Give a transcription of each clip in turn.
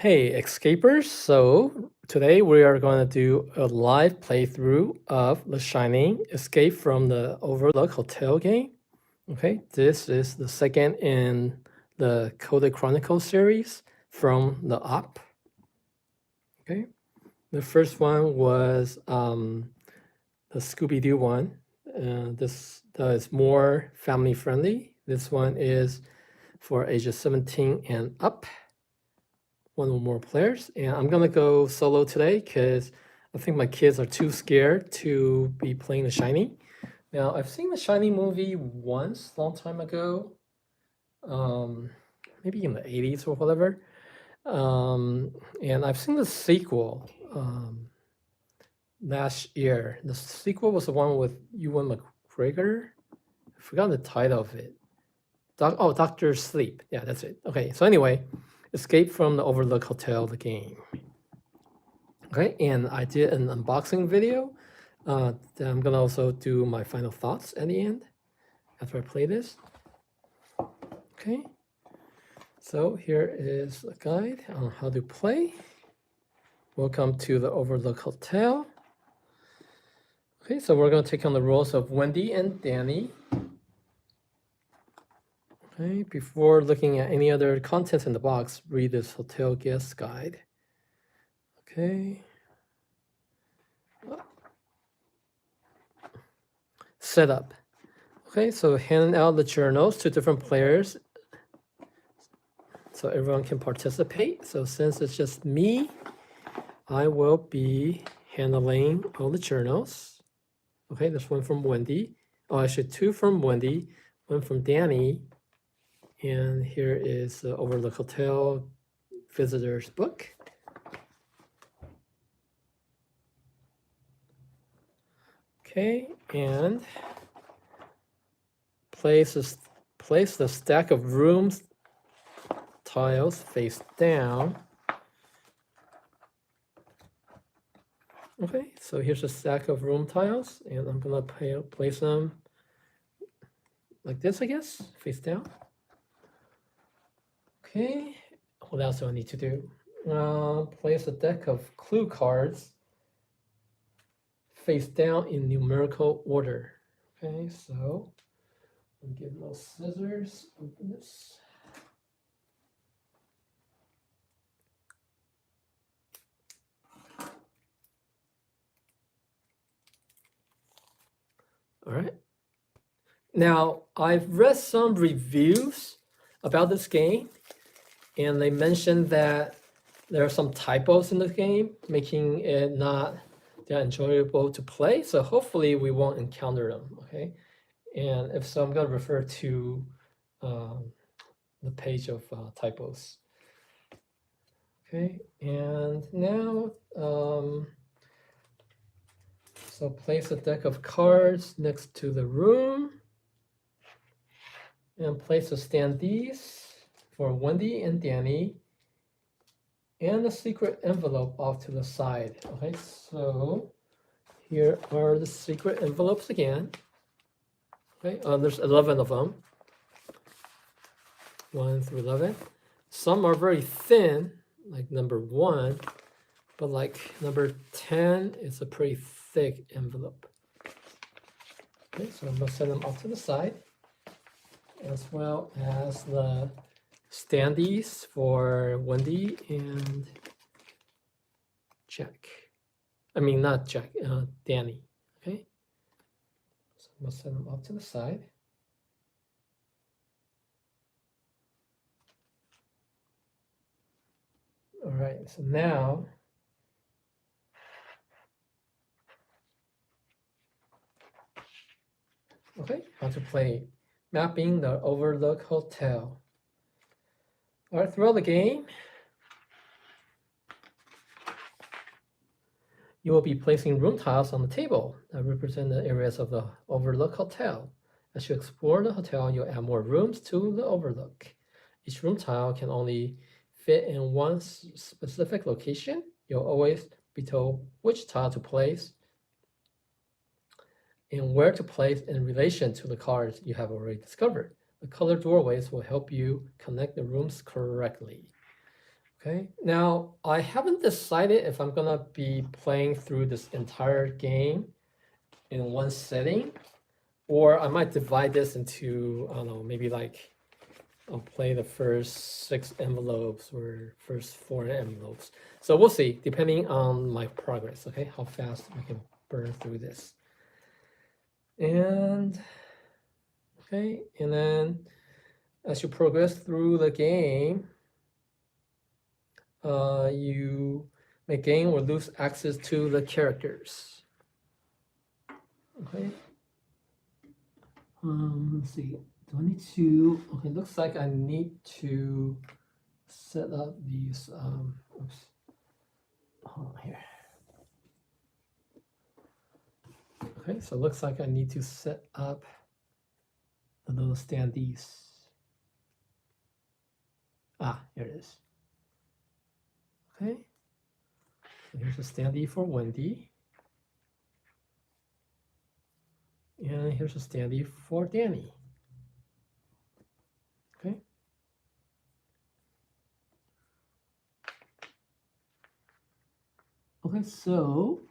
Hey, escapers. So today we are going to do a live playthrough of The Shining Escape from the Overlook Hotel game. Okay, this is the second in the Coded Chronicles series from the Up. Okay, the first one was the Scooby-Doo one. This is more family friendly. This one is for ages 17 and up. One or more players, and I'm gonna go solo today because I think my kids are too scared to be playing The Shining. Now, I've seen the Shining movie once, long time ago, maybe in the 80s or whatever, and I've seen the sequel last year. The sequel was the one with Ewan McGregor. I forgot the title of it. Doctor Sleep. Yeah, that's it. Okay, so anyway, Escape from the Overlook Hotel, the game. Okay, and I did an unboxing video. Then I'm gonna also do my final thoughts at the end after I play this. Okay, so here is a guide on how to play. Welcome to the Overlook Hotel. Okay, so we're gonna take on the roles of Wendy and Danny. Okay, before looking at any other contents in the box, read this hotel guest guide. Okay. Setup. Okay, so hand out the journals to different players so everyone can participate. So since it's just me, I will be handling all the journals. Okay, there's one from Wendy. Oh, actually two from Wendy, one from Danny. And here is the Overlook Hotel Visitor's Book. Okay, and place the stack of rooms tiles face down. Okay, so here's a stack of room tiles, and I'm gonna place them like this, I guess, face down. Okay, what else do I need to do? Place a deck of clue cards face down in numerical order. Okay, so I'll get those scissors, open this. All right. Now, I've read some reviews about this game, and they mentioned that there are some typos in the game, making it not that enjoyable to play. So hopefully we won't encounter them, okay? And if so, I'm gonna refer to the page of typos. Okay, and now, so place a deck of cards next to the room and place the standees for Wendy and Danny and a secret envelope off to the side. Okay, so here are the secret envelopes again. Okay, there's 11 of them. 1 through 11. Some are very thin, like number 1, but like number 10 is a pretty thick envelope. Okay, so I'm gonna set them off to the side, as well as the standees for Wendy and Jack. I mean, not Jack, Danny. Okay, so I'm gonna set them off to the side. All right, so now okay, how to play mapping the Overlook Hotel. All right, throughout the game, you will be placing room tiles on the table that represent the areas of the Overlook Hotel. As you explore the hotel, you'll add more rooms to the Overlook. Each room tile can only fit in one specific location. You'll always be told which tile to place and where to place in relation to the cards you have already discovered. The colored doorways will help you connect the rooms correctly. Okay, now I haven't decided if I'm gonna be playing through this entire game in one setting, or I might divide this into, I don't know, maybe like I'll play the first 6 envelopes or first 4 envelopes. So we'll see, depending on my progress, okay, how fast I can burn through this. And, okay, and then as you progress through the game, you may gain or lose access to the characters. Okay. Let's see. Do I need to? Okay, looks like I need to set up these. Oops. Hold on here. Okay, so it looks like I need to set up the little standees. Ah, here it is. Okay. So here's a standee for Wendy. And here's a standee for Danny. Okay. Okay, so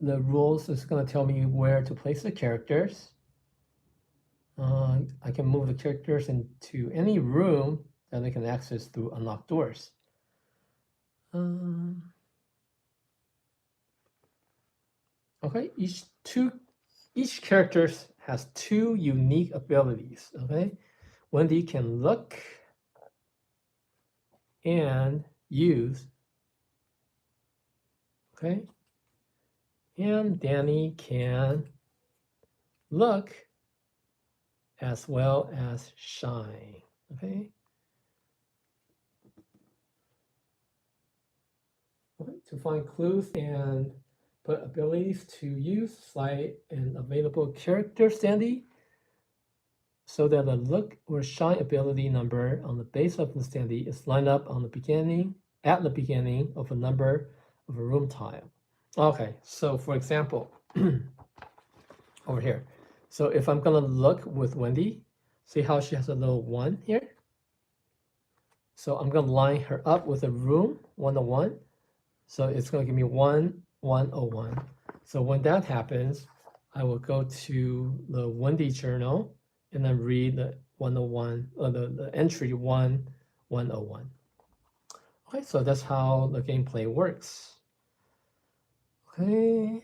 the rules is going to tell me where to place the characters. I can move the characters into any room that they can access through unlocked doors. Okay, each character has 2 unique abilities. Okay, Wendy can look and use. Okay, and Danny can look as well as shine. Okay. To find clues and put abilities to use, slide an available character standee so that the look or shine ability number on the base of the standee is lined up on the beginning at the beginning of a number of a room tile. Okay, so for example, over here. So if I'm gonna look with Wendy, see how she has a little 1 here? So I'm gonna line her up with a room 101. So it's going to give me 1101. So when that happens, I will go to the Wendy journal and then read the 101, the entry 1101. Okay, so that's how the gameplay works. Okay.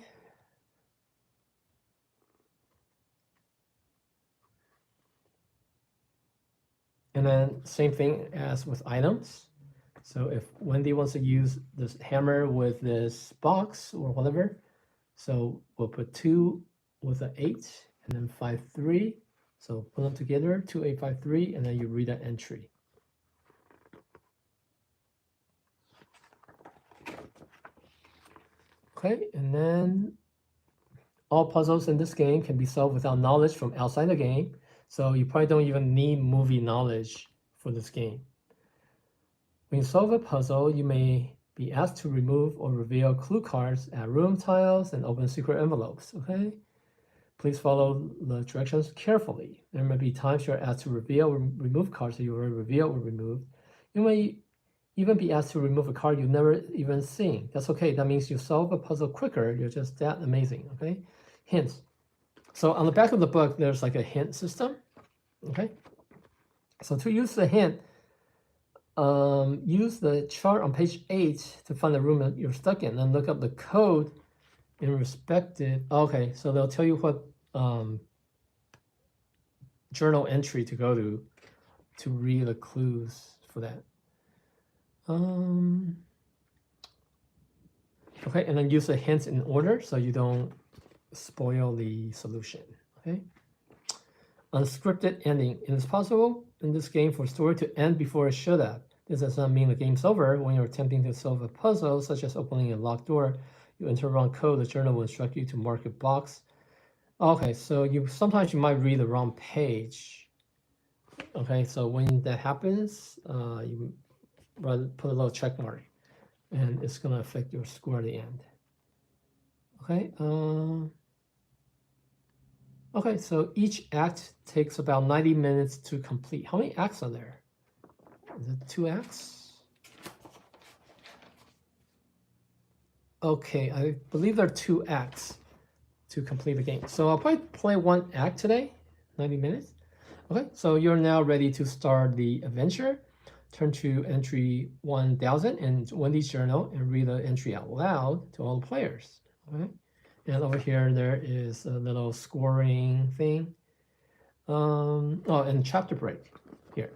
And then same thing as with items. So if Wendy wants to use this hammer with this box or whatever, so we'll put 2 with an 8 and then 5, 3. So put them together, 2, 8, 5, 3, and then you read that entry. Okay, and then all puzzles in this game can be solved without knowledge from outside the game. So you probably don't even need movie knowledge for this game. When you solve a puzzle, you may be asked to remove or reveal clue cards, add room tiles, and open secret envelopes, okay? Please follow the directions carefully. There may be times you're asked to reveal or remove cards that you already revealed or removed. You may even be asked to remove a card you've never even seen. That's okay. That means you solve a puzzle quicker. You're just that amazing, okay? Hints. So on the back of the book, there's like a hint system, okay? So to use the hint, use the chart on page 8 to find the room that you're stuck in, and look up the code in respective. Okay, so they'll tell you what journal entry to go to read the clues for that. Okay, and then use the hints in order so you don't spoil the solution. Okay. Unscripted ending. It is possible in this game for a story to end before it should have. This does not mean the game's over. When you're attempting to solve a puzzle, such as opening a locked door, you enter wrong code, the journal will instruct you to mark a box. Okay, so sometimes you might read the wrong page. Okay, so when that happens, you put a little check mark, and it's gonna affect your score at the end. Okay. Okay, so each act takes about 90 minutes to complete. How many acts are there? Is it 2 acts? Okay, I believe there are 2 acts to complete the game. So I'll probably play 1 act today, 90 minutes. Okay, so you're now ready to start the adventure. Turn to entry 1000 in Wendy's journal and read the entry out loud to all the players. Okay, and over here there is a little scoring thing. Oh, and chapter break here.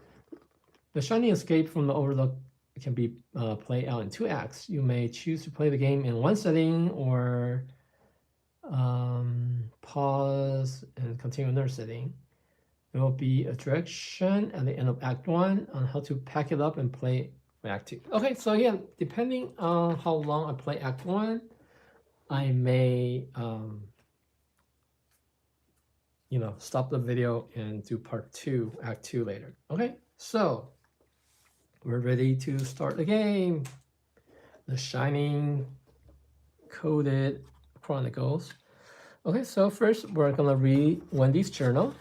The Shining Escape from the Overlook can be played out in 2 acts. You may choose to play the game in one setting or pause and continue another setting. There will be a direction at the end of Act 1 on how to pack it up and play Act 2. Okay, so again, depending on how long I play Act 1, I may stop the video and do part 2, Act 2 later. Okay, so we're ready to start the game. The Shining Coded Chronicles. Okay, so first we're gonna read Wendy's journal.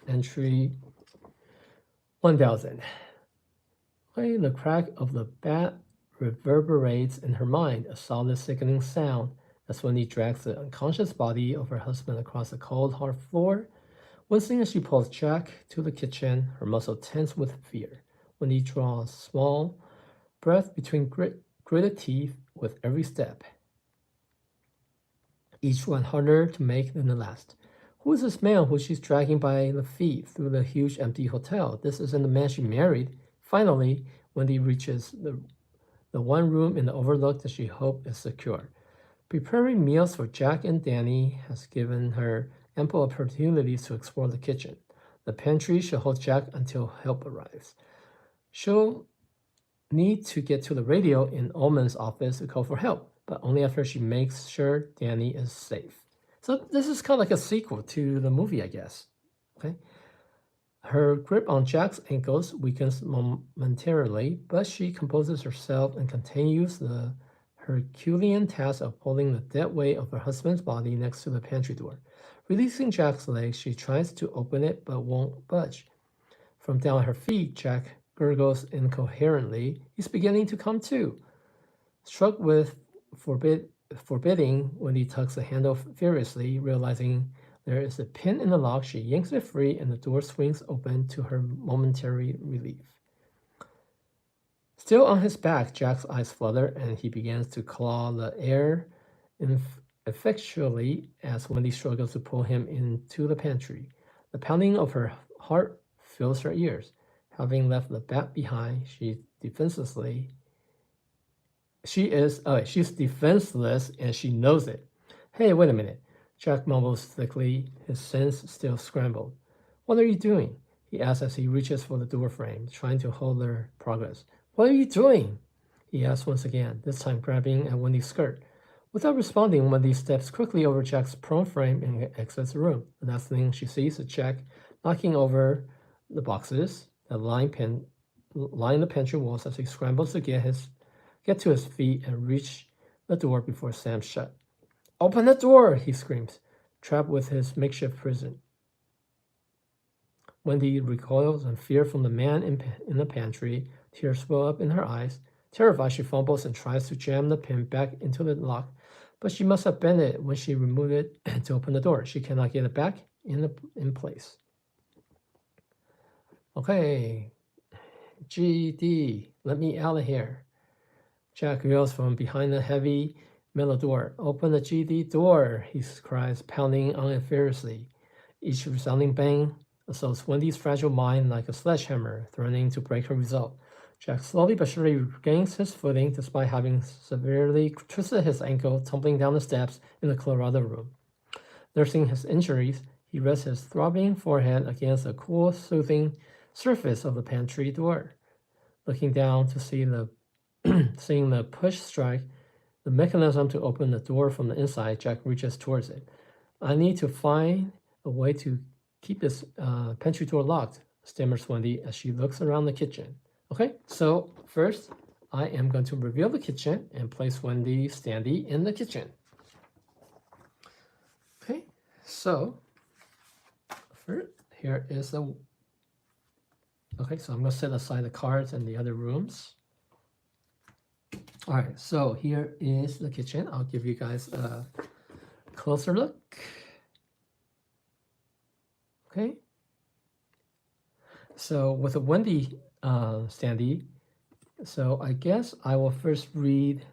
Entry 1000. Okay, the crack of the bat reverberates in her mind, a solid sickening sound, as Wendy drags the unconscious body of her husband across the cold, hard floor. Wincing as she pulls Jack to the kitchen, her muscle tense with fear. Wendy draws small breath between gritted teeth with every step, each one harder to make than the last. Who is this man who she's dragging by the feet through the huge empty hotel? This isn't the man she married. Finally, Wendy reaches the one room in the Overlook that she hoped is secure. Preparing meals for Jack and Danny has given her ample opportunities to explore the kitchen. The pantry should hold Jack until help arrives. She'll need to get to the radio in Ullman's office to call for help, but only after she makes sure Danny is safe. So this is kind of like a sequel to the movie, I guess. Okay. Her grip on Jack's ankles weakens momentarily, but she composes herself and continues the Herculean task of pulling the dead weight of her husband's body next to the pantry door. Releasing Jack's legs, she tries to open it but won't budge. From down at her feet, Jack gurgles incoherently. He's beginning to come to. Struck with forbidding, Wendy tugs the handle furiously, realizing there is a pin in the lock. She yanks it free and the door swings open to her momentary relief. Still on his back, Jack's eyes flutter and he begins to claw the air effectually as Wendy struggles to pull him into the pantry. The pounding of her heart fills her ears. Having left the bat behind, she's defenseless and she knows it. Hey, wait a minute. Jack mumbles thickly, his sense still scrambled. What are you doing? He asks as he reaches for the door frame, trying to hold their progress. What are you doing? He asks once again, this time grabbing at Wendy's skirt. Without responding, Wendy steps quickly over Jack's prone frame and exits the room. The last thing she sees is Jack knocking over the boxes that line the pantry walls as he scrambles to get to his feet and reach the door before it slams shut. Open the door, he screams, trapped with his makeshift prison. Wendy recoils in fear from the man in the pantry. Tears well up in her eyes. Terrified, she fumbles and tries to jam the pin back into the lock, but she must have bent it when she removed it to open the door. She cannot get it back in place. Okay, GD, let me out of here. Jack yells from behind the heavy metal door. Open the GD door, he cries, pounding on it furiously. Each resounding bang assaults Wendy's fragile mind like a sledgehammer, threatening to break her resolve. Jack slowly but surely regains his footing despite having severely twisted his ankle, tumbling down the steps in the Colorado room. Nursing his injuries, he rests his throbbing forehead against the cool, soothing surface of the pantry door. Looking down to see seeing the push strike the mechanism to open the door from the inside, Jack reaches towards it. I need to find a way to keep this pantry door locked, stammers Wendy as she looks around the kitchen. Okay, so first I am going to reveal the kitchen and place Wendy Standy in the kitchen. Okay, so here is the. Okay, so I'm going to set aside the cards and the other rooms. All right, so here is the kitchen. I'll give you guys a closer look. Okay. So with a Wendy standee, so I guess I will first read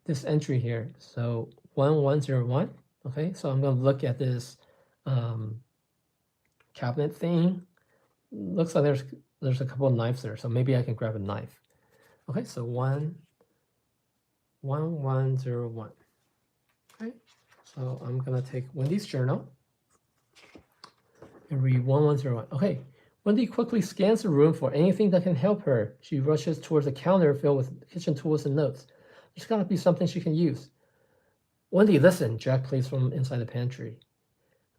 this entry here. So 1101. Okay, so I'm going to look at this cabinet thing. Looks like there's a couple of knives there, so maybe I can grab a knife. Okay, so 1101. Okay, so I'm gonna take Wendy's journal and read 1101. Okay, Wendy quickly scans the room for anything that can help her. She rushes towards a counter filled with kitchen tools and notes. There's gotta be something she can use. Wendy, listen, Jack plays from inside the pantry.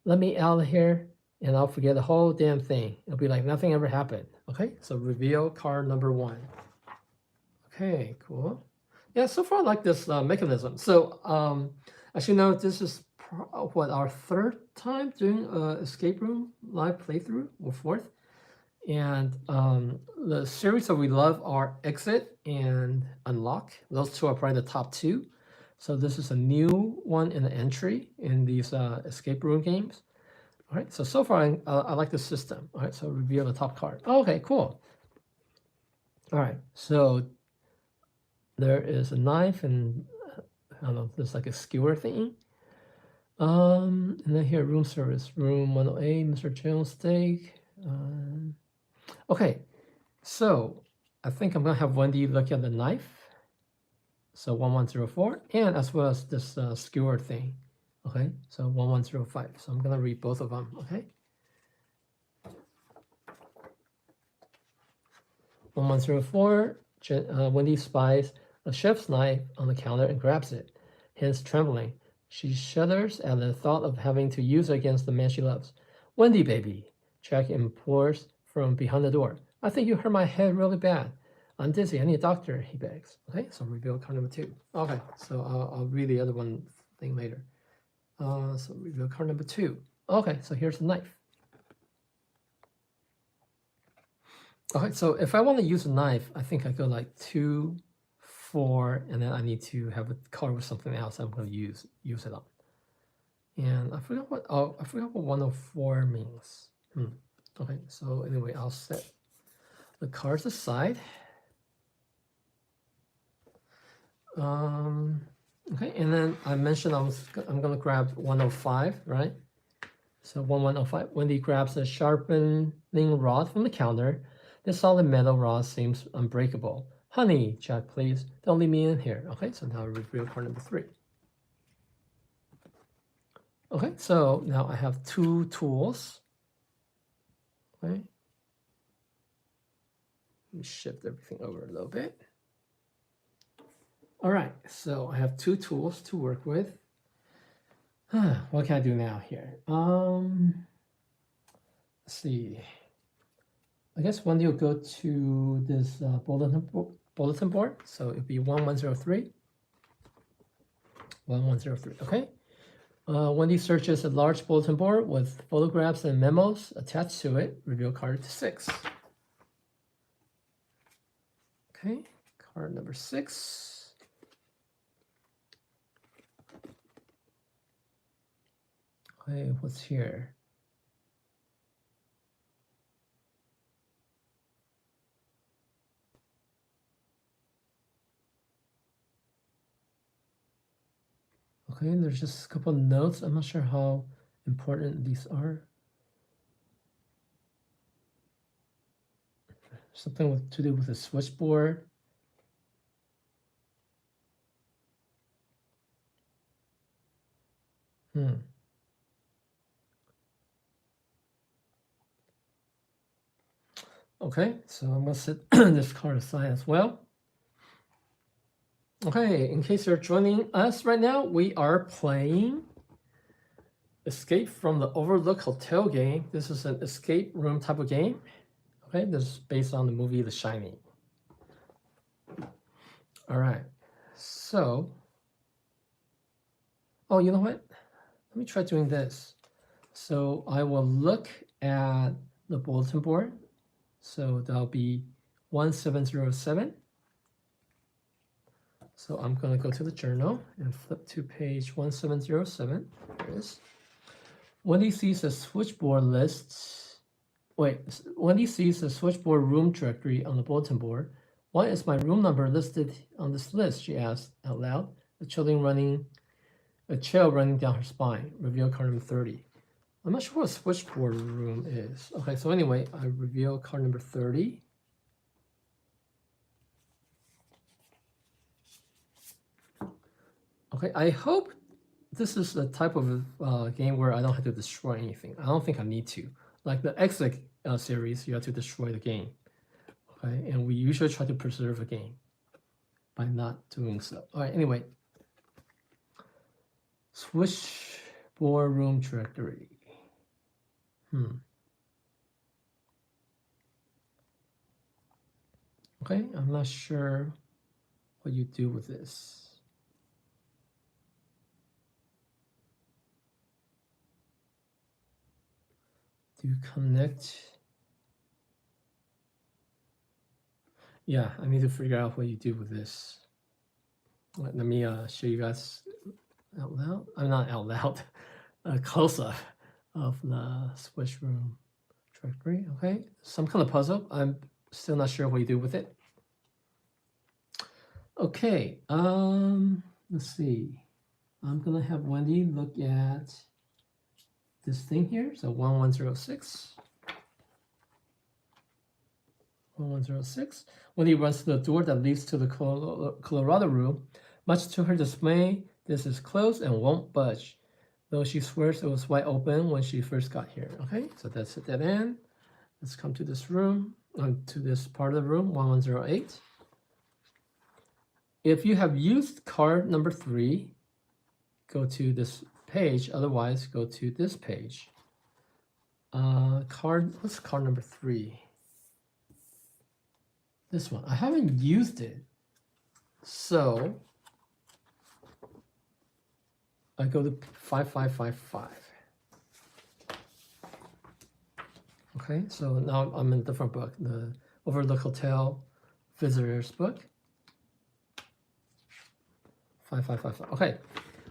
Let me out of here and I'll forget the whole damn thing. It'll be like nothing ever happened. Okay, so reveal card number 1. Okay, cool. Yeah, so far I like this mechanism. So as you know, this is what, our 3rd time doing escape room live playthrough, or 4th. And the series that we love are Exit and Unlock. Those 2 are probably the top 2. So this is a new one in the entry in these escape room games. All right, so far I like the system. All right, so reveal the top card. Oh, okay, cool. All right, so there is a knife and I don't know, there's like a skewer thing. And then here, room service, room 108, Mr. Jones steak. Okay, so I think I'm gonna have Wendy look at the knife. So 1104, and as well as this skewer thing. Okay, so 1105. So I'm gonna read both of them. Okay. 1104. Wendy spies a chef's knife on the counter and grabs it, hence trembling. She shudders at the thought of having to use it against the man she loves. Wendy, baby, Jack implores from behind the door. I think you hurt my head really bad. I'm dizzy. I need a doctor, he begs. Okay, so reveal card number 2. Okay, so I'll read the other one thing later. So reveal card number 2. Okay, so here's the knife. Okay, so if I want to use a knife, I think I go like 2, 4, and then I need to have a card with something else I'm going to use it on. And I forgot what 104 means. Okay, so anyway, I'll set the cards aside. Okay, and then I mentioned I'm going to grab 105, right? So 1105. Wendy grabs a sharpening rod from the counter. The solid metal rod seems unbreakable. Honey, Jack, please, don't leave me in here. Okay, so now reveal card number 3. Okay, so now I have 2 tools. Okay. Let me shift everything over a little bit. All right, so I have 2 tools to work with. What can I do now here? Let's see. I guess Wendy will go to this bulletin board. So it'll be 1103. 1103, okay. Wendy searches a large bulletin board with photographs and memos attached to it. Reveal card 6. Okay, card number 6. Okay, what's here? Okay, there's just a couple of notes. I'm not sure how important these are. Something to do with the switchboard. Okay, so I'm gonna set this card aside as well. Okay, in case you're joining us right now, we are playing Escape from the Overlook Hotel game. This is an escape room type of game. Okay, this is based on the movie The Shining. All right, so, oh, you know what? Let me try doing this. So I will look at the bulletin board. So that'll be 1707. So I'm going to go to the journal and flip to page 1707. There it is. Wendy sees a switchboard list. Wait, Wendy sees a switchboard room directory on the bulletin board. Why is my room number listed on this list? She asked out loud, a chill running down her spine. Reveal card number 30. I'm not sure what a switchboard room is. Okay, so anyway, I reveal card number 30. Okay, I hope this is the type of game where I don't have to destroy anything. I don't think I need to. Like the Exit series, you have to destroy the game. Okay, and we usually try to preserve a game by not doing so. All right, anyway. Switchboard room directory. Okay, I'm not sure what you do with this. Do you connect? Yeah, I need to figure out what you do with this. Let me show you guys out loud. I'm not out loud. A close-up of the switch room directory. Okay, some kind of puzzle. I'm still not sure what you do with it. Okay, let's see. I'm gonna have Wendy look at this thing here. So 1106. 1106. Wendy runs to the door that leads to the Colorado room. Much to her dismay, this is closed and won't budge, though she swears it was wide open when she first got here. Okay, so that's a dead end. Let's come to this room, to this part of the room, 1108. If you have used card number 3, go to this page. Otherwise, go to this page. What's card number 3? This one. I haven't used it. So I go to 5555. Okay, so now I'm in a different book, the Overlook Hotel Visitors book. 5555. Okay.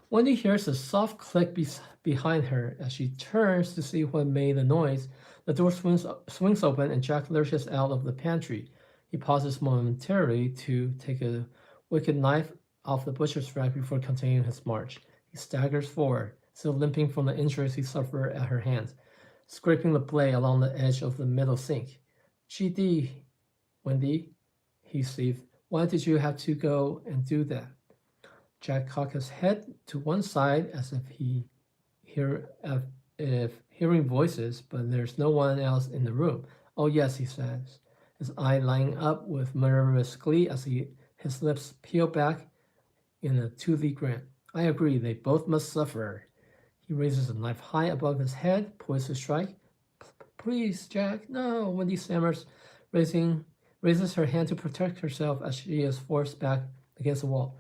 Wendy hears a soft click behind her. As she turns to see what made the noise, the door swings open and Jack lurches out of the pantry. He pauses momentarily to take a wicked knife off the butcher's rack before continuing his march. He staggers forward, still limping from the injuries he suffered at her hands, scraping the blade along the edge of the middle sink. GD, Wendy, he squeaked. Why did you have to go and do that? Jack cocked his head to one side as if hearing voices, but there's no one else in the room. Oh yes, he says, his eye lighting up with murderous glee as his lips peel back in a toothy grin. I agree, they both must suffer. He raises the knife high above his head, poised to strike. Please, Jack, no, Wendy stammers, raises her hand to protect herself as she is forced back against the wall.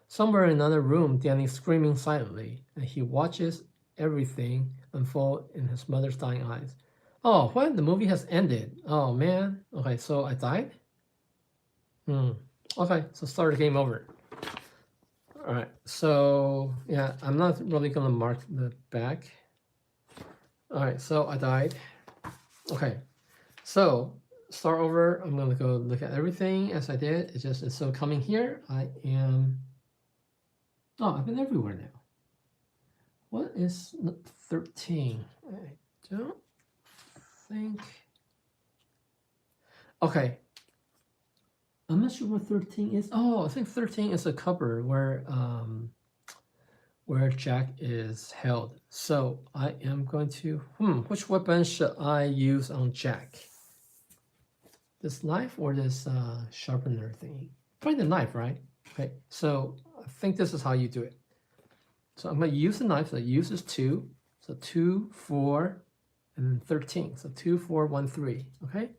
Somewhere in another room, Danny's screaming silently, and he watches everything unfold in his mother's dying eyes. Oh, what? The movie has ended. Oh, man. Okay, so I died? Okay, so start the game over. All right, so, yeah, I'm not really going to mark the back. All right, so I died. Okay, so start over. I'm going to go look at everything as I did. It's so coming here. I am... Oh, I've been everywhere now. What is 13? I don't think... Okay. I'm not sure what 13 is. Oh, I think 13 is a cupboard where Jack is held. So I am going to... which weapon should I use on Jack? This knife or this sharpener thing? Probably the knife, right? Okay, so I think this is how you do it. So I'm going to use the knife. So it uses 2. So 2, 4, and then 13. So 2, 4, 1, 3. Okay?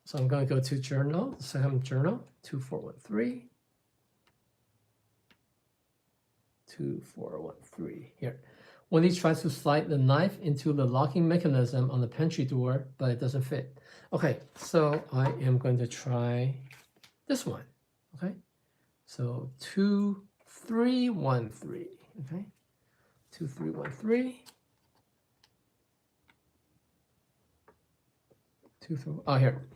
So I'm going to go to journal, the second journal, 2, 4, 1, 3. 2, 4, 1, 3. Here. Wendy tries to slide the knife into the locking mechanism on the pantry door, but it doesn't fit. Okay, so I am going to try this one. Okay, so 2, 3, 1, 3. Okay, 2, 3, 1, 3. 2, 3. Oh, here.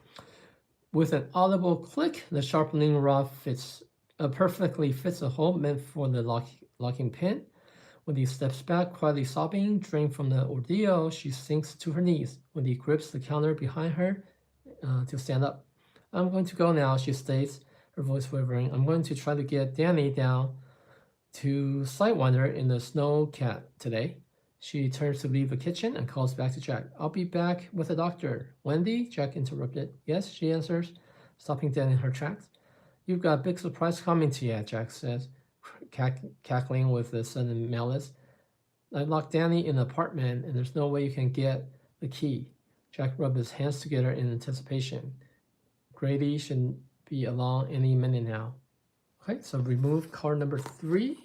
With an audible click, the sharpening rod perfectly fits a hole meant for the locking pin. Wendy steps back, quietly sobbing. Drained from the ordeal, she sinks to her knees. Wendy grips the counter behind her to stand up. I'm going to go now, she states, her voice quivering. I'm going to try to get Danny down to Sidewinder in the snow cat today. She turns to leave the kitchen and calls back to Jack. I'll be back with the doctor. Wendy? Jack interrupted. Yes, she answers, stopping dead in her tracks. You've got a big surprise coming to you, Jack says, cackling with a sudden malice. I locked Danny in the apartment, and there's no way you can get the key. Jack rubbed his hands together in anticipation. Grady should be along any minute now. Okay, so remove card number 3.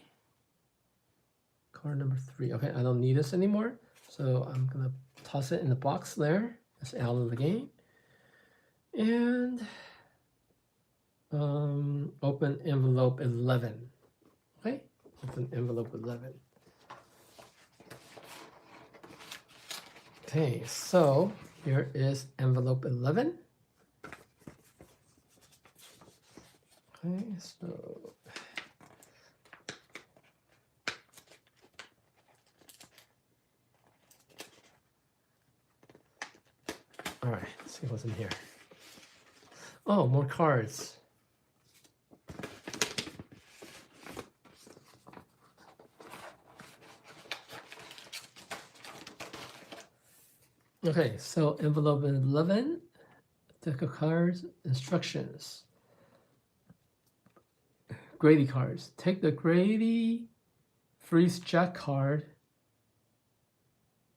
Card number 3. Okay, I don't need this anymore, so I'm gonna toss it in the box there. It's out of the game. And open envelope 11. Okay, open envelope 11. Okay, so here is envelope 11. Okay, so all right, let's see what's in here. Oh, more cards. Okay, so envelope 11, deck of cards, instructions. Grady cards. Take the Grady Freeze Jack card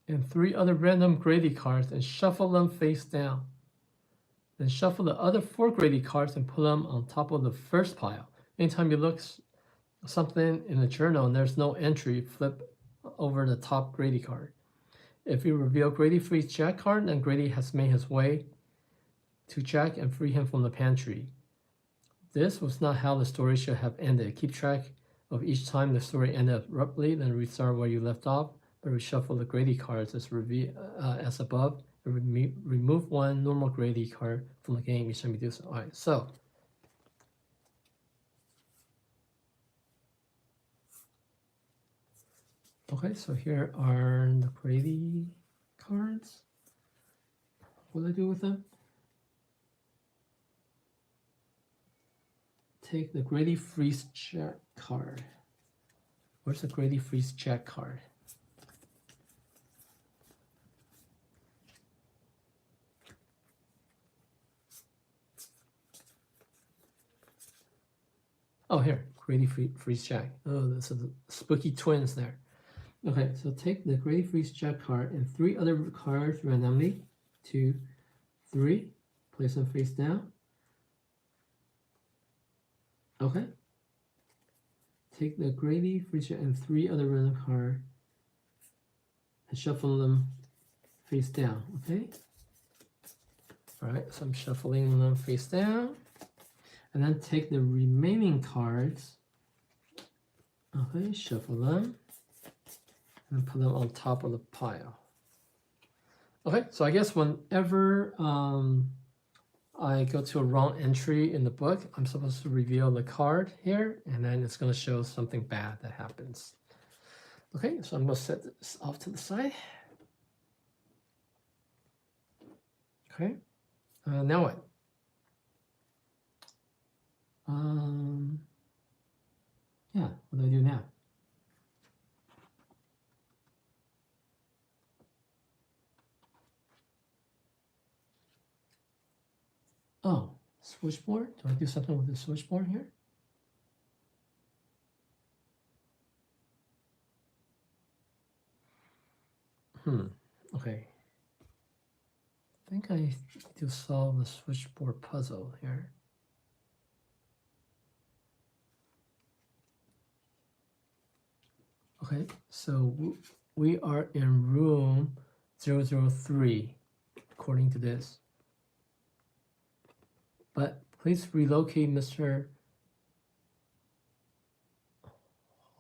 and 3 other random Grady cards and shuffle them face down. Then shuffle the other 4 Grady cards and put them on top of the first pile. Anytime you look something in the journal and there's no entry, flip over the top Grady card. If you reveal Grady Freeze Jack card, then Grady has made his way to Jack and free him from the pantry. This was not how the story should have ended. Keep track of each time the story ended abruptly, then restart where you left off, but reshuffle the Grady cards as above, and remove 1 normal Grady card from the game each time you do so. All right, so okay, so here are the Grady cards. What do I do with them? Take the Grady Freeze Jack card. Where's the Grady Freeze Jack card? Oh, here, Grady Freeze Jack. Oh, this is the spooky twins there. Okay, so take the Grady Freeze Jack card and 3 other cards randomly. 2, 3. Place them face down. Okay. Take the Grady Freeze Jack and 3 other random cards and shuffle them face down. Okay. All right, so I'm shuffling them face down. And then take the remaining cards. Okay, shuffle them. And put them on top of the pile. Okay, so I guess whenever I go to a wrong entry in the book, I'm supposed to reveal the card here, and then it's going to show something bad that happens. Okay, so I'm going to set this off to the side. Okay, now what? Yeah, what do I do now? Oh, switchboard? Do I do something with the switchboard here? Okay. I think I need to solve the switchboard puzzle here. Okay, so we are in room 003, according to this. But please relocate Mr.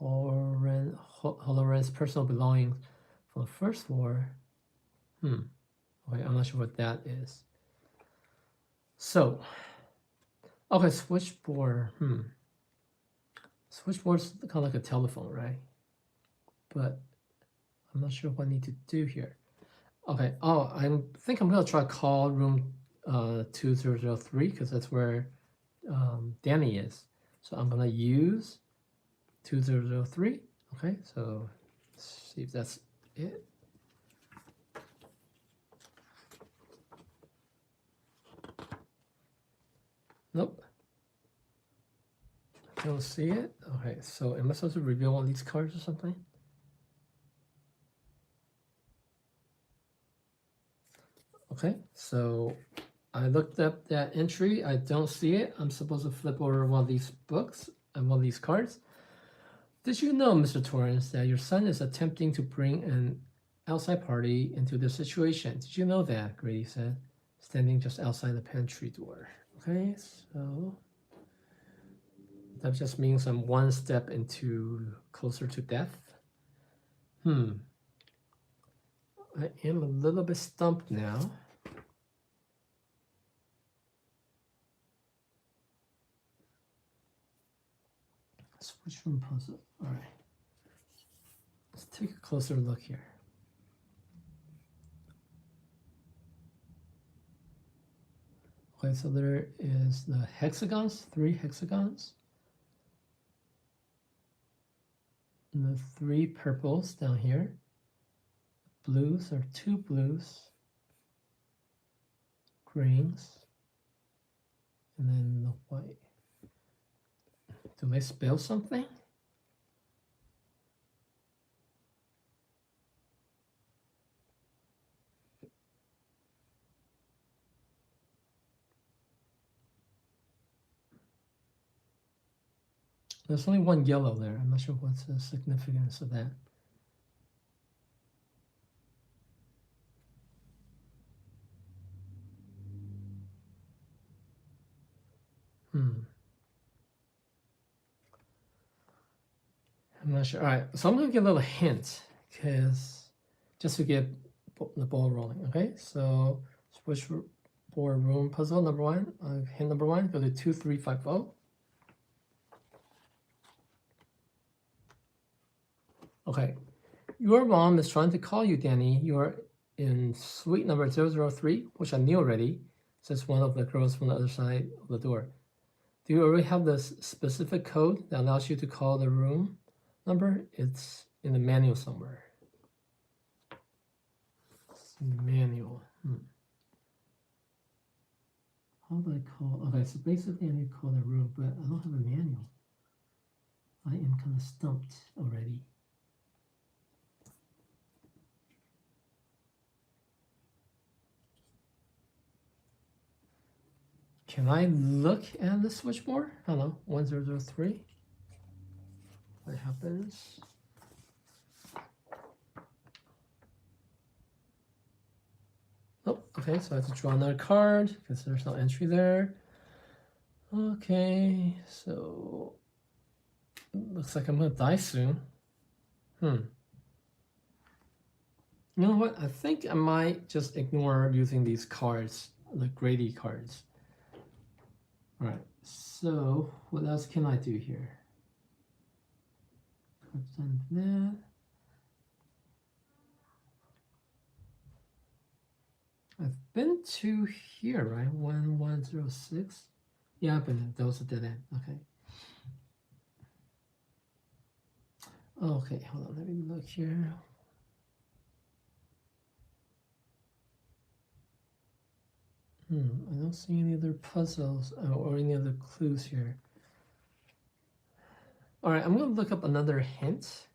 Holloran's personal belongings from the first floor. Okay, I'm not sure what that is. So, okay, switchboard. Switchboard's kind of like a telephone, right? But I'm not sure what I need to do here. Okay, I think I'm gonna try call room 2003 because that's where Danny is. So I'm gonna use 2003. Okay, so let's see if that's it. Nope. I don't see it. Okay, so am I supposed to reveal all these cards or something? Okay, so I looked up that entry. I don't see it. I'm supposed to flip over one of these books and one of these cards. Did you know, Mr. Torrance, that your son is attempting to bring an outside party into the situation? Did you know that? Grady said, standing just outside the pantry door. Okay, so that just means I'm one step closer to death. I am a little bit stumped now. Switch room puzzle. All right. Let's take a closer look here. Okay, so there is the hexagons, 3 hexagons. And the 3 purples down here. Blues are 2 blues. Greens. And then the white. Do they spell something? There's only one yellow there. I'm not sure what's the significance of that. I'm not sure. All right, so I'm gonna give a little hint because just to get the ball rolling. Okay, so switchboard room puzzle number 1. Hint number 1. Go to 2350. Okay, your mom is trying to call you, Danny. You're in suite number 003, which I knew already, says one of the girls from the other side of the door. Do you already have the specific code that allows you to call the room number? It's in the manual somewhere. It's in the manual. How do I call? Okay, so basically I need to call the room, but I don't have a manual. I am kind of stumped already. Can I look at the switchboard? Hello, 1003. What happens? Oh, okay, so I have to draw another card because there's no entry there. Okay, so looks like I'm gonna die soon. You know what? I think I might just ignore using these cards, the Grady cards. All right, so what else can I do here? I've done that. I've been to here, right? 1106. Yeah, I've been. That was a dead end. Okay. Okay, hold on. Let me look here. I don't see any other puzzles or any other clues here. All right, I'm going to look up another hint.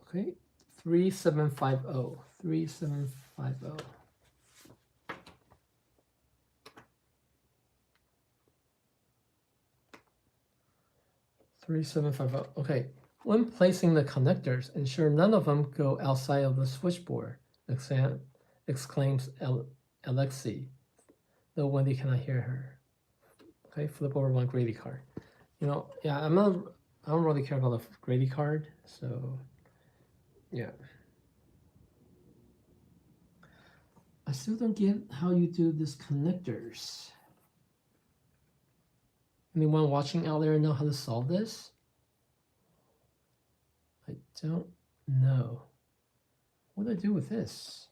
Okay, 3750. 3750. 3750. Okay. When placing the connectors, ensure none of them go outside of the switchboard, exclaims Alexei, though Wendy cannot hear her. Okay, flip over one Grady card. You know, yeah, I don't really care about the Grady card, so yeah. I still don't get how you do these connectors. Anyone watching out there know how to solve this? I don't know. What do I do with this?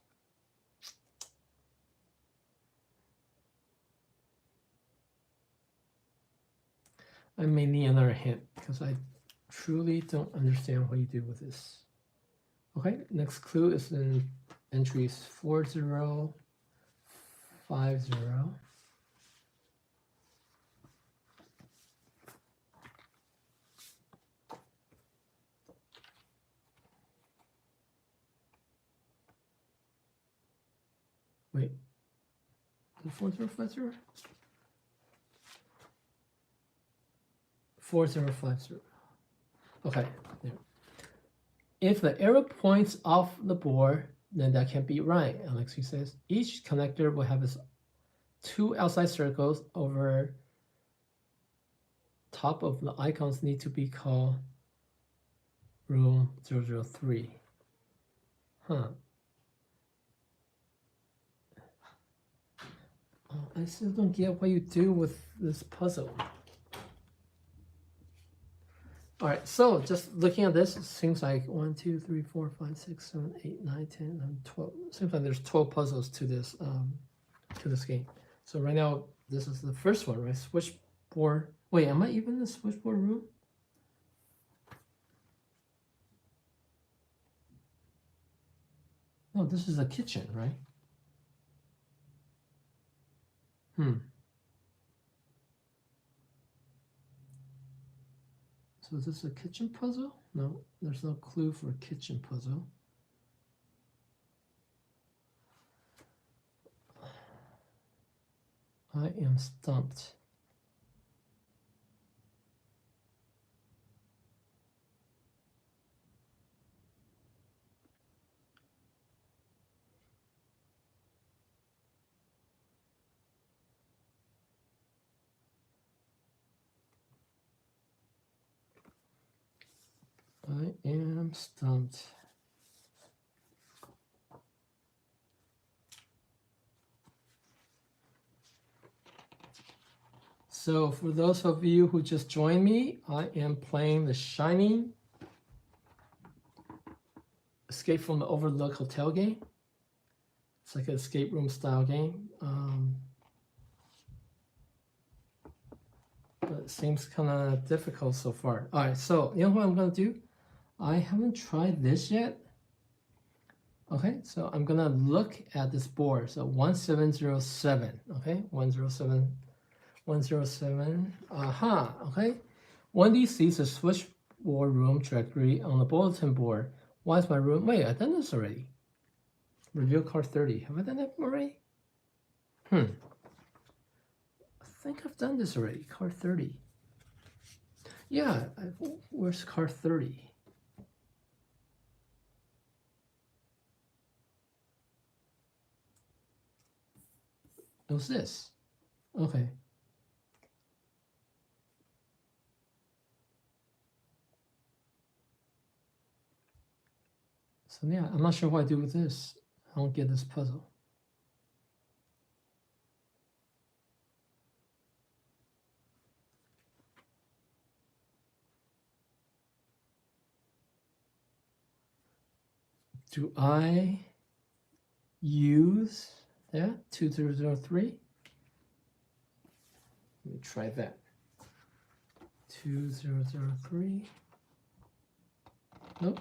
I may need another hint because I truly don't understand what you do with this. Okay, next clue is in entries 4050. Wait, 4050? 4050. Okay, there. If the arrow points off the board, then that can't be right, Alexei says. Each connector will have its 2 outside circles over top of the icons need to be called room 003. Huh. Oh, I still don't get what you do with this puzzle. All right, so just looking at this, it seems like 1, 2, 3, 4, 5, 6, 7, 8, 9, 10, 11, 12. It seems like there's 12 puzzles to this game. So right now, this is the first one, right? Switchboard. Wait, am I even in the switchboard room? No, this is a kitchen, right? So is this a kitchen puzzle? No, there's no clue for a kitchen puzzle. I am stumped. I am stumped. So for those of you who just joined me, I am playing The Shining Escape from the Overlook Hotel game. It's like an escape room style game. But it seems kind of difficult so far. All right, so you know what I'm going to do? I haven't tried this yet. Okay, so I'm going to look at this board. So 1707, okay? 107. Aha, okay. Wendy sees a switchboard room directory on the bulletin board. Why is my room? Wait, I've done this already. Reveal card 30. Have I done that already? I think I've done this already. Card 30. Yeah, where's card 30? It was this. Okay. So yeah, I'm not sure what I do with this. I don't get this puzzle. Do I use that 2003? Let me try that. 2003. Nope.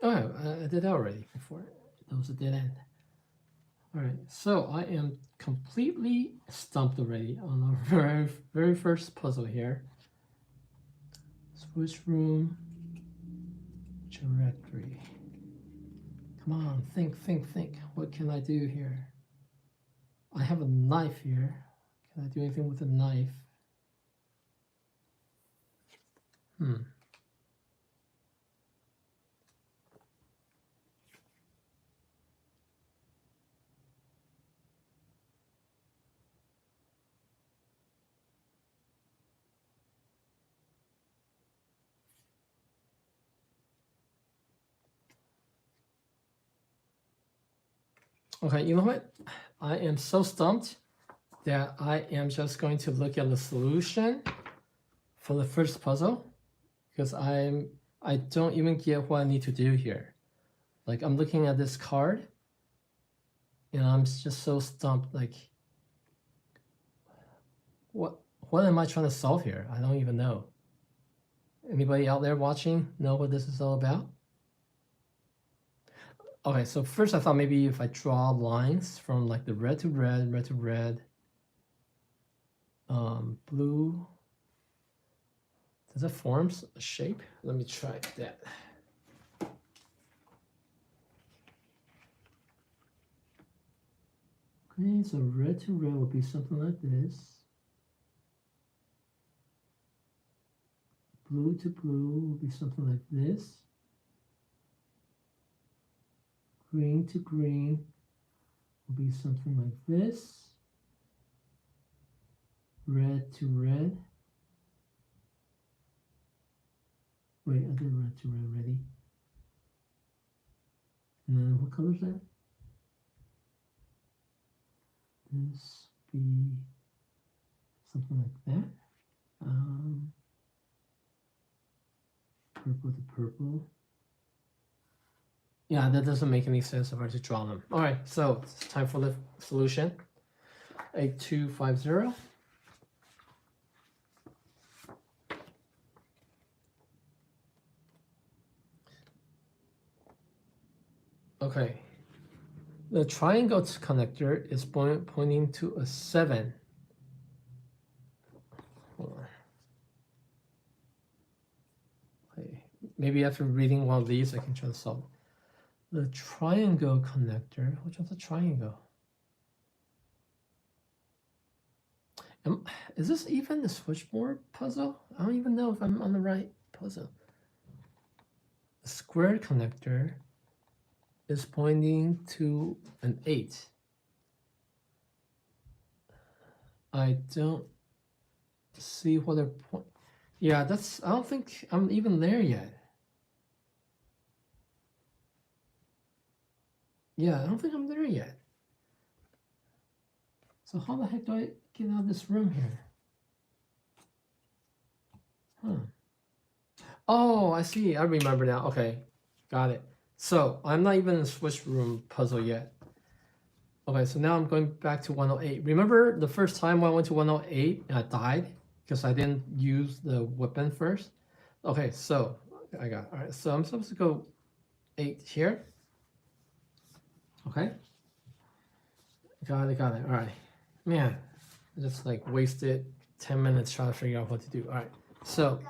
Oh, I did that already before. That was a dead end. All right, so I am completely stumped already on our very first puzzle here. Switch room directory. Come on, think. What can I do here? I have a knife here. Can I do anything with a knife? Okay, you know what? I am so stumped that I am just going to look at the solution for the first puzzle because I don't even get what I need to do here. Like I'm looking at this card and I'm just so stumped. Like what am I trying to solve here? I don't even know. Anybody out there watching know what this is all about? Okay, so first I thought maybe if I draw lines from like the red to red, red to red, blue, does that form a shape? Let me try that. Okay, so red to red will be something like this. Blue to blue will be something like this. Green to green will be something like this. Red to red. Wait, I did red to red already. And then what color is that? This be something like that. Purple to purple. Yeah, that doesn't make any sense if I just draw them. All right, so it's time for the solution. 8250. Okay, the triangle connector is pointing to a 7. Okay. Maybe after reading one of these, I can try to solve it. The triangle connector, which one's the triangle? Is this even the switchboard puzzle? I don't even know if I'm on the right puzzle. The square connector is pointing to an 8. I don't see what they're point. Yeah, that's. I don't think I'm even there yet. Yeah, I don't think I'm there yet. So how the heck do I get out of this room here? Oh, I see. I remember now. Okay, got it. So I'm not even in the switch room puzzle yet. Okay, so now I'm going back to 108. Remember the first time when I went to 108 and I died because I didn't use the weapon first? Okay, so I got, all right, so I'm supposed to go 8 here. Okay. Got it, all right. Man, I just like wasted 10 minutes trying to figure out what to do. All right, so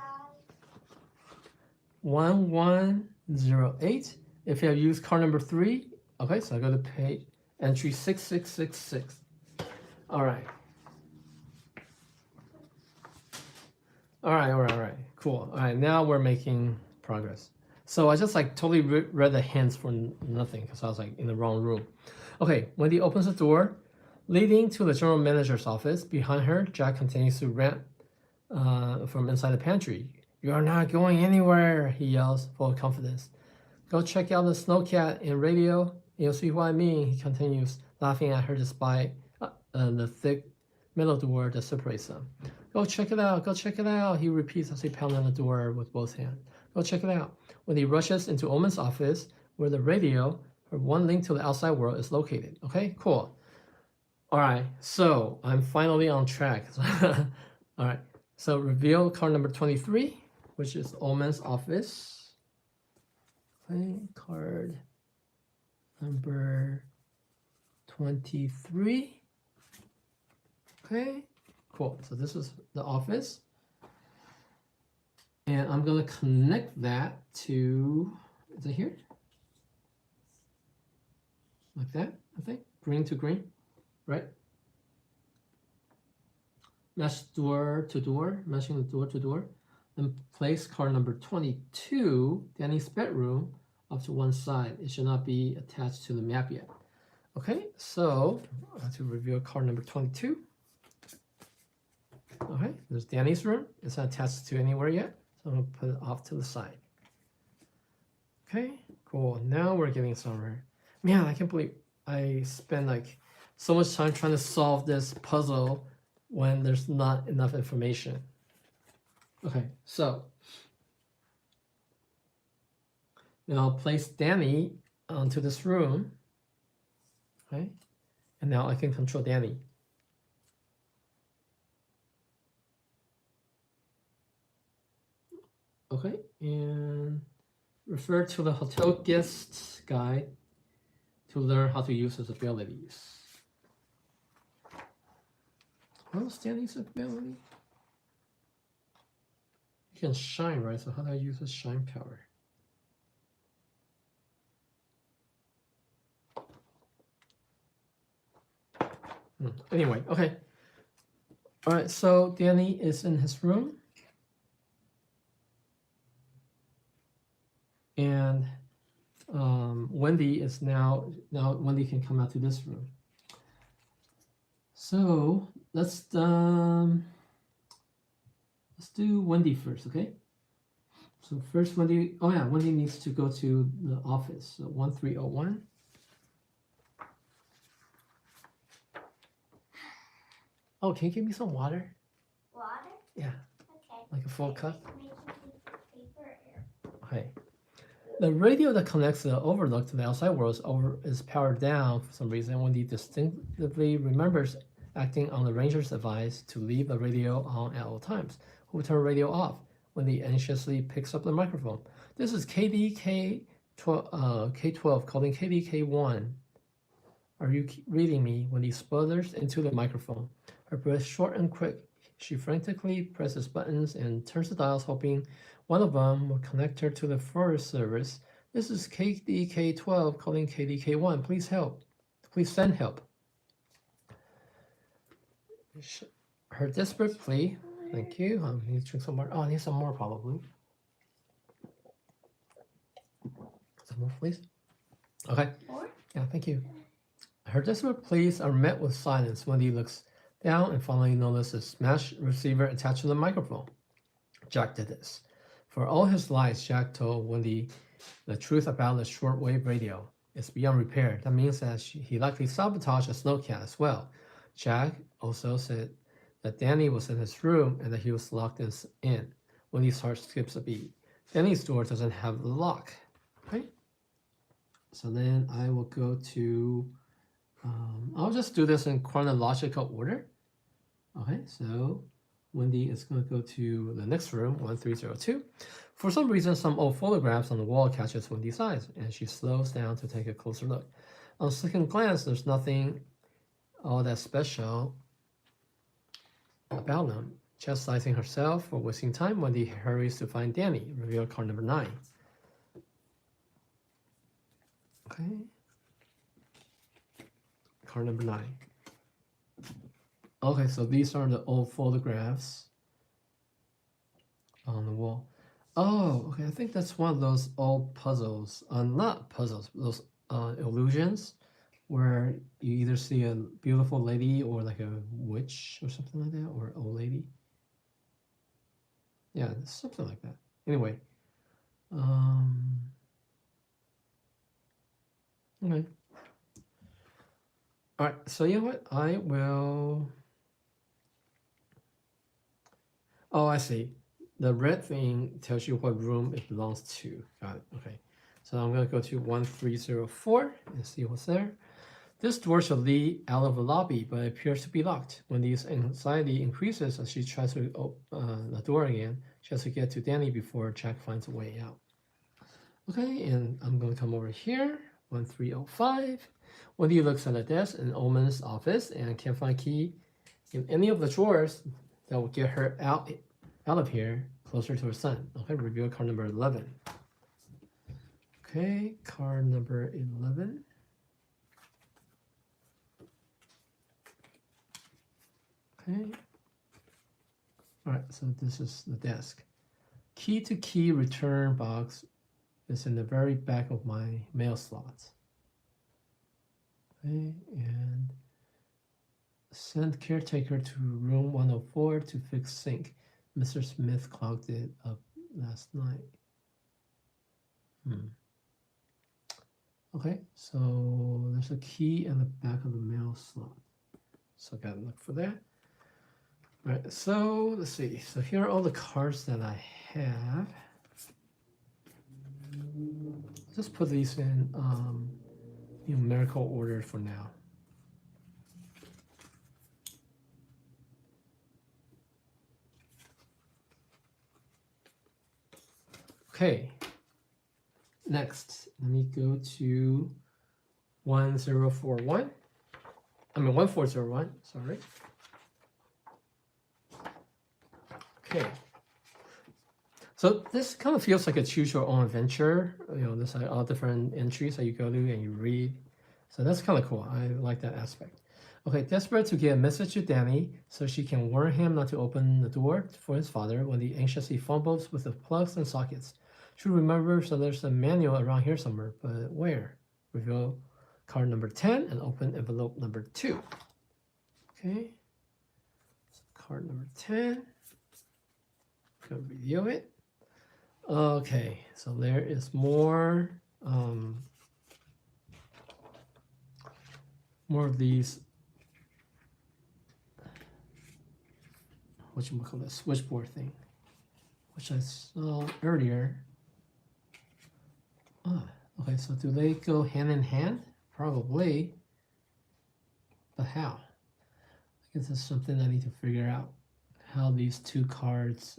1108. If you have used card number 3, okay, so I go to page entry 6666. All right. All right, cool. All right, now we're making progress. So I just like totally read the hints for nothing because I was like in the wrong room. Okay, Wendy opens the door leading to the general manager's office. Behind her, Jack continues to rant from inside the pantry. "You're not going anywhere," he yells, full of confidence. "Go check out the snowcat in radio. You'll see what I mean," he continues, laughing at her despite the thick metal door that separates them. Go check it out, he repeats as he pounds on the door with both hands. Go check it out. When he rushes into Omen's office, where the radio, or one link to the outside world, is located. Okay, cool. All right, so I'm finally on track. All right, so reveal card number 23, which is Omen's office. Okay, card number 23. Okay, cool. So this is the office. And I'm going to connect that to, is it here? Like that, I think. Green to green, right? Mesh door to door, meshing the door to door. and place card number 22, Danny's bedroom, off to one side. It should not be attached to the map yet. Okay, so I have to reveal card number 22. Okay, there's Danny's room. It's not attached to anywhere yet, so I'm gonna put it off to the side. Okay, cool. Now we're getting somewhere. Man, I can't believe I spent like so much time trying to solve this puzzle when there's not enough information. Okay, so now I'll place Danny onto this room. Okay, and now I can control Danny. Okay, and refer to the hotel guest guide to learn how to use his abilities. What's Danny's ability? He can shine, right? So how do I use his shine power? Anyway, okay. All right, so Danny is in his room. And Wendy is now Wendy can come out to this room. So let's do Wendy first, okay? So first Wendy, oh yeah, Wendy needs to go to the office. So 1301. Oh, can you give me some water? Water? Yeah. Okay. Like a full cup? Paper here. Okay. The radio that connects the Overlook to the outside world is powered down for some reason. Wendy distinctively remembers acting on the ranger's advice to leave the radio on at all times. Who turn radio off? Wendy anxiously picks up the microphone. This is K12 calling KDK1. Are you reading me? Wendy sputters into the microphone. Her breath short and quick. She frantically presses buttons and turns the dials, hoping one of them will connect her to the forest service. This is KDK12 calling KDK1. Please help. Please send help. Her desperate plea. Thank you. I need to drink some more. Oh, I need some more probably. Some more, please. Okay. More? Yeah, thank you. Her desperate pleas are met with silence. Wendy looks down and finally notices a smashed receiver attached to the microphone. Jack did this. For all his lies, Jack told Wendy the truth about the shortwave radio. It's beyond repair. That means that he likely sabotaged a snowcat as well. Jack also said that Danny was in his room and that he was locked in. Wendy's heart skips a beat. Danny's door doesn't have the lock. Okay. So then I will go to I'll just do this in chronological order. Okay, so Wendy is going to go to the next room, 1302. For some reason, some old photographs on the wall catches Wendy's eyes, and she slows down to take a closer look. On second glance, there's nothing all that special about them. Chastising herself for wasting time, Wendy hurries to find Danny. Reveal card number 9. Okay. Card number 9. Okay, so these are the old photographs on the wall. Oh, okay, I think that's one of those old puzzles. Not puzzles, those illusions where you either see a beautiful lady or like a witch or something like that, or old lady. Yeah, something like that. Anyway. Okay. All right, so you know what? I will. Oh, I see. The red thing tells you what room it belongs to. Got it. Okay. So I'm going to go to 1304 and see what's there. This door should lead out of the lobby, but it appears to be locked. When this anxiety increases as she tries to open the door again, she has to get to Danny before Jack finds a way out. Okay, and I'm going to come over here, 1305. Wendy looks at the desk in Omen's office and can't find a key in any of the drawers that will get her out of here, closer to her son. Okay, reveal card number 11. Okay, card number 11. Okay. All right, so this is the desk. key to key return box is in the very back of my mail slots. Okay, and send caretaker to room 104 to fix sink. Mr. Smith clogged it up last night. Okay, so there's a key in the back of the mail slot. So I gotta look for that. All right, so let's see. So here are all the cards that I have. Just put these in numerical order for now. Okay, next, let me go to 1041. I mean 1401, sorry. Okay. So this kind of feels like a choose your own adventure. You know, there's like all different entries that you go to and you read. So that's kind of cool. I like that aspect. Okay, desperate to get a message to Danny so she can warn him not to open the door for his father when he anxiously fumbles with the plugs and sockets. She remembers that there's a manual around here somewhere, but where? Reveal card number 10 and open envelope number 2. Okay, so card number 10. Go reveal it. Okay, so there is more of these, what you call it, switchboard thing, which I saw earlier. Okay, so do they go hand in hand? Probably, but how? I guess that's something I need to figure out, how these two cards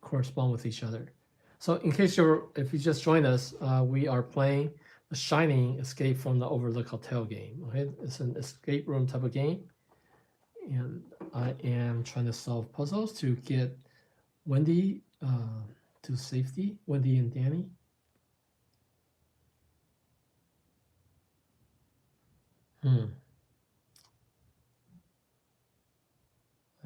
correspond with each other. So in case if you just joined us, we are playing The Shining Escape from the Overlook Hotel game. Okay, it's an escape room type of game, and I am trying to solve puzzles to get Wendy to safety. Wendy and Danny.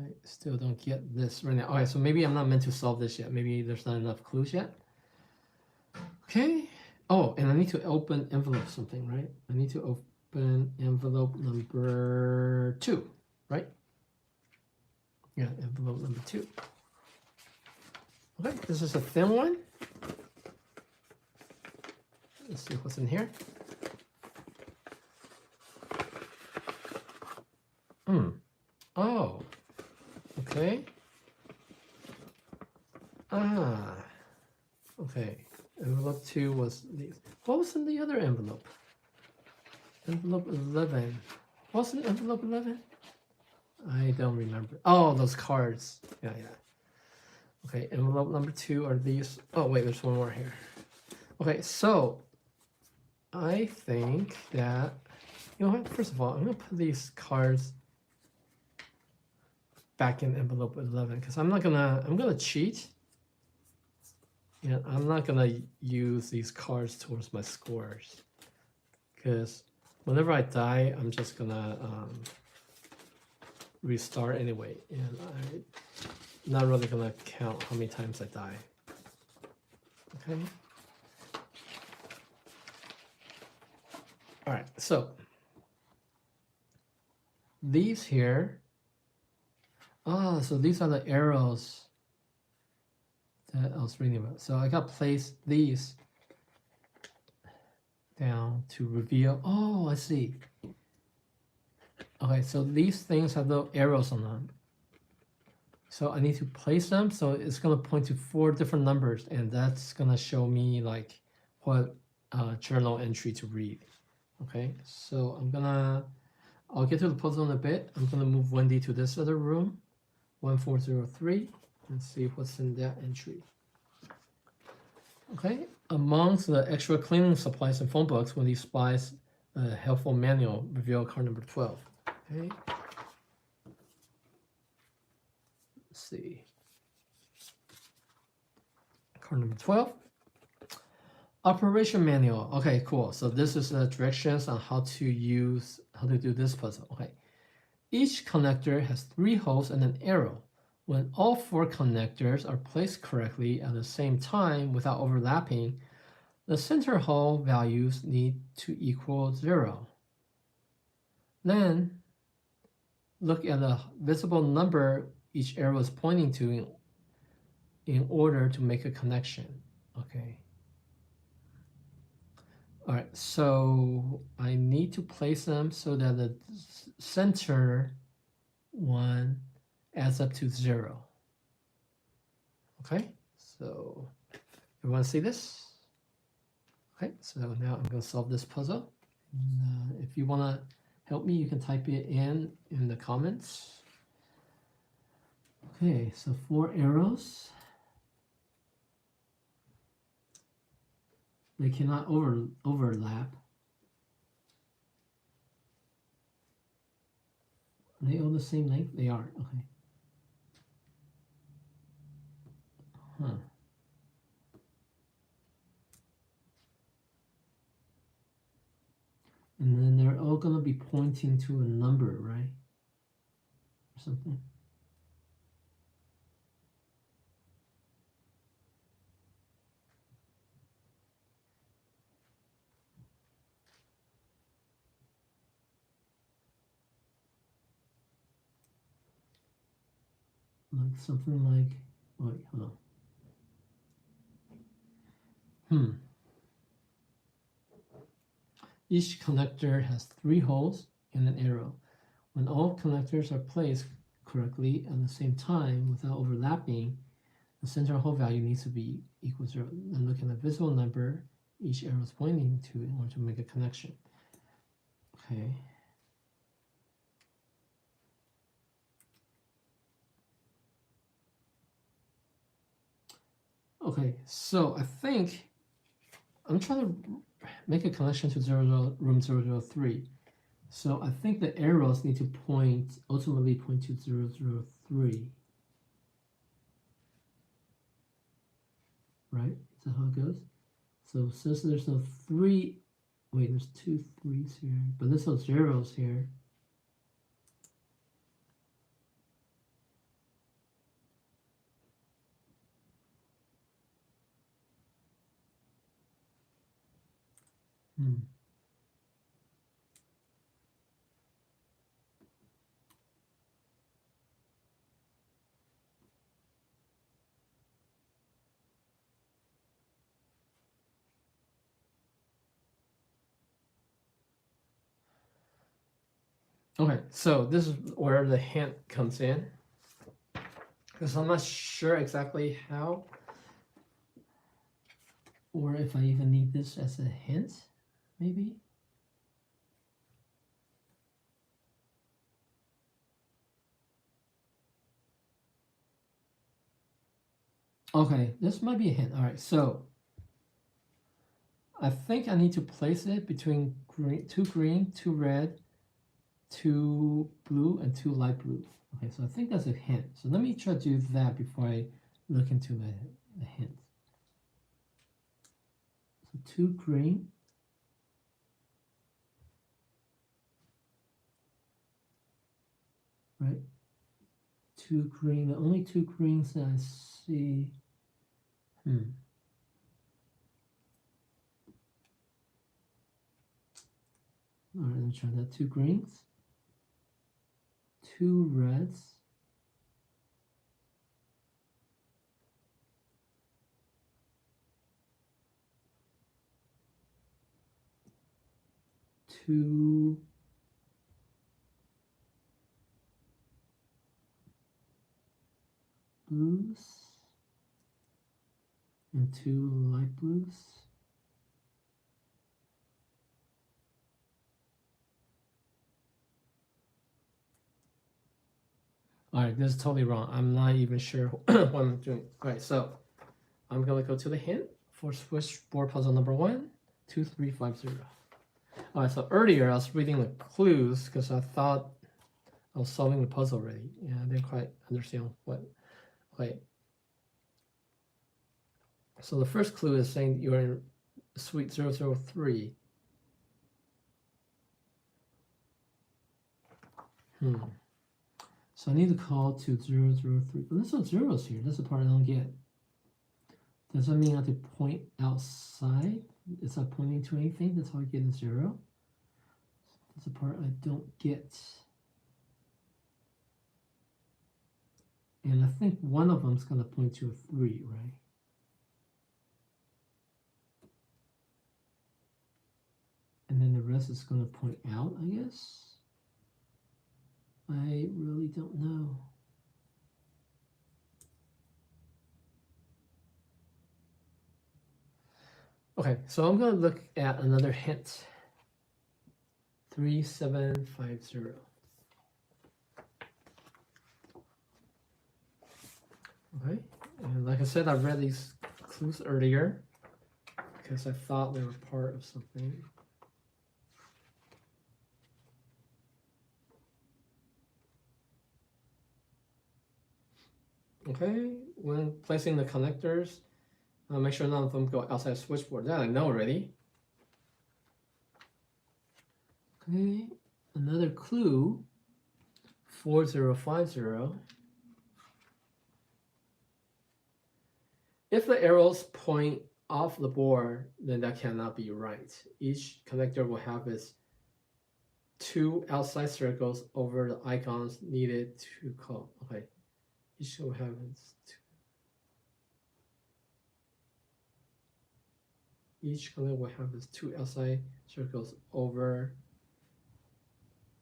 I still don't get this right now. All right, so maybe I'm not meant to solve this yet. Maybe there's not enough clues yet. Okay. Oh, and I need to open envelope something, right? I need to open envelope number 2, right? Yeah, envelope number 2. Okay, this is a thin one. Let's see what's in here. Oh, okay. Okay. Envelope 2 was these. What was in the other envelope? Envelope 11. What's in envelope 11? I don't remember. Oh, those cards. Yeah. Okay, envelope number 2 are these. Oh, wait, there's one more here. Okay, so I think that, you know what? First of all, I'm going to put these cards back in envelope 11 because I'm going to cheat. And I'm not going to use these cards towards my scores because whenever I die, I'm just going to restart anyway. And I'm not really going to count how many times I die. Okay. All right, so these here, so these are the arrows that I was reading about. So I got to place these down to reveal. Oh, I see. Okay, so these things have little arrows on them. So I need to place them. So it's going to point to 4 different numbers, and that's going to show me like what journal entry to read. Okay, so I'll get to the puzzle in a bit. I'm going to move Wendy to this other room, 1403, and see what's in that entry. Okay, amongst the extra cleaning supplies and phone books, Wendy spies a helpful manual, reveal card number 12. Okay, let's see. Card number 12. Operation manual. Okay, cool. So this is the directions on how to do this puzzle. Okay. Each connector has 3 holes and an arrow. When all 4 connectors are placed correctly at the same time without overlapping, the center hole values need to equal 0. Then, look at the visible number each arrow is pointing to in order to make a connection. Okay. All right, so I need to place them so that the center one adds up to 0. Okay, so you want to see this? Okay, so now I'm going to solve this puzzle. If you want to help me, you can type it in the comments. Okay, so 4 arrows. They cannot overlap. Are they all the same length? They are, okay. Huh. And then they're all going to be pointing to a number, right? Or something. Like something like, wait, hold on. Each connector has 3 holes and an arrow. When all connectors are placed correctly at the same time without overlapping, the center hole value needs to be equal to 0. And look at the visible number each arrow is pointing to in order to make a connection. Okay. Okay, so I think I'm trying to make a connection to room 003. So I think the arrows need to ultimately point to 003. Right? Is that how it goes? So since there's no 3, wait, there's 2 3s here, but there's no zeros here. Okay, so this is where the hint comes in, because I'm not sure exactly how, or if I even need this as a hint, maybe. Okay, this might be a hint. All right, so I think I need to place it between 2 green, 2 red, 2 blue, and 2 light blue. Okay, so I think that's a hint. So let me try to do that before I look into the hint. So 2 green. Right? 2 green, the only 2 greens that I see. All right, let me try that. 2 greens, 2 reds, 2 blues, and 2 light blues. All right, this is totally wrong. I'm not even sure what I'm doing. All right, so I'm gonna go to the hint for switchboard puzzle number 1, 2, 3, 5, 0. All right, so earlier I was reading the clues because I thought I was solving the puzzle already. Yeah, I didn't quite understand what. Wait. So the first clue is saying you're in suite 003. So I need to call to 0, 0, 3. But there's no zeros here. That's the part I don't get. Does that mean I have to point outside? Is that pointing to anything? That's how I get a 0. That's the part I don't get. And I think one of them is going to point to a 3, right? And then the rest is going to point out, I guess. I really don't know. Okay, so I'm going to look at another hint. 3750. Okay, and like I said, I read these clues earlier because I thought they were part of something. Okay, when placing the connectors, make sure none of them go outside the switchboard. That I know already. Okay, another clue, 4050. If the arrows point off the board, then that cannot be right. Each connector will have its 2 outside circles over the icons needed to call. Okay, each will have its 2. Each connector will have its 2 outside circles over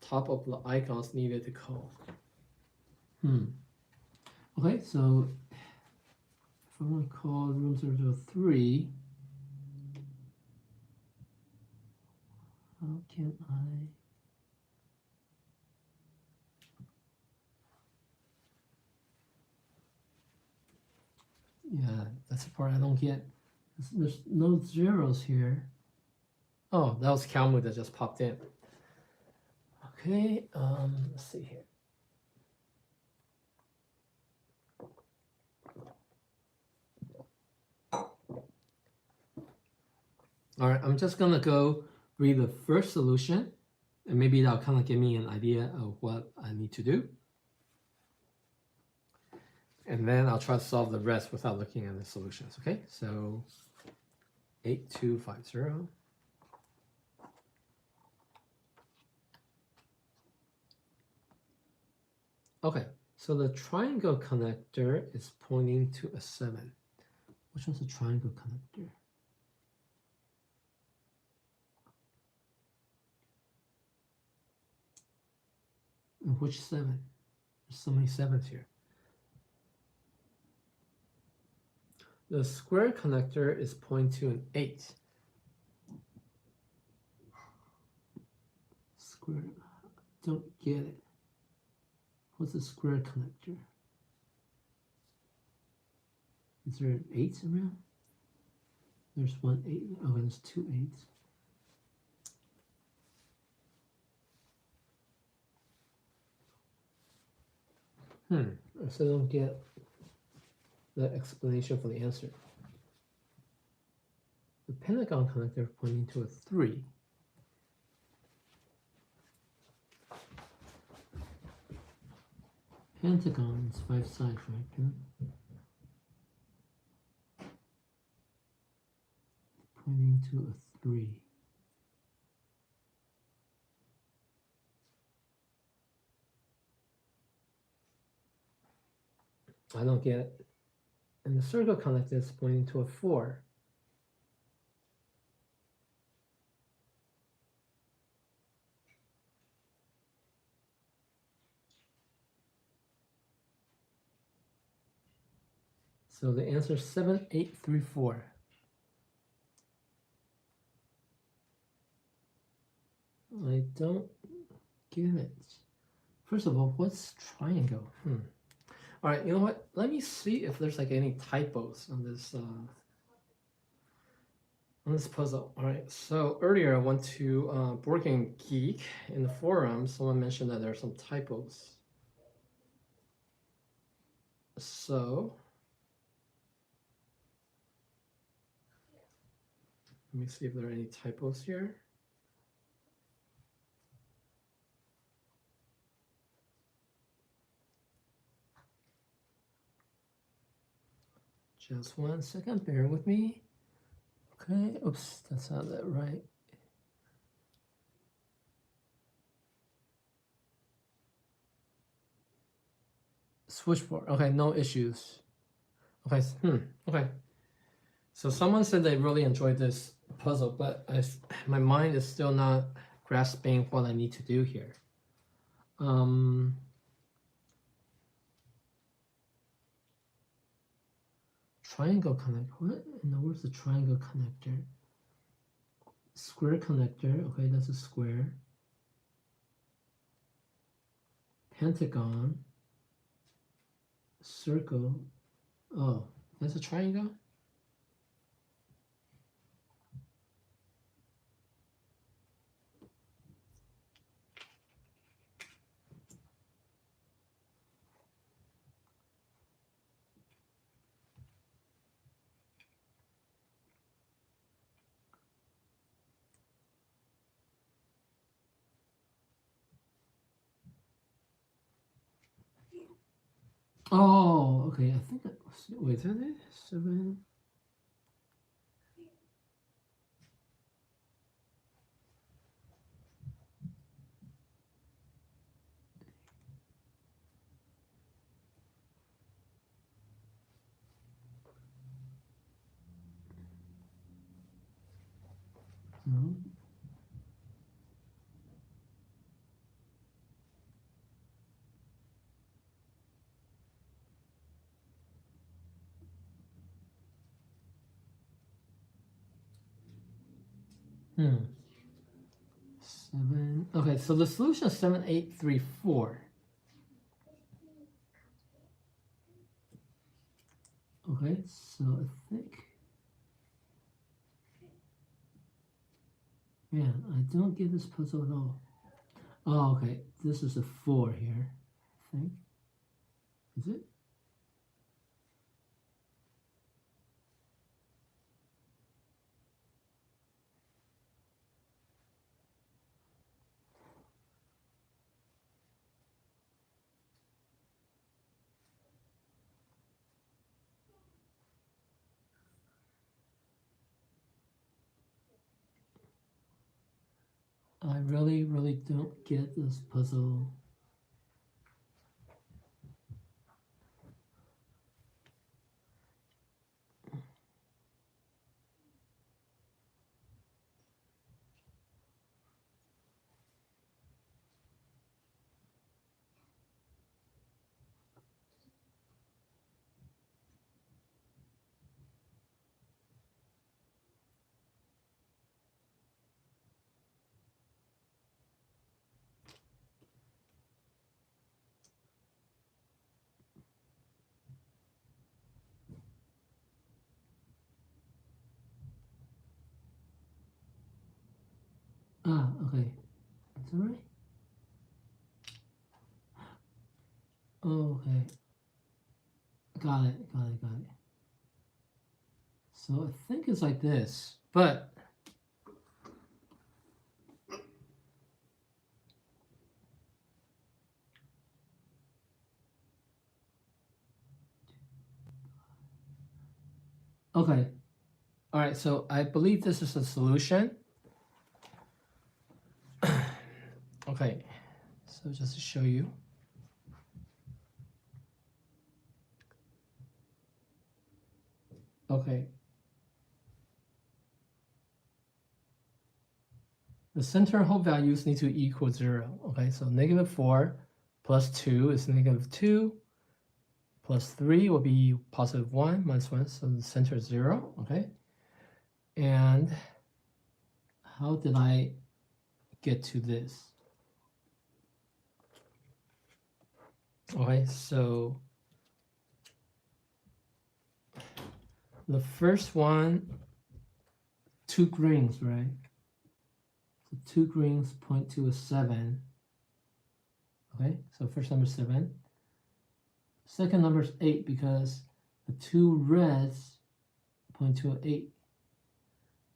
top of the icons needed to call. Okay, so if I want to call room 003, how can I? Yeah, that's the part I don't get. There's no zeros here. Oh, that was Calmu that just popped in. Okay, let's see here. All right, I'm just gonna go read the first solution, and maybe that'll kind of give me an idea of what I need to do. And then I'll try to solve the rest without looking at the solutions, okay? So 8250. Okay, so the triangle connector is pointing to a 7. Which one's the triangle connector? And which 7? There's so many 7s here. The square connector is pointing to an 8. Square, don't get it. What's a square connector? Is there an 8 around? There's 1 8. Oh, and there's 2 8s. I still don't get the explanation for the answer. The pentagon connector pointing to a 3. Pentagon is 5 sides, right? Pointing to a 3. I don't get it. And the circle connector is pointing to a 4. So the answer is 7834. I don't get it. First of all, what's triangle? All right, you know what? Let me see if there's like any typos on this puzzle. All right, so earlier I went to Board Game Geek in the forum. Someone mentioned that there are some typos. So let me see if there are any typos here. Just 1 second, bear with me. Okay, oops, that's not that right. Switchboard, okay, no issues. Okay, okay. So someone said they really enjoyed this puzzle, but my mind is still not grasping what I need to do here. Triangle connector. What in the world's a triangle connector? Square connector. Okay, that's a square. Pentagon. Circle. Oh, that's a triangle? Oh, okay. I think that was, wait, is that it? 7. No. Hmm. 7. Okay, so the solution is 7834. Okay, so I think. Yeah, I don't get this puzzle at all. Oh, okay. This is a 4 here, I think. Is it? I really, really don't get this puzzle. Ah, okay. That's all right. Oh, okay. Got it, got it, got it. So I think it's like this, but okay. All right, so I believe this is a solution. Okay, so just to show you. Okay. The center hole values need to equal 0. Okay, so -4 plus 2 is -2. Plus 3 will be +1 minus 1, so the center is 0. Okay. And how did I get to this? Okay, so the first one, 2 rings, right? So 2 rings point to a 7. Okay, so first number is 7. Second number is 8 because the 2 reds point to an 8.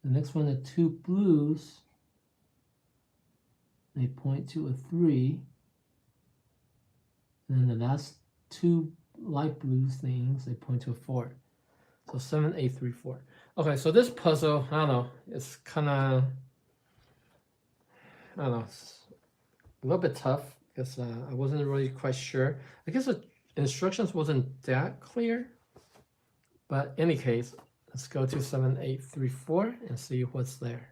The next one, the 2 blues, they point to a 3. And then the last 2 light blue things, they point to a 4. So 7834. Okay, so this puzzle, I don't know, it's kind of, I don't know, it's a little bit tough because I wasn't really quite sure. I guess the instructions wasn't that clear. But in any case, let's go to 7834 and see what's there.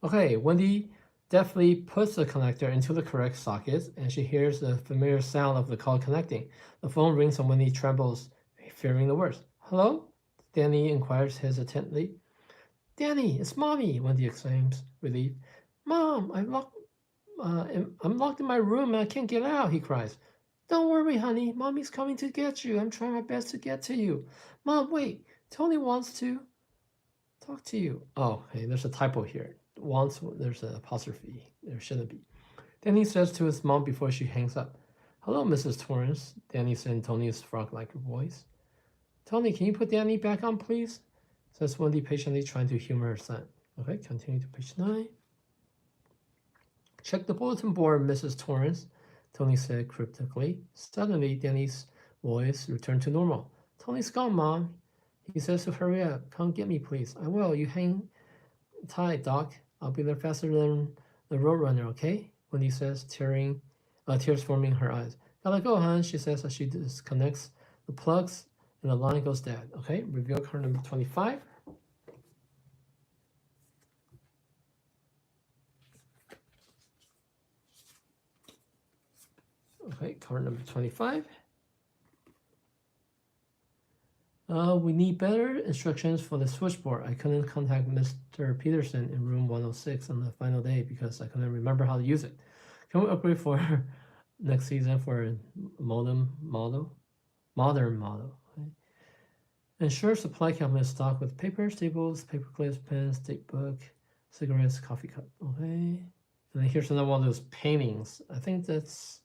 Okay, Wendy deftly puts the connector into the correct socket, and she hears the familiar sound of the call connecting. The phone rings and Wendy trembles, fearing the worst. Hello? Danny inquires hesitantly. Danny, it's Mommy, Wendy exclaims, relieved. Mom, I'm locked in my room and I can't get out, he cries. Don't worry, honey. Mommy's coming to get you. I'm trying my best to get to you. Mom, wait. Tony wants to talk to you. Oh, hey, there's a typo here. Wants, there's an apostrophe. There shouldn't be. Danny says to his mom before she hangs up. Hello, Mrs. Torrance, Danny said in Tony's frog-like voice. Tony, can you put Danny back on, please? Says Wendy patiently, trying to humor her son. Okay, continue to page 9. Check the bulletin board, Mrs. Torrance, Tony said cryptically. Suddenly, Danny's voice returned to normal. Tony's gone, Mom. He says to hurry up. Come get me, please. I will. You hang tight, Doc. I'll be there faster than the Roadrunner, okay? Wendy says, tears forming her eyes. Gotta go, hon, she says as she disconnects the plugs and the line goes dead. Okay, reveal card number 25. Okay, card number 25. We need better instructions for the switchboard. I couldn't contact Mr. Peterson in room 106 on the final day because I couldn't remember how to use it. Can we upgrade for next season for a modern model? Okay. Ensure supply cabinet stocked with paper, staples, paper clips, pens, tape book, cigarettes, coffee cup. Okay. And then here's another one of those paintings. I think that's,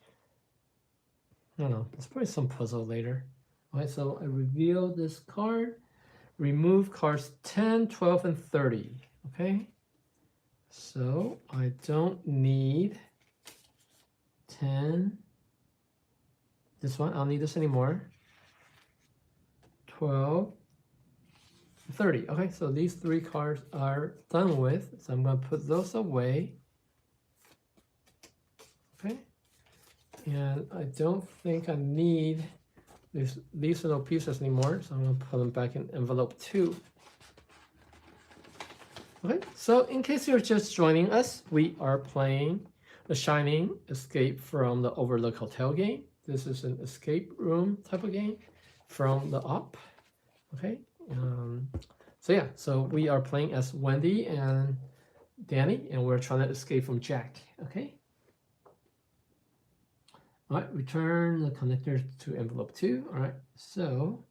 I don't know, it's probably some puzzle later. All right, so I reveal this card, remove cards 10, 12, and 30, okay? So I don't need 10, this one, I don't need this anymore, 12, 30. Okay, so these 3 cards are done with, so I'm gonna put those away, okay? And I don't think I need these little pieces anymore, so I'm going to put them back in envelope 2. Okay, so in case you're just joining us, we are playing The Shining Escape from the Overlook Hotel game. This is an escape room type of game from the Up. Okay, so yeah, so we are playing as Wendy and Danny, and we're trying to escape from Jack. Okay. All right, return the connector to envelope 2. All right, so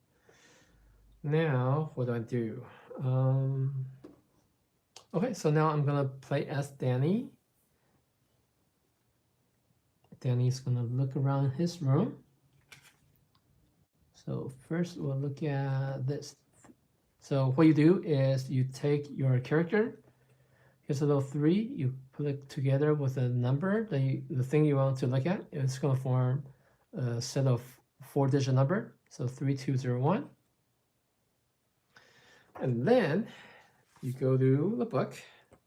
now what do? Okay, so now I'm gonna play as Danny. Danny's gonna look around his room. So first we'll look at this. So what you do is you take your character, here's a little 3, you put it together with a number, the thing you want to look at. It's going to form a set of 4-digit number, so 3201. And then you go to the book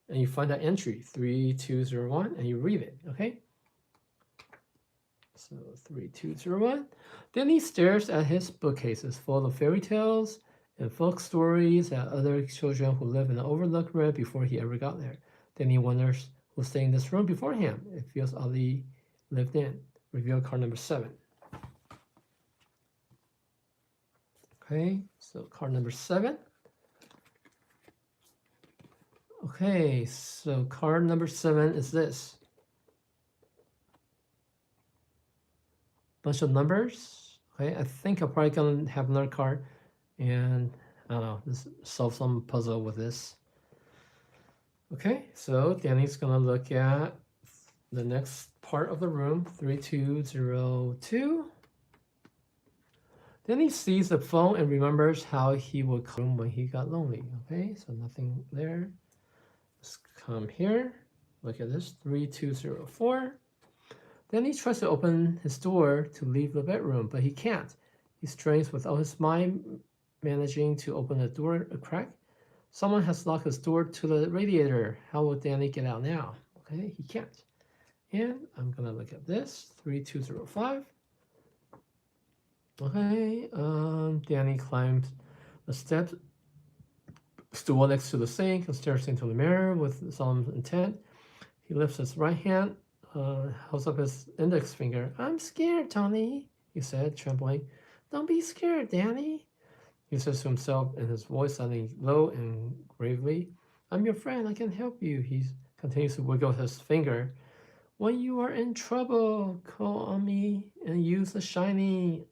and you find that entry, 3201, and you read it, okay? So 3201. Then he stares at his bookcases full of fairy tales and folk stories that other children who live in the Overlook read before he ever got there. Then he wonders who stayed in this room before him. It feels oddly lived in. Reveal card number 7. Okay, so card number 7. Okay, so card number 7 is this. Bunch of numbers. Okay, I think I'm probably gonna have another card and I don't know, just solve some puzzle with this. Okay, so Danny's gonna look at the next part of the room, 3202. Then he sees the phone and remembers how he would come when he got lonely. Okay, so nothing there. Let's come here, look at this, 3204. Then he tries to open his door to leave the bedroom, but he can't. He strains with all his might, managing to open the door a crack. Someone has locked his door to the radiator. How will Danny get out now? Okay, he can't. And I'm gonna look at this 3205. Okay, Danny climbs the steps, stool next to the sink, and stares into the mirror with solemn intent. He lifts his right hand, holds up his index finger. I'm scared, Tony, he said, trembling. Don't be scared, Danny, he says to himself, and his voice sounding low and gravely. I'm your friend, I can help you. He continues to wiggle his finger. When you are in trouble, call on me and use the shiny.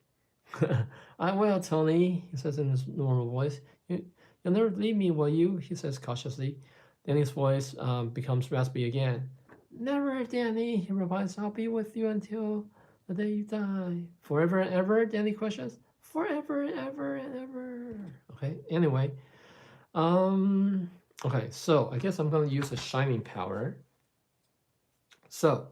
I will, Tony, he says in his normal voice. You'll never leave me, will you? He says cautiously. Danny's voice becomes raspy again. Never, Danny, he replies. I'll be with you until the day you die. Forever and ever, Danny questions. Forever and ever and ever. Okay, anyway. Okay, so I guess I'm going to use the shining power. So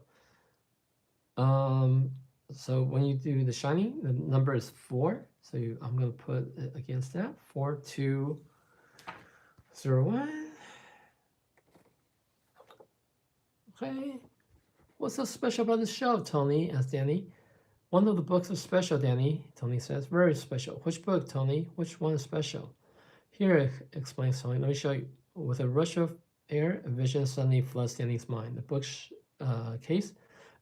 when you do the shining, the number is 4. So I'm going to put it against that. 4201. Okay. What's so special about this shelf, Tony? Asked Danny. One of the books is special, Danny, Tony says. Very special. Which book, Tony? Which one is special? Here, explains Tony. Let me show you. With a rush of air, a vision suddenly floods Danny's mind. The book's case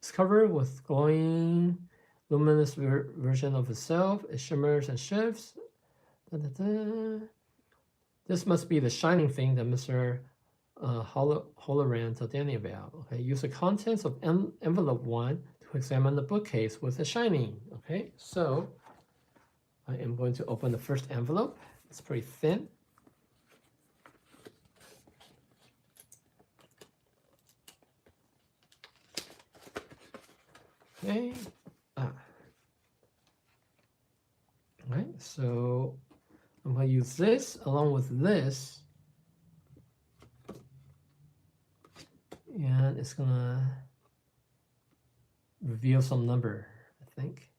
is covered with glowing, luminous version of itself. It shimmers and shifts. Da, da, da. This must be the shining thing that Mr. Holoran told Danny about. Okay, use the contents of envelope 1 to examine the bookcase with the shining. Okay, so I am going to open the first envelope. It's pretty thin. Okay. All right, so I'm going to use this along with this. And it's going to reveal some number, I think.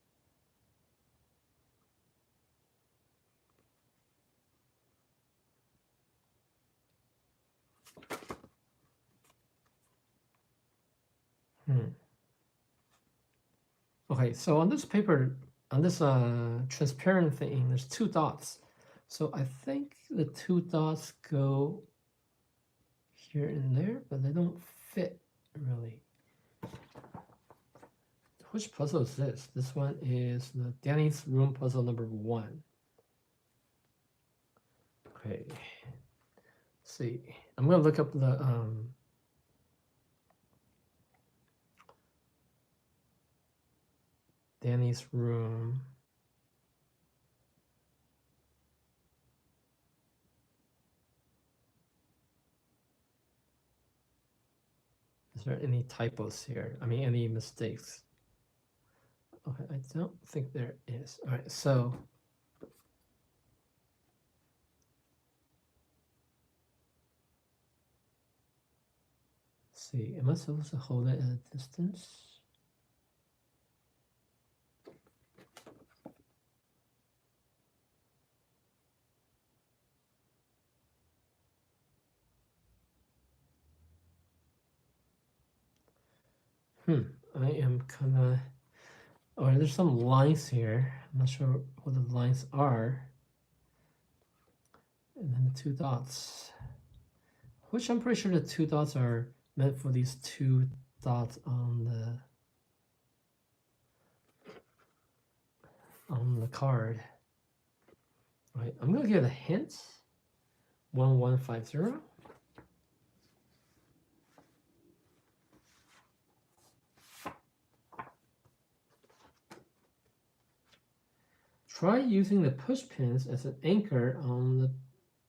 Okay, so on this paper, on this transparent thing, there's 2 dots. So I think the 2 dots go here and there, but they don't fit really. Which puzzle is this? This one is the Danny's room puzzle number 1. Okay. Let's see. I'm gonna look up the Danny's room. Is there any typos here? I mean, any mistakes? Okay, I don't think there is. All right, so let's see. Am I supposed to hold it at a distance? I am kind of. Oh, there's some lines here. I'm not sure what the lines are. And then the 2 dots, which I'm pretty sure the 2 dots are meant for these 2 dots on the card. All right, I'm gonna give a hint. 1150. Try using the push pins as an anchor on the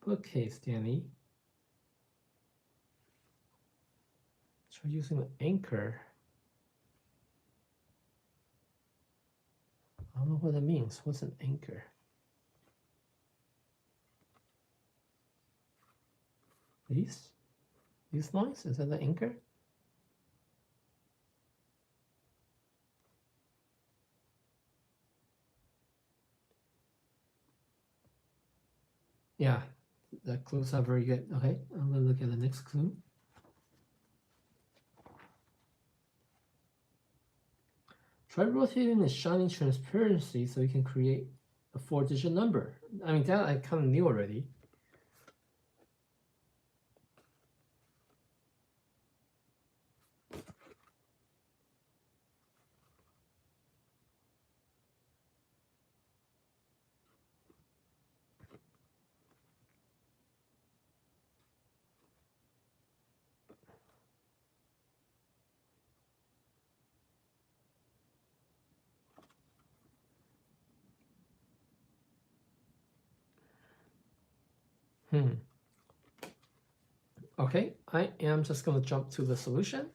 bookcase, Danny. Try using the anchor. I don't know what that means. What's an anchor? These lines? Is that the anchor? Yeah, the clues are very good. Okay, I'm gonna look at the next clue. Try rotating the shining transparency so you can create a 4-digit number. I mean, that I kind of knew already. Okay, I am just going to jump to the solution.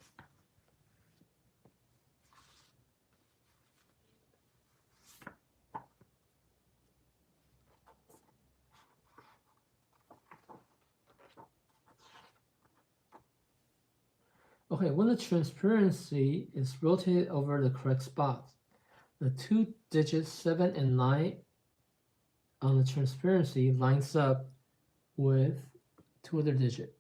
Okay, when the transparency is rotated over the correct spot, the 2 digits 7 and 9 on the transparency lines up with 2 other digits.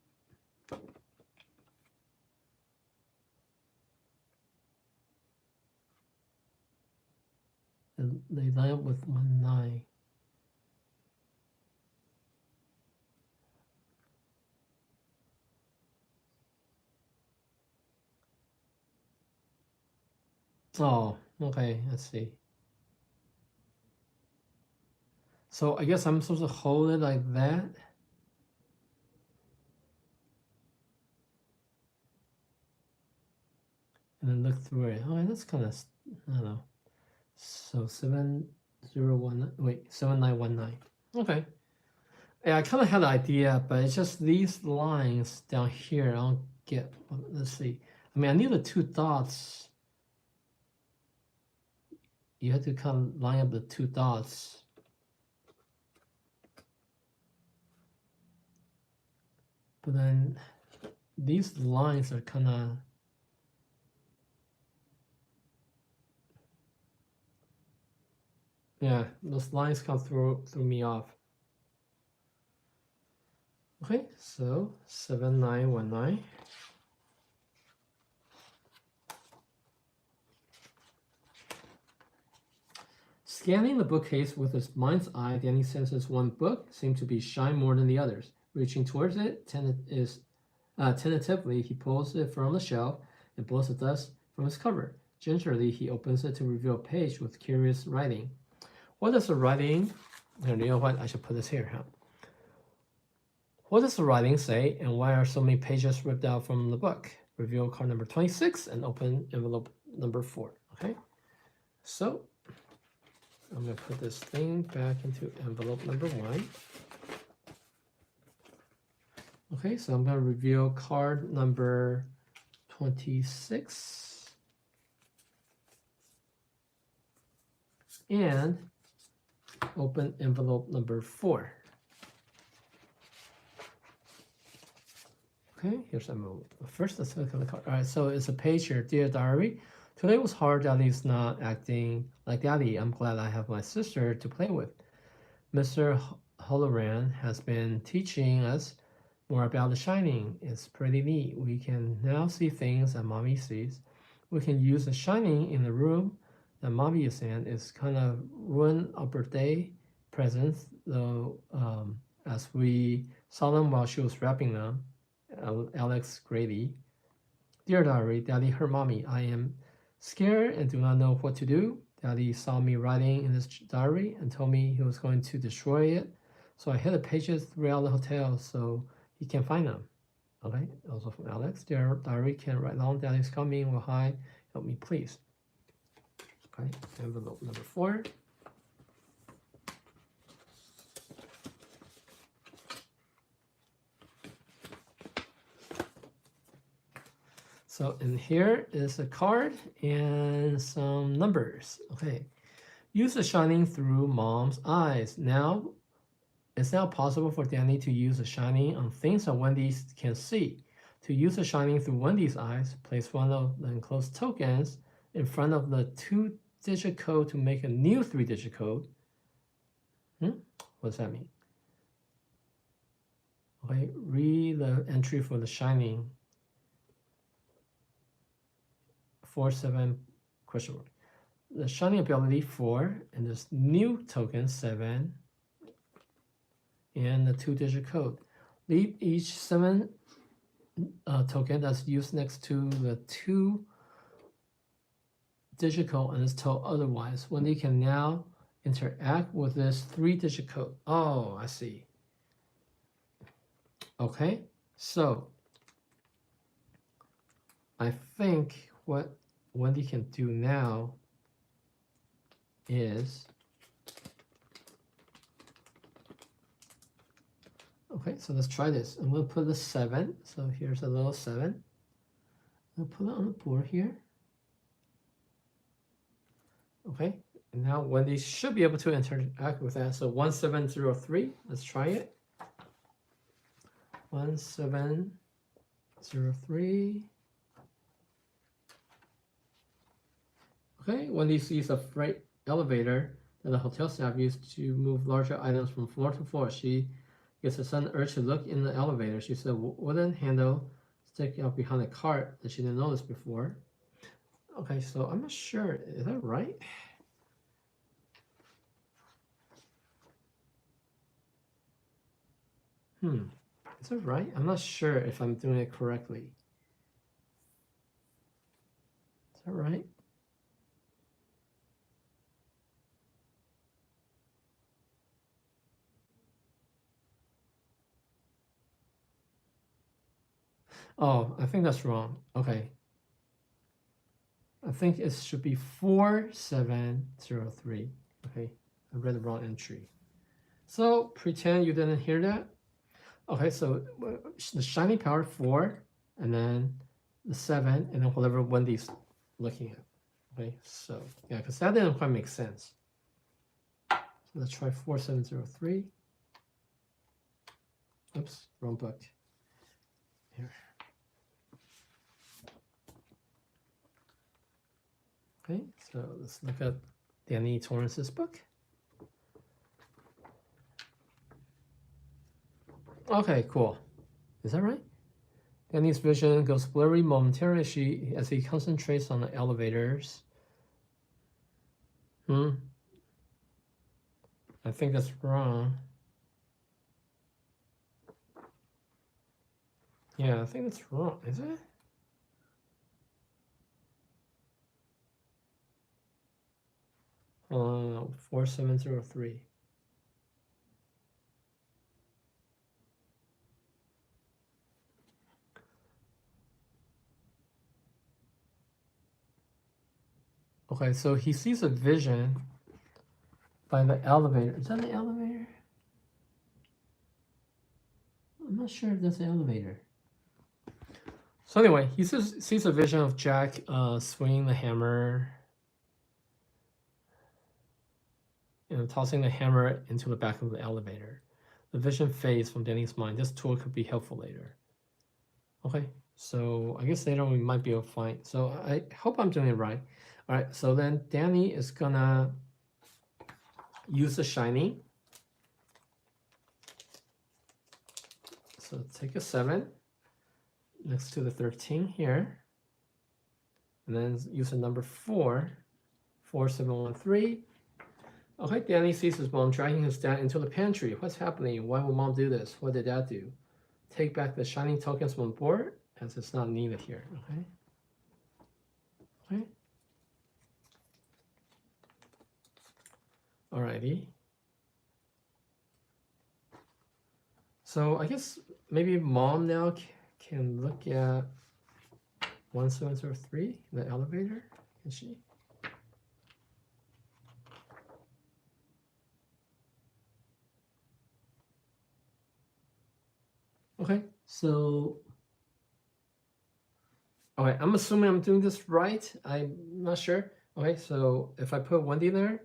And they line up with 1 9. Oh, okay, let's see. So I guess I'm supposed to hold it like that. And then look through it. Oh, that's kind of, I don't know. So 7919. Okay. Yeah, I kind of had an idea, but it's just these lines down here. I don't get. Let's see. I mean, I need the 2 dots. You have to kind of line up the 2 dots. But then these lines are kind of. Yeah, those lines kind of throw me off. Okay, so 7919. Scanning the bookcase with his mind's eye, Danny senses one book seems to be shine more than the others. Reaching towards it, tentatively, he pulls it from the shelf and blows the dust from its cover. Gingerly, he opens it to reveal a page with curious writing. What does the writing? You know what? I should put this here, huh? What does the writing say, and why are so many pages ripped out from the book? Reveal card number 26 and open envelope number 4. Okay, so I'm going to put this thing back into envelope number 1. Okay, so I'm going to reveal card number 26. And open envelope number 4. Okay, here's a move. First, let's look at the card. All right, so it's a page here. Dear Diary, today was hard. Daddy's not acting like Daddy. I'm glad I have my sister to play with. Mr. Holoran has been teaching us more about The Shining. It's pretty neat. We can now see things that Mommy sees. We can use The Shining in the room that Mommy is in. It's kind of ruined our birthday presents, though, as we saw them while she was wrapping them. Alex Grady. Dear Diary, Daddy hurt Mommy. I am scared and do not know what to do. Daddy saw me writing in his diary and told me he was going to destroy it. So I hid the pages throughout the hotel so he can find them. Okay, also from Alex. Dear Diary, can't write long. Daddy's coming. Well, hi. Help me, please. Okay, envelope number 4. So in here is a card and some numbers. Okay. Use the shining through Mom's eyes. Now, it's now possible for Danny to use the shining on things that Wendy can see. To use the shining through Wendy's eyes, place one of the enclosed tokens in front of the 2-digit code to make a new 3-digit code. What does that mean? Okay, read the entry for The Shining. 4-7 question mark. The Shining ability 4 and this new token 7 and the 2-digit code. Leave each 7 token that's used next to the 2-digit code and is told otherwise. Wendy can now interact with this 3-digit code. Oh, I see. Okay, so I think what Wendy can do now is, okay, so let's try this. I'm going to put the 7. So here's a little 7. I'll put it on the board here. Okay, and now Wendy should be able to interact with that. So 1703, let's try it. 1703. Okay, Wendy sees a freight elevator that the hotel staff used to move larger items from floor to floor. She gets a sudden urge to look in the elevator. She said wooden handle sticking out behind a cart that she didn't notice before. Okay, so I'm not sure. Is that right? Is that right? I'm not sure if I'm doing it correctly. Is that right? Oh, I think that's wrong. Okay. I think it should be 4703. Okay, I read the wrong entry. So pretend you didn't hear that. Okay, so the shiny power 4, and then the 7, and then whatever Wendy's looking at. Okay, so yeah, because that didn't quite make sense. So let's try 4703. Oops, wrong book. Here. Okay, so let's look at Danny Torrance's book. Okay, cool. Is that right? Danny's vision goes blurry momentarily as he concentrates on the elevators. I think that's wrong. Yeah, I think that's wrong. Is it? Uh, 4703. Okay, so he sees a vision by the elevator. Is that the elevator? I'm not sure if that's the elevator. So anyway, he sees a vision of Jack swinging the hammer, tossing the hammer into the back of the elevator. The vision fades from Danny's mind. This tool could be helpful later. Okay, so I guess later we might be able to find. So I hope I'm doing it right. All right, so then Danny is gonna use the shiny. So take a 7 next to the 13 here, and then use the number 4, 4713. Okay, Danny sees his mom dragging his dad into the pantry. What's happening? Why would mom do this? What did dad do? Take back the shining tokens from the board, as it's not needed here. Okay. Okay. Alrighty. So I guess maybe mom now can look at 1703, the elevator. Can she? Okay, so okay, I'm assuming I'm doing this right. I'm not sure. Okay, so if I put Wendy there,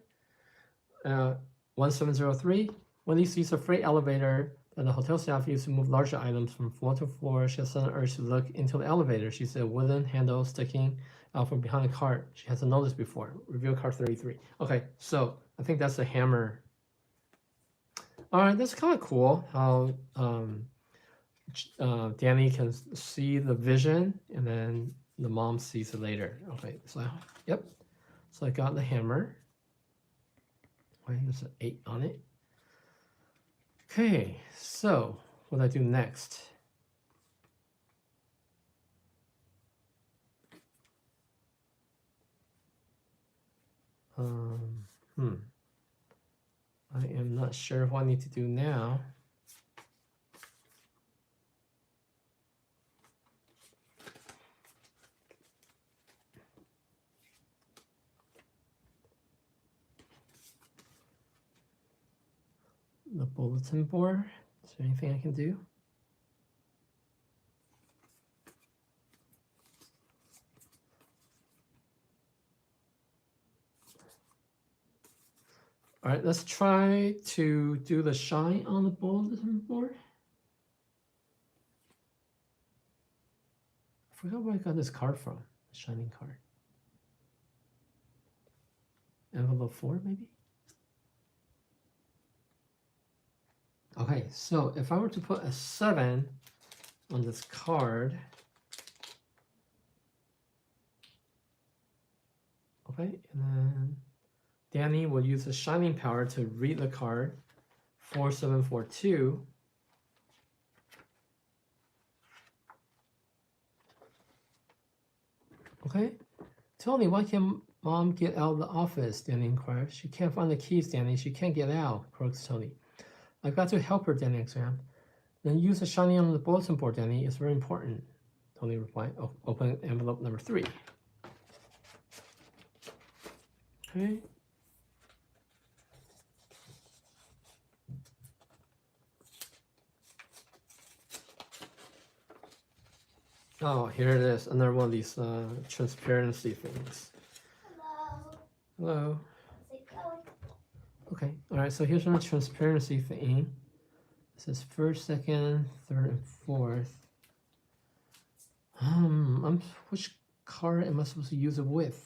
1703, Wendy sees a freight elevator that the hotel staff used to move larger items from floor to floor. She has an urge to look into the elevator. She said wooden handle sticking out from behind the cart. She hasn't noticed before. Review card 33. Okay, so I think that's the hammer. All right, that's kind of cool how Danny can see the vision, and then the mom sees it later. Okay, so yep. So I got the hammer. Okay, there's an 8 on it. Okay, so what do I do next? I am not sure what I need to do now. The bulletin board. Is there anything I can do? All right, let's try to do the shine on the bulletin board. I forgot where I got this card from, the shining card. Envelope 4, maybe? Okay, so if I were to put a 7 on this card, okay, and then Danny will use the shining power to read the card, 4742. Okay, Tony, why can't Mom get out of the office? Danny inquires. She can't find the keys, Danny. She can't get out, croaks Tony. I've got to help her, Danny exams. Then use the shining on the bulletin board, Danny. It's very important. Tony replied. Open envelope number 3. Okay. Oh, here it is. Another one of these transparency things. Hello. Hello. How's it going? Okay. All right. So here's my transparency thing. It says first, second, third, and fourth. Which card am I supposed to use it with?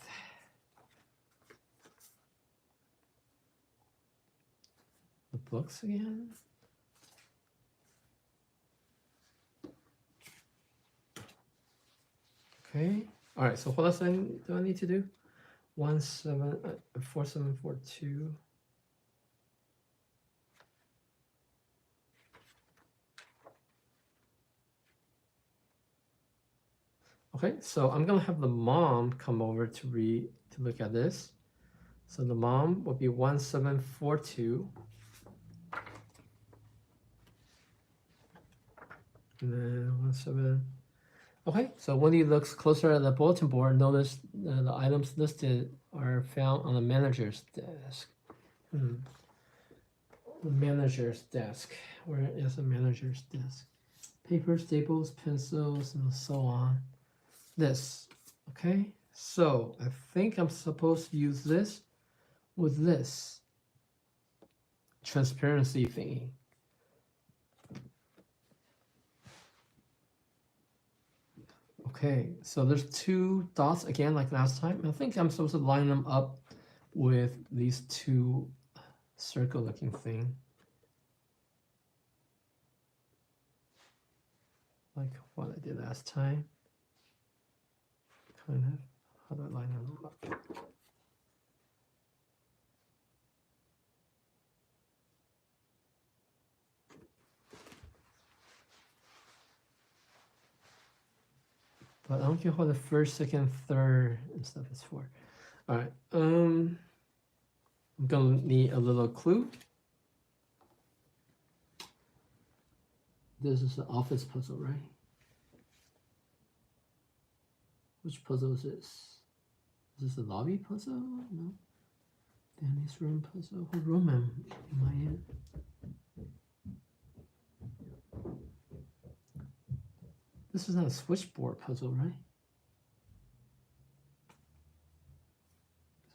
The books again? Okay. All right. So what else do I need to do? 4742. Okay, so I'm gonna have the mom come over to look at this. So the mom will be 1742. And then 17. Okay, so when he looks closer at the bulletin board, notice the items listed are found on the manager's desk. The manager's desk. Where is the manager's desk? Paper, staples, pencils, and so on. This. Okay, so I think I'm supposed to use this with this transparency thingy. Okay, so there's 2 dots again like last time. I think I'm supposed to line them up with these 2 circle looking thing. Like what I did last time. Kind of. How do I line them up? But I don't care what the first, second, third and stuff is for. All right. I'm gonna need a little clue. This is the office puzzle, right? Which puzzle is this? Is this the lobby puzzle? No. Danny's room puzzle. What room am I in? This is not a switchboard puzzle, right?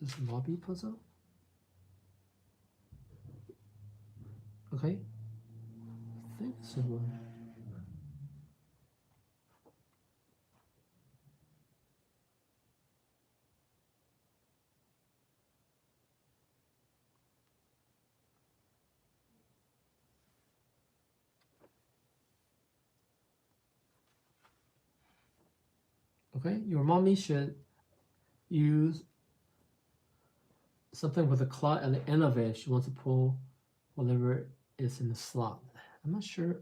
Is this a lobby puzzle? Okay. I think so. Okay, your mommy should use something with a claw at the end of it. She wants to pull whatever is in the slot. I'm not sure.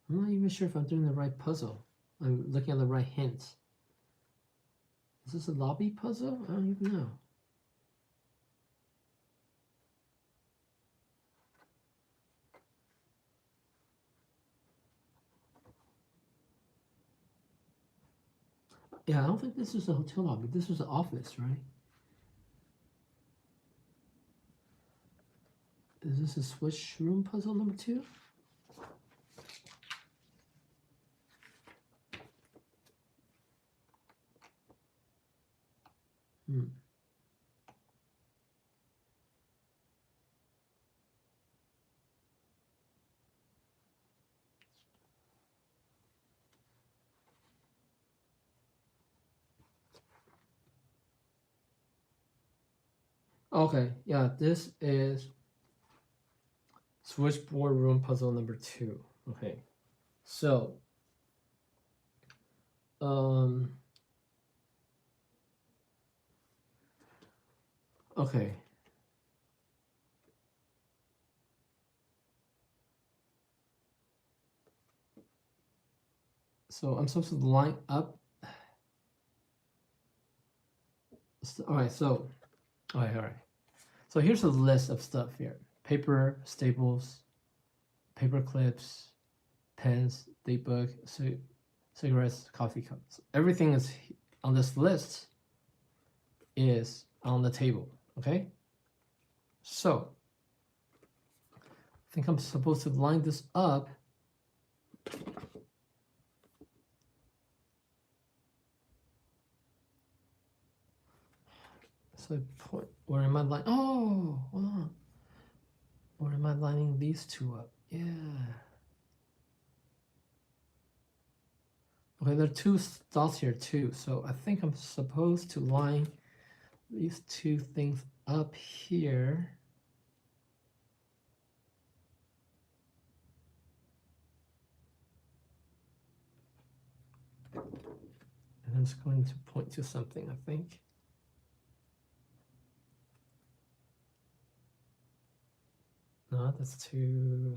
I'm not even sure if I'm doing the right puzzle. I'm looking at the right hints. Is this a lobby puzzle? I don't even know. Yeah, I don't think this is a hotel lobby. This is an office, right? Is this a switch room puzzle number 2? Okay, yeah, this is switchboard room puzzle number 2. Okay, so okay. So I'm supposed to line up. All right, so all right. So here's a list of stuff here: paper, staples, paper clips, pens, date book, cigarettes, coffee cups. Everything is on this list is on the table. Okay. So I think I'm supposed to line this up. So point, where am I lining? Oh, hold on. Where am I lining these two up? Yeah. Okay, there are 2 dots here too. So I think I'm supposed to line these 2 things up here. And it's going to point to something, I think. No, that's too...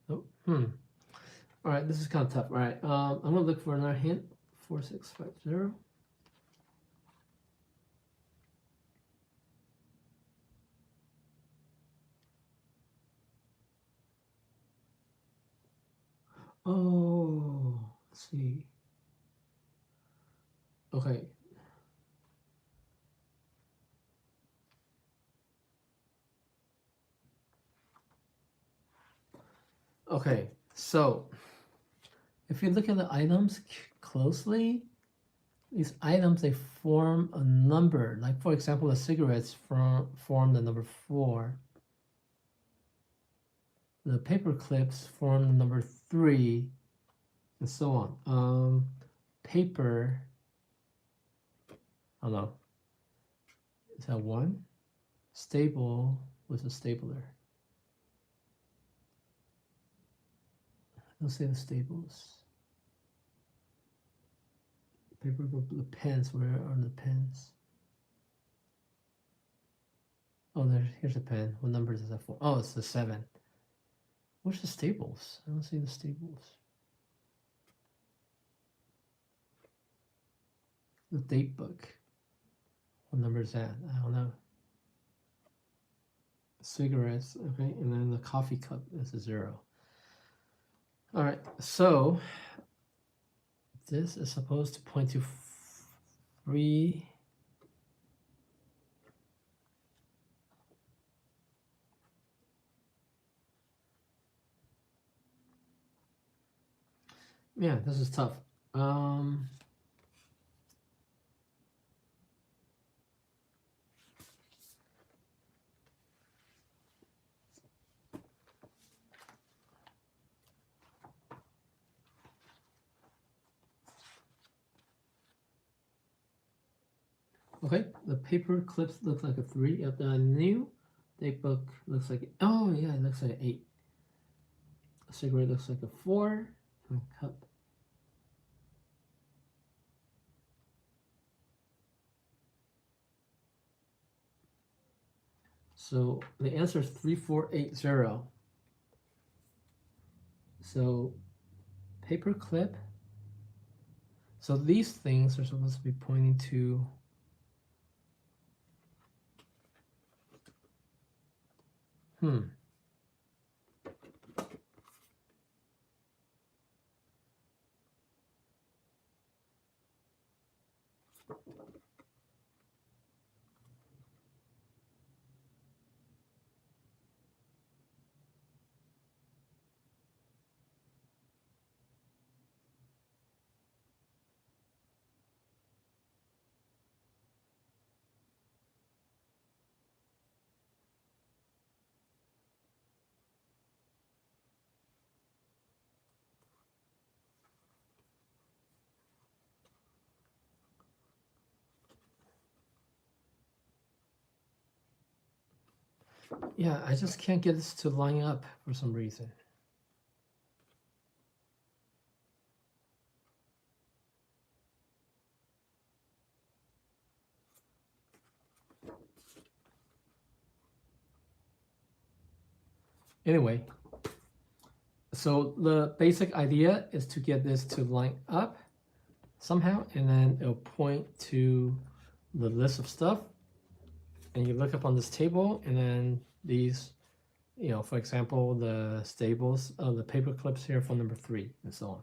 Oh, All right, this is kind of tough. All right, I'm gonna look for another hint. 4650. Oh, let's see. Okay. Okay, so if you look at the items closely, these items, they form a number. Like, for example, the cigarettes form the number 4. The paper clips form the number 3, and so on. Paper, I don't know, is that 1? Staple was a stapler. Let's say the staples. Paper, the pens, where are the pens? Oh, here's a pen. What number is that for? Oh, it's the 7. Where's the staples? I don't see the staples. The date book. What number is that? I don't know. Cigarettes, okay, and then the coffee cup is a 0. All right, so this is supposed to point to 3. Yeah, this is tough. Okay, the paper clips look like a 3. The new date book looks like, oh yeah, it looks like an 8. A cigarette looks like a 4. And a cup. So the answer is 3480. So paper clip. So these things are supposed to be pointing to yeah, I just can't get this to line up for some reason. Anyway, so the basic idea is to get this to line up somehow, and then it'll point to the list of stuff. And you look up on this table, and then these, you know, for example, the staples, the paper clips here for number 3, and so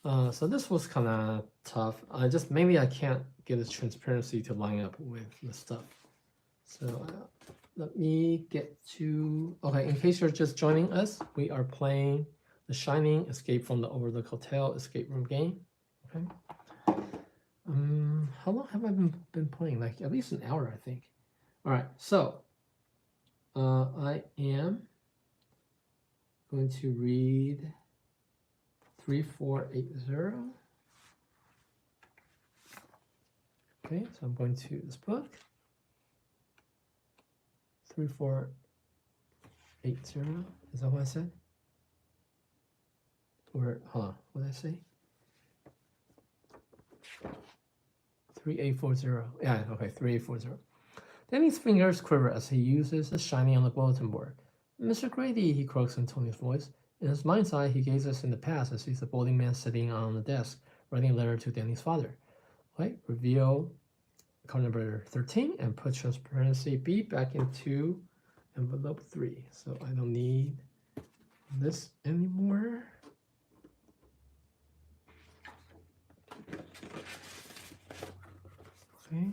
on. So this was kind of tough. Maybe I can't get the transparency to line up with the stuff. So let me get to, okay, in case you're just joining us, we are playing The Shining Escape from the Overlook Hotel escape room game. Okay. How long have I been playing? Like at least an hour, I think. All right, so I am going to read 3480. Okay, so I'm going to this book. 3480. Is that what I said? Or, what did I say? 3840. Yeah, okay, 3840. Danny's fingers quiver as he uses the shining on the bulletin board. Mr. Grady, he croaks in Tony's voice. In his mind's eye, he gazes in the past and sees the balding man sitting on the desk, writing a letter to Danny's father. Right, reveal card number 13 and put transparency B back into envelope 3. So I don't need this anymore. Okay.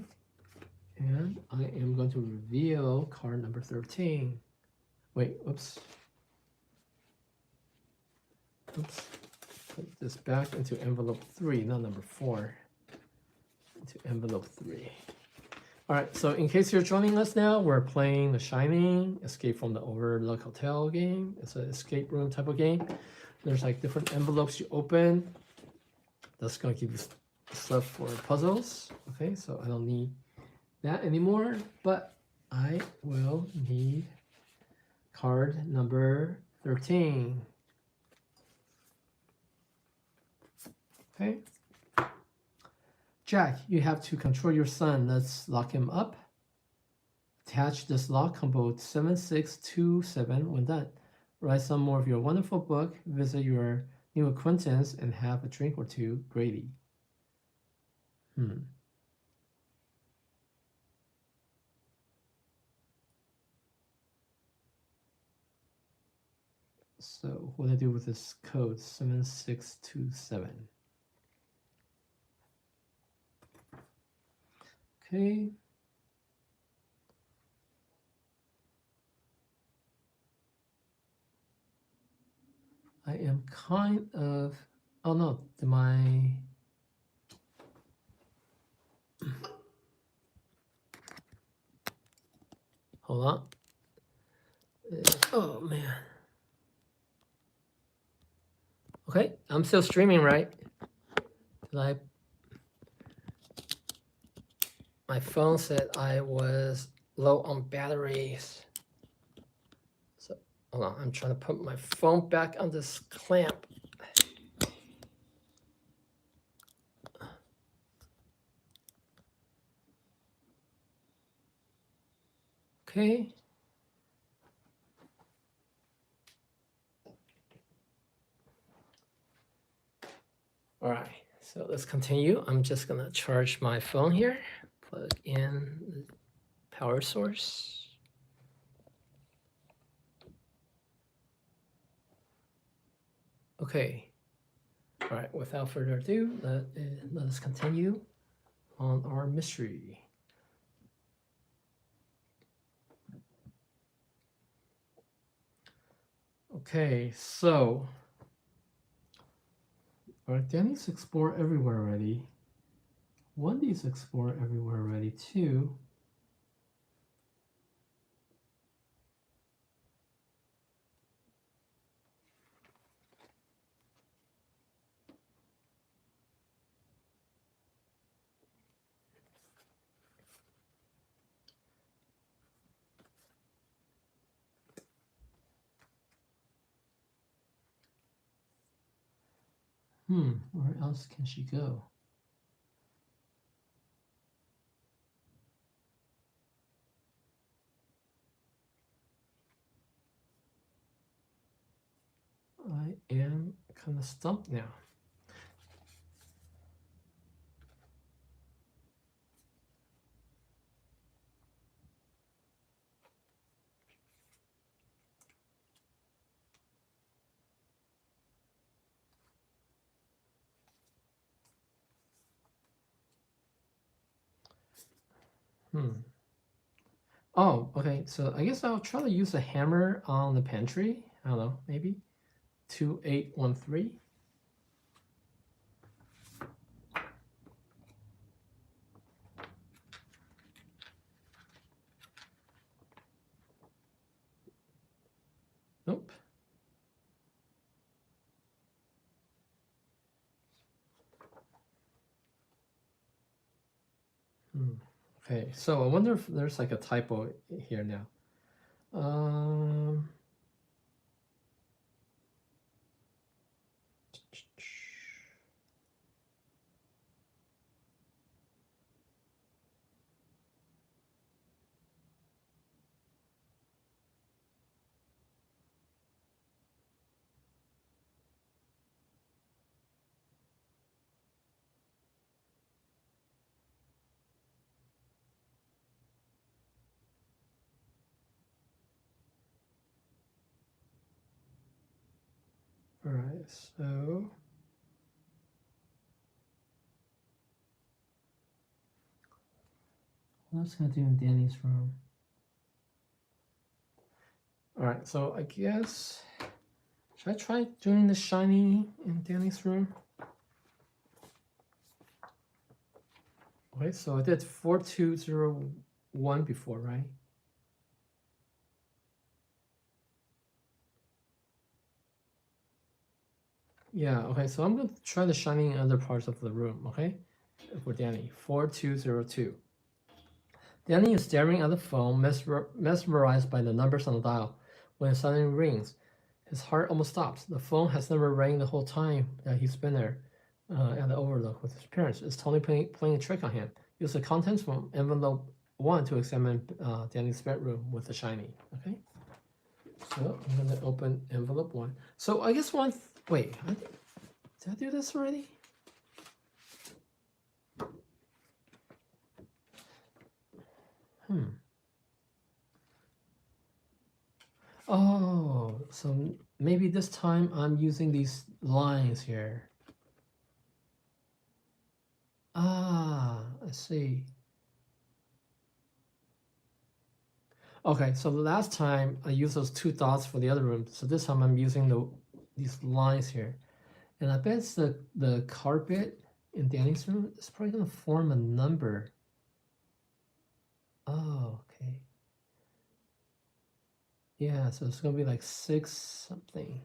And I am going to reveal card number 13. Wait, oops. Oops. Put this back into envelope 3, not number 4. Into envelope 3. All right, so in case you're joining us now, we're playing The Shining, Escape from the Overlook Hotel game. It's an escape room type of game. There's like different envelopes you open. That's going to give you stuff for puzzles. Okay, so I don't need that anymore, but I will need card number 13. Okay. Jack, you have to control your son. Let's lock him up. Attach this lock on both 7627 when done. Write some more of your wonderful book, visit your new acquaintance, and have a drink or two. Grady. So what do I do with this code? 7627. Okay. I am kind of, oh no, hold on. Oh man. Okay, I'm still streaming, right? My phone said I was low on batteries. So, Hold on, I'm trying to put my phone back on this clamp. Okay. All right, so let's continue. I'm just gonna charge my phone here, plug in the power source. Okay. All right, without further ado, let us continue on our mystery. Okay, so all right, Danny's explored everywhere already. Wendy's explored everywhere already too. Where else can she go? I am kind of stumped now. Oh, okay. So I guess I'll try to use a hammer on the pantry. I don't know, maybe 2813. Nope. Okay, so I wonder if there's like a typo here now. All right, so what's gonna do in Danny's room? All right, so I guess should I try doing the shiny in Danny's room? Okay, so I did 4201 before, right? Yeah, okay, so I'm going to try the shiny in other parts of the room, okay? For Danny, 4202. Danny is staring at the phone, mesmerized by the numbers on the dial. When it suddenly rings, his heart almost stops. The phone has never rang the whole time that he's been there at the Overlook with his parents. Is Tony playing a trick on him? Use the contents from envelope 1 to examine Danny's bedroom with the shiny, okay? So I'm going to open envelope 1. So I guess wait, did I do this already? Oh, so maybe this time I'm using these lines here. Ah, I see. Okay, so the last time I used those 2 dots for the other room. So this time I'm using these lines here. And I bet it's the carpet in Danny's room. It's probably gonna form a number. Oh, okay. Yeah, so it's gonna be like 6 something.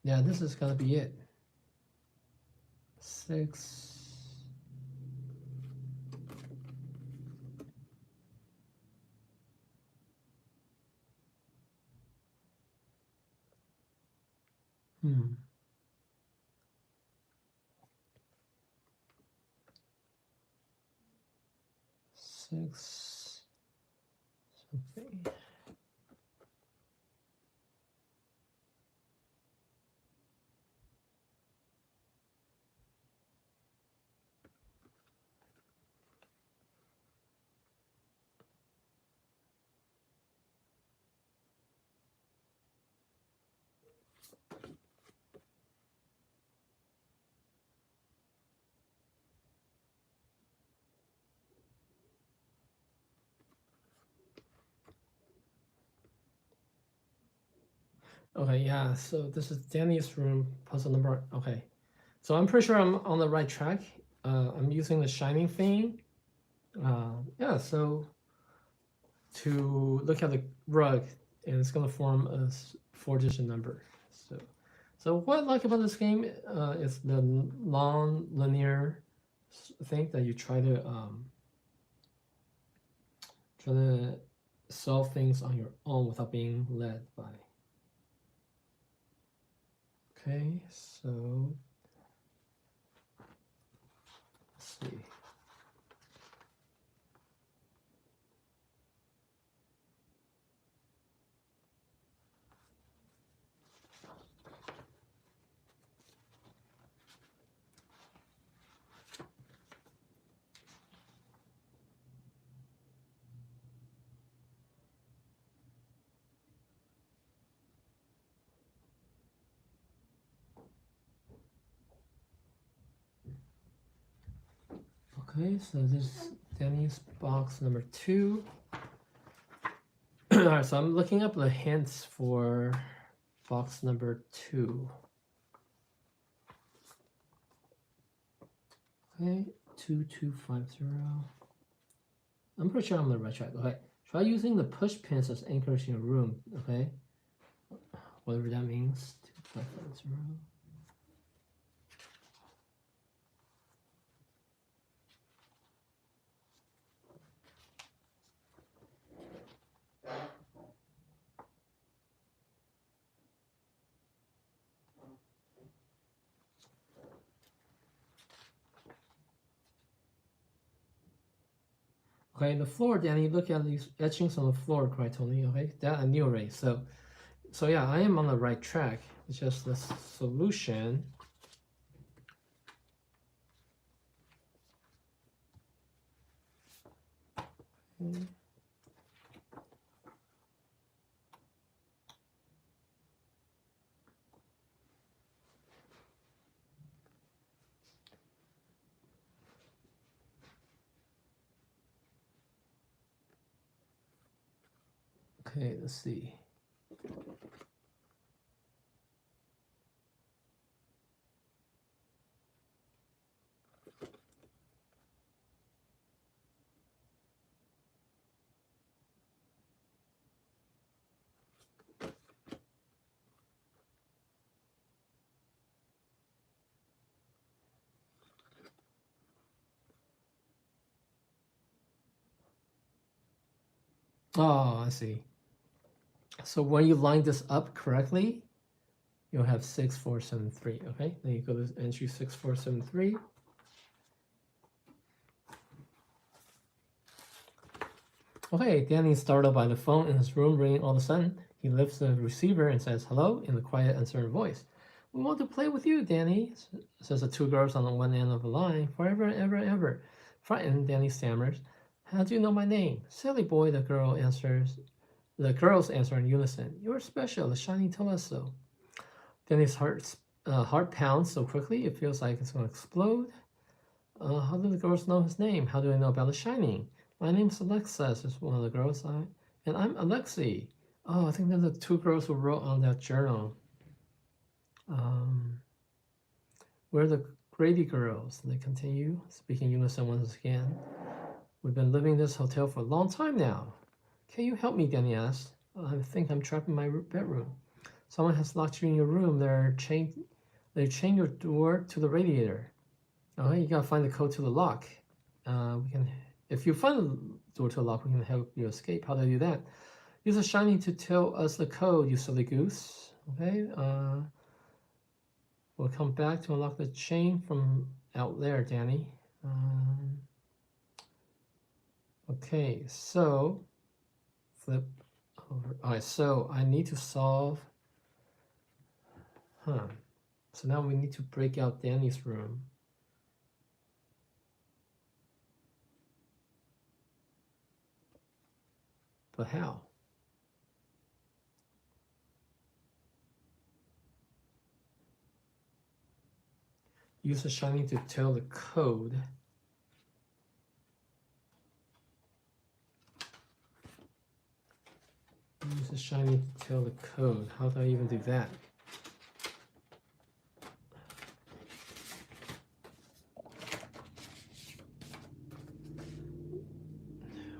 Yeah, this is gonna be it. 6. Hmm. Six something. Okay, yeah, so this is Danny's room, puzzle number. Okay, so I'm pretty sure I'm on the right track. I'm using the shining thing. Yeah, so to look at the rug, and it's gonna form a 4-digit number. So what I like about this game is the non-linear thing that you try to solve things on your own without being led by. Okay, so let's see. Okay, so this is Danny's box number 2. Alright, so I'm looking up the hints for box number 2. Okay, 2250. I'm pretty sure I'm on the right track. Okay, try using the push pins as anchors in your room. Okay, whatever that means. 2550. Okay, the floor, Danny, look at these etchings on the floor, cried Tony. Okay, that I knew already. So yeah, I am on the right track. It's just the solution. Okay, let's see. Oh, I see. So when you line this up correctly, you'll have 6473. Okay, then you go to entry 6473. Okay, Danny startled by the phone in his room ringing all of a sudden. He lifts the receiver and says hello in a quiet, uncertain voice. We want to play with you, Danny, says the two girls on the one end of the line. Forever and ever and ever. Frightened, Danny stammers. How do you know my name? Silly boy, the girls answer in unison. You're special, the Shining told us so. Danny's heart pounds so quickly it feels like it's going to explode. How do the girls know his name? How do they know about the Shining? My name's Alexa, says one of the girls. And I'm Alexi. Oh, I think they're the two girls who wrote on that journal. We're the Grady girls. They continue, speaking unison once again. We've been living in this hotel for a long time now. Can you help me, Danny asked. I think I'm trapped in my bedroom. Someone has locked you in your room. They chained your door to the radiator. Okay, you gotta find the code to the lock. If you find the door to the lock, we can help you escape. How do I do that? Use a Shining to tell us the code, you silly goose. Okay. We'll come back to unlock the chain from out there, Danny. Okay, so flip over. All right, so I need to solve. So now we need to break out Danny's room. But how? Use the shining to tell the code. Use the shining to tell the code. How do I even do that?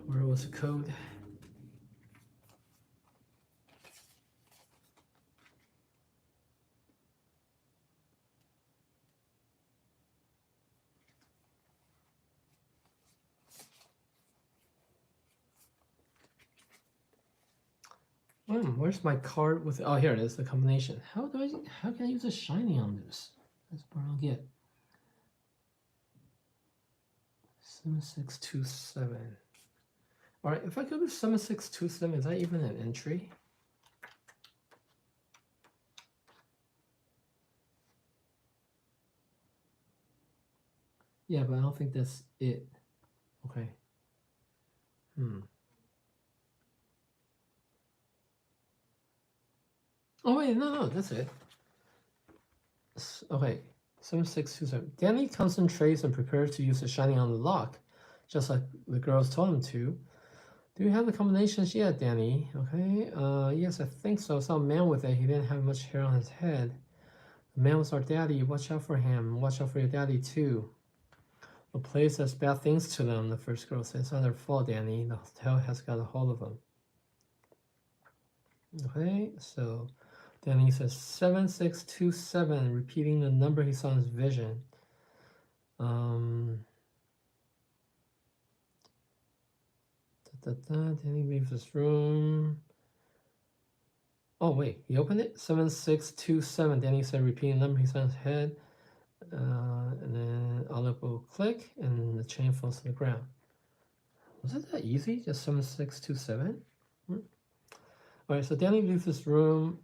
Where was the code? Where's my card with? Oh, here it is. The combination. How can I use a shiny on this? That's what I don't get. 7627. All right. If I go to 7627, is that even an entry? Yeah, but I don't think that's it. Okay. Oh wait, no, that's it. Okay, 7627. Danny concentrates and prepares to use the shining on the lock, just like the girls told him to. Do you have the combinations yet, Danny? Okay, yes, I think so. I saw a man with it. He didn't have much hair on his head. The man was our daddy. Watch out for him. Watch out for your daddy, too. The place does bad things to them, the first girl said. It's not their fault, Danny. The hotel has got a hold of them. Okay, so Danny says 7627, repeating the number he saw in his vision. Danny leaves his room. Oh, wait, he opened it? 7627. Danny said, repeating the number he saw in his head. And then Olive will click, and the chain falls to the ground. Was it that easy? Just 7627? Alright, so Danny leaves his room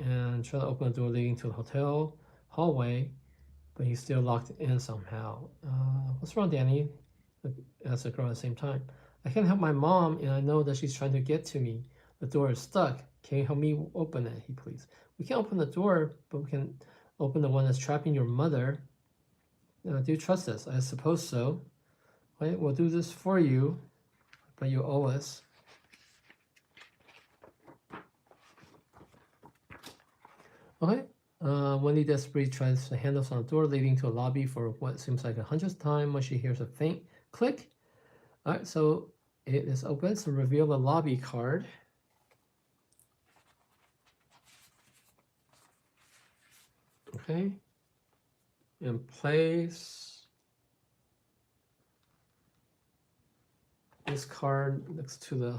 and tries to open the door leading to the hotel hallway, but he's still locked in somehow. What's wrong, Danny? Asked the girl at the same time. I can't help my mom, and I know that she's trying to get to me. The door is stuck. Can you help me open it? He pleads. We can't open the door, but we can open the one that's trapping your mother. Do you trust us? I suppose so. Right, we'll do this for you, but you owe us. Okay. Wendy desperately tries the handles on the door, leading to a lobby for what seems like 100th time when she hears a faint click. All right, so it is open. So reveal the lobby card. Okay. And place this card next to the.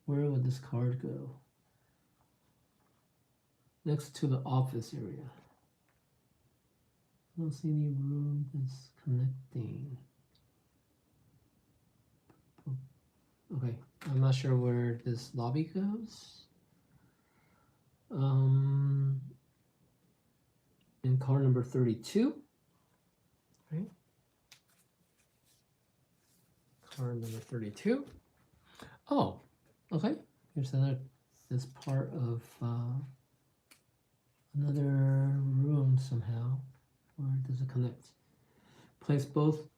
Where would this card go? Next to the office area. I don't see any room that's connecting. Okay, I'm not sure where this lobby goes. In card number 32. Right. Card number 32. Oh, okay. Here's another. This part of another room somehow. Where does it connect? Place both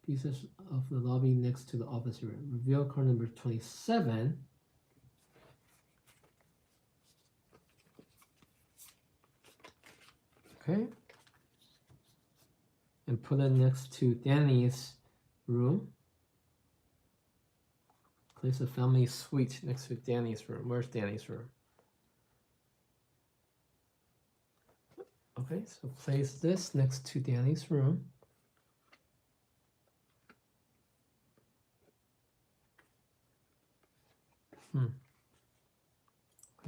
pieces of the lobby next to the office area. Reveal card number 27. Okay. And put it next to Danny's room. Place a family suite next to Danny's room. Where's Danny's room? Okay, so place this next to Danny's room.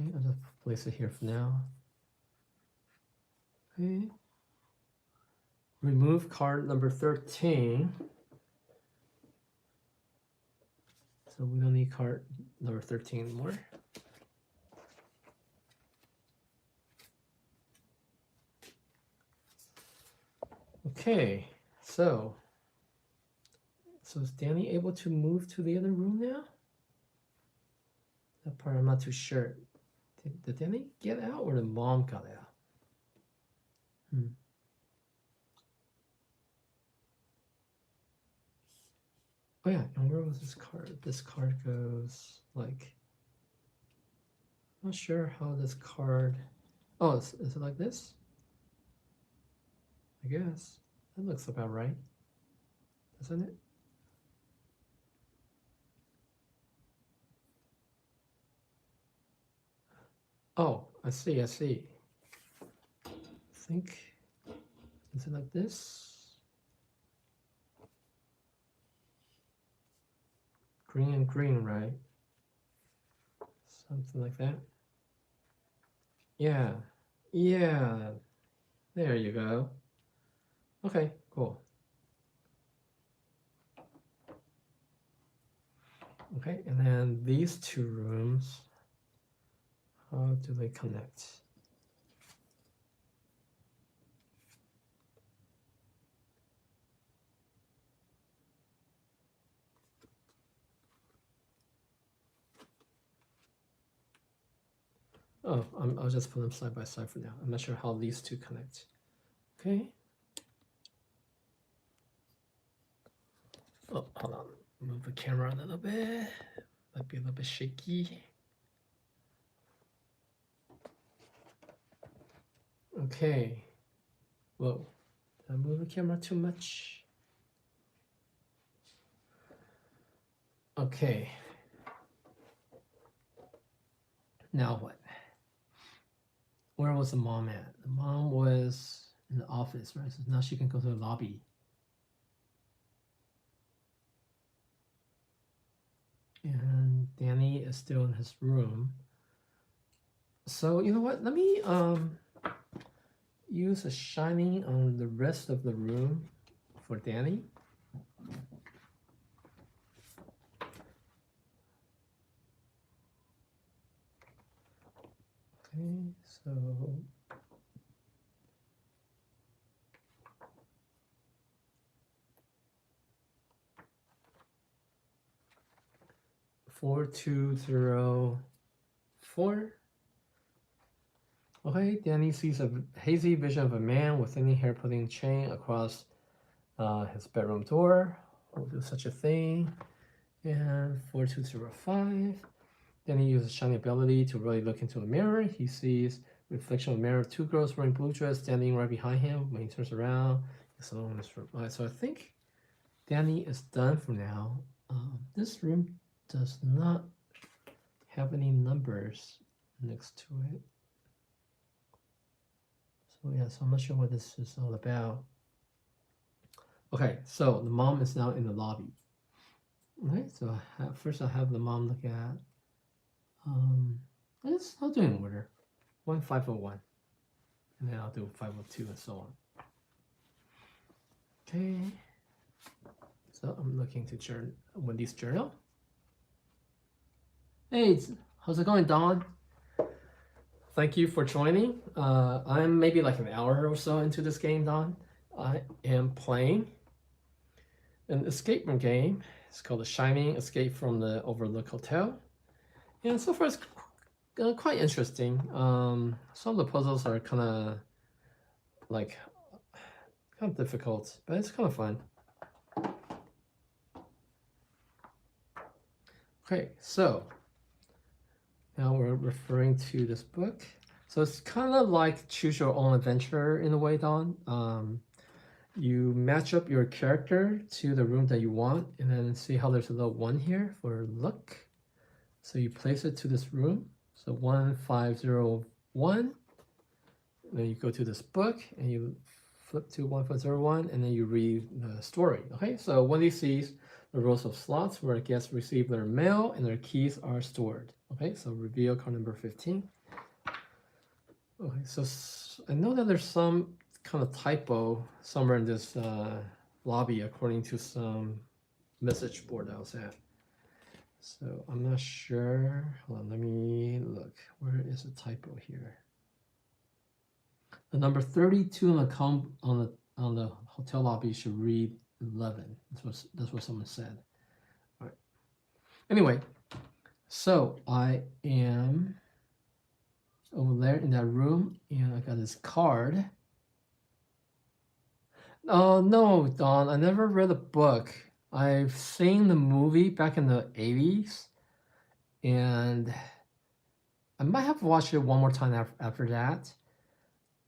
Okay, I'll just place it here for now. Okay. Remove card number 13. So we don't need card number 13 anymore. Okay, so is Danny able to move to the other room now? That part I'm not too sure. Did Danny get out or the mom got out? Oh yeah, and where was this card? This card goes like, I'm not sure how this card, oh, is it like this? I guess. That looks about right, doesn't it? Oh, I see. I think, is it like this? Green and green, right? Something like that. Yeah. There you go. Okay, cool. Okay, and then these two rooms, how do they connect? Oh, I'll just put them side by side for now. I'm not sure how these two connect. Okay. Oh, hold on. Move the camera a little bit. Might be a little bit shaky. Okay. Whoa. Did I move the camera too much? Okay. Now what? Where was the mom at? The mom was in the office, right? So now she can go to the lobby. And Danny is still in his room. So you know what? Let me use a shining on the rest of the room for Danny. Okay, so four, 2, 0, 4. Okay, Danny sees a hazy vision of a man with thinning hair putting a chain across his bedroom door. We'll do such a thing. And 4205. Then he uses shiny ability to really look into a mirror. He sees reflection of a mirror, 2 girls wearing blue dress standing right behind him. When he turns around, so I think Danny is done for now. This room does not have any numbers next to it. So yeah, so I'm not sure what this is all about. Okay, so the mom is now in the lobby. Okay, so first I'll have the mom look at, I'll do in order. 1501. And then I'll do 502 and so on. Okay. So I'm looking to Wendy's journal. Hey, how's it going, Dawn? Thank you for joining. I'm maybe like an hour or so into this game, Dawn. I am playing an escape room game. It's called The Shining Escape from the Overlook Hotel. And so far it's quite interesting. Some of the puzzles are kind of difficult, but it's kind of fun. Okay, so now we're referring to this book. So it's kind of like choose your own adventure in a way, Dawn. You match up your character to the room that you want, and then see how there's a little 1 here for look. So you place it to this room. So 1501. Then you go to this book and you flip to 1501, and then you read the story. Okay, so Wendy sees the rows of slots where guests receive their mail and their keys are stored. Okay, so reveal card number 15. Okay, so I know that there's some kind of typo somewhere in this lobby according to some message board I was at. So I'm not sure. Hold on, let me look. Where is the typo here? The number 32 on the hotel lobby should read 11. That's what someone said. All right. Anyway, so I am over there in that room, and I got this card. Oh no, Don, I never read the book. I've seen the movie back in the 80s, and I might have watched it one more time after that.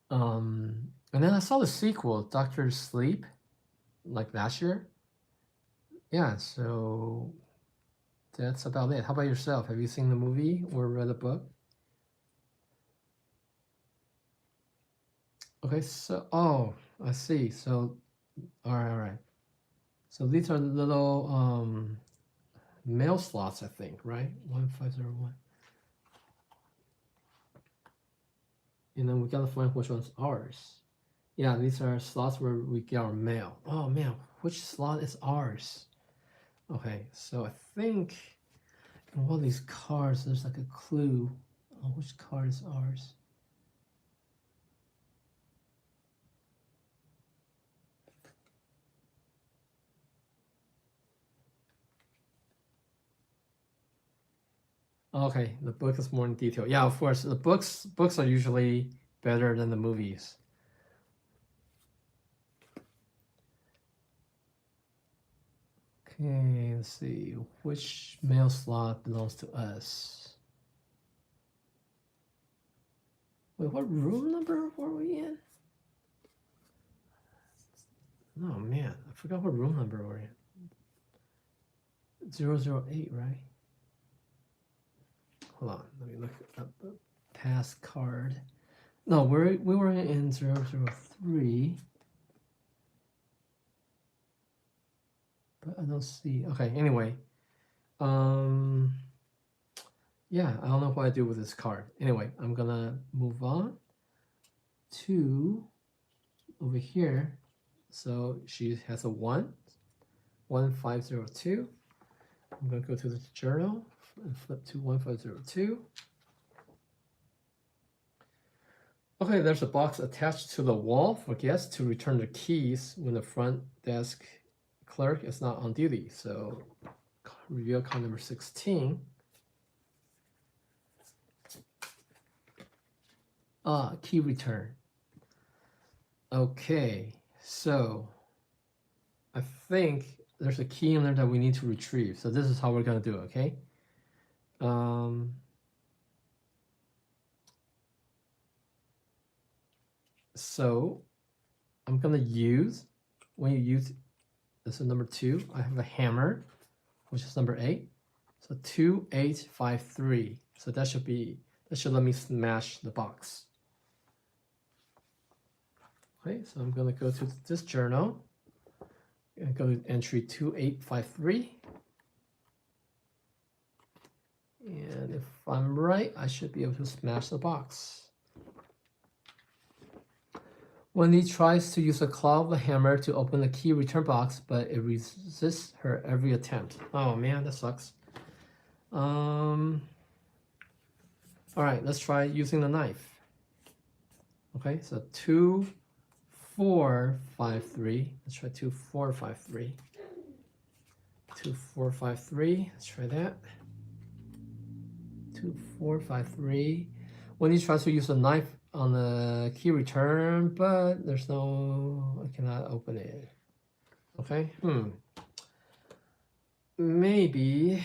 And then I saw the sequel, Doctor Sleep, like last year. Yeah, so that's about it. How about yourself? Have you seen the movie or read the book? Okay, so I see. So all right. So these are the little mail slots, I think, right? 1501. And then we gotta find which one's ours. Yeah, these are slots where we get our mail. Oh man, which slot is ours? Okay, so I think in one of these cards, there's like a clue on which card is ours. Okay, the book is more in detail. Yeah, of course, the books are usually better than the movies. Okay, let's see. Which mail slot belongs to us? Wait, what room number were we in? Oh man, I forgot what room number we're in. 008, right? Hold on, let me look up the past card. No, we were in 003. But I don't see. Okay, anyway. Yeah, I don't know what I do with this card. Anyway, I'm gonna move on to over here. So she has a 1502. I'm gonna go to the journal and flip to 1502. Okay, there's a box attached to the wall for guests to return their keys when the front desk clerk is not on duty. So reveal card number 16. Key return. Okay, so I think there's a key in there that we need to retrieve. So this is how we're gonna do it, okay? So I'm gonna use, when you use, this is number 2, I have a hammer, which is number 8. So 2853. So that should let me smash the box. Okay, so I'm gonna go to this journal and go to entry 2853. And if I'm right, I should be able to smash the box. Wendy tries to use a claw of the hammer to open the key return box, but it resists her every attempt. Oh man, that sucks. All right, let's try using the knife. Okay, so 2453. Let's try 2453. 2453. Let's try that. 2453. Wendy tries to use a knife on the key return, but there's no, I cannot open it. Okay, maybe.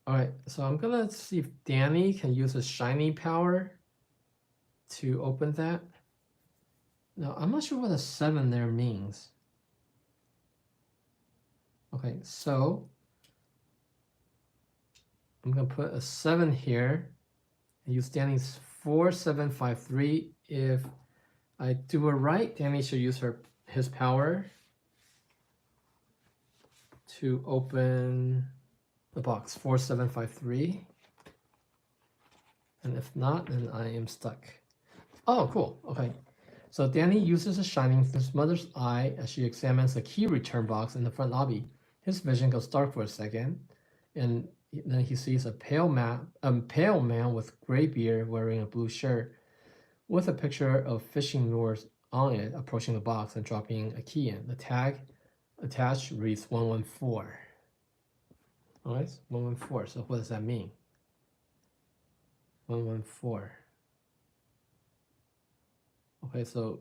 All right, so I'm gonna see if Danny can use a shiny power to open that. Now, I'm not sure what a 7 there means. Okay, so I'm gonna put a 7 here and use Danny's 4753. If I do it right, Danny should use his power to open the box 4753. And if not, then I am stuck. Oh, cool. Okay. So Danny uses a shining through his mother's eye as she examines the key return box in the front lobby. His vision goes dark for a second, and then he sees a pale man with gray beard wearing a blue shirt with a picture of fishing lures on it approaching the box and dropping a key in. The tag attached reads 114. All right, 114. So what does that mean? 114. Okay, so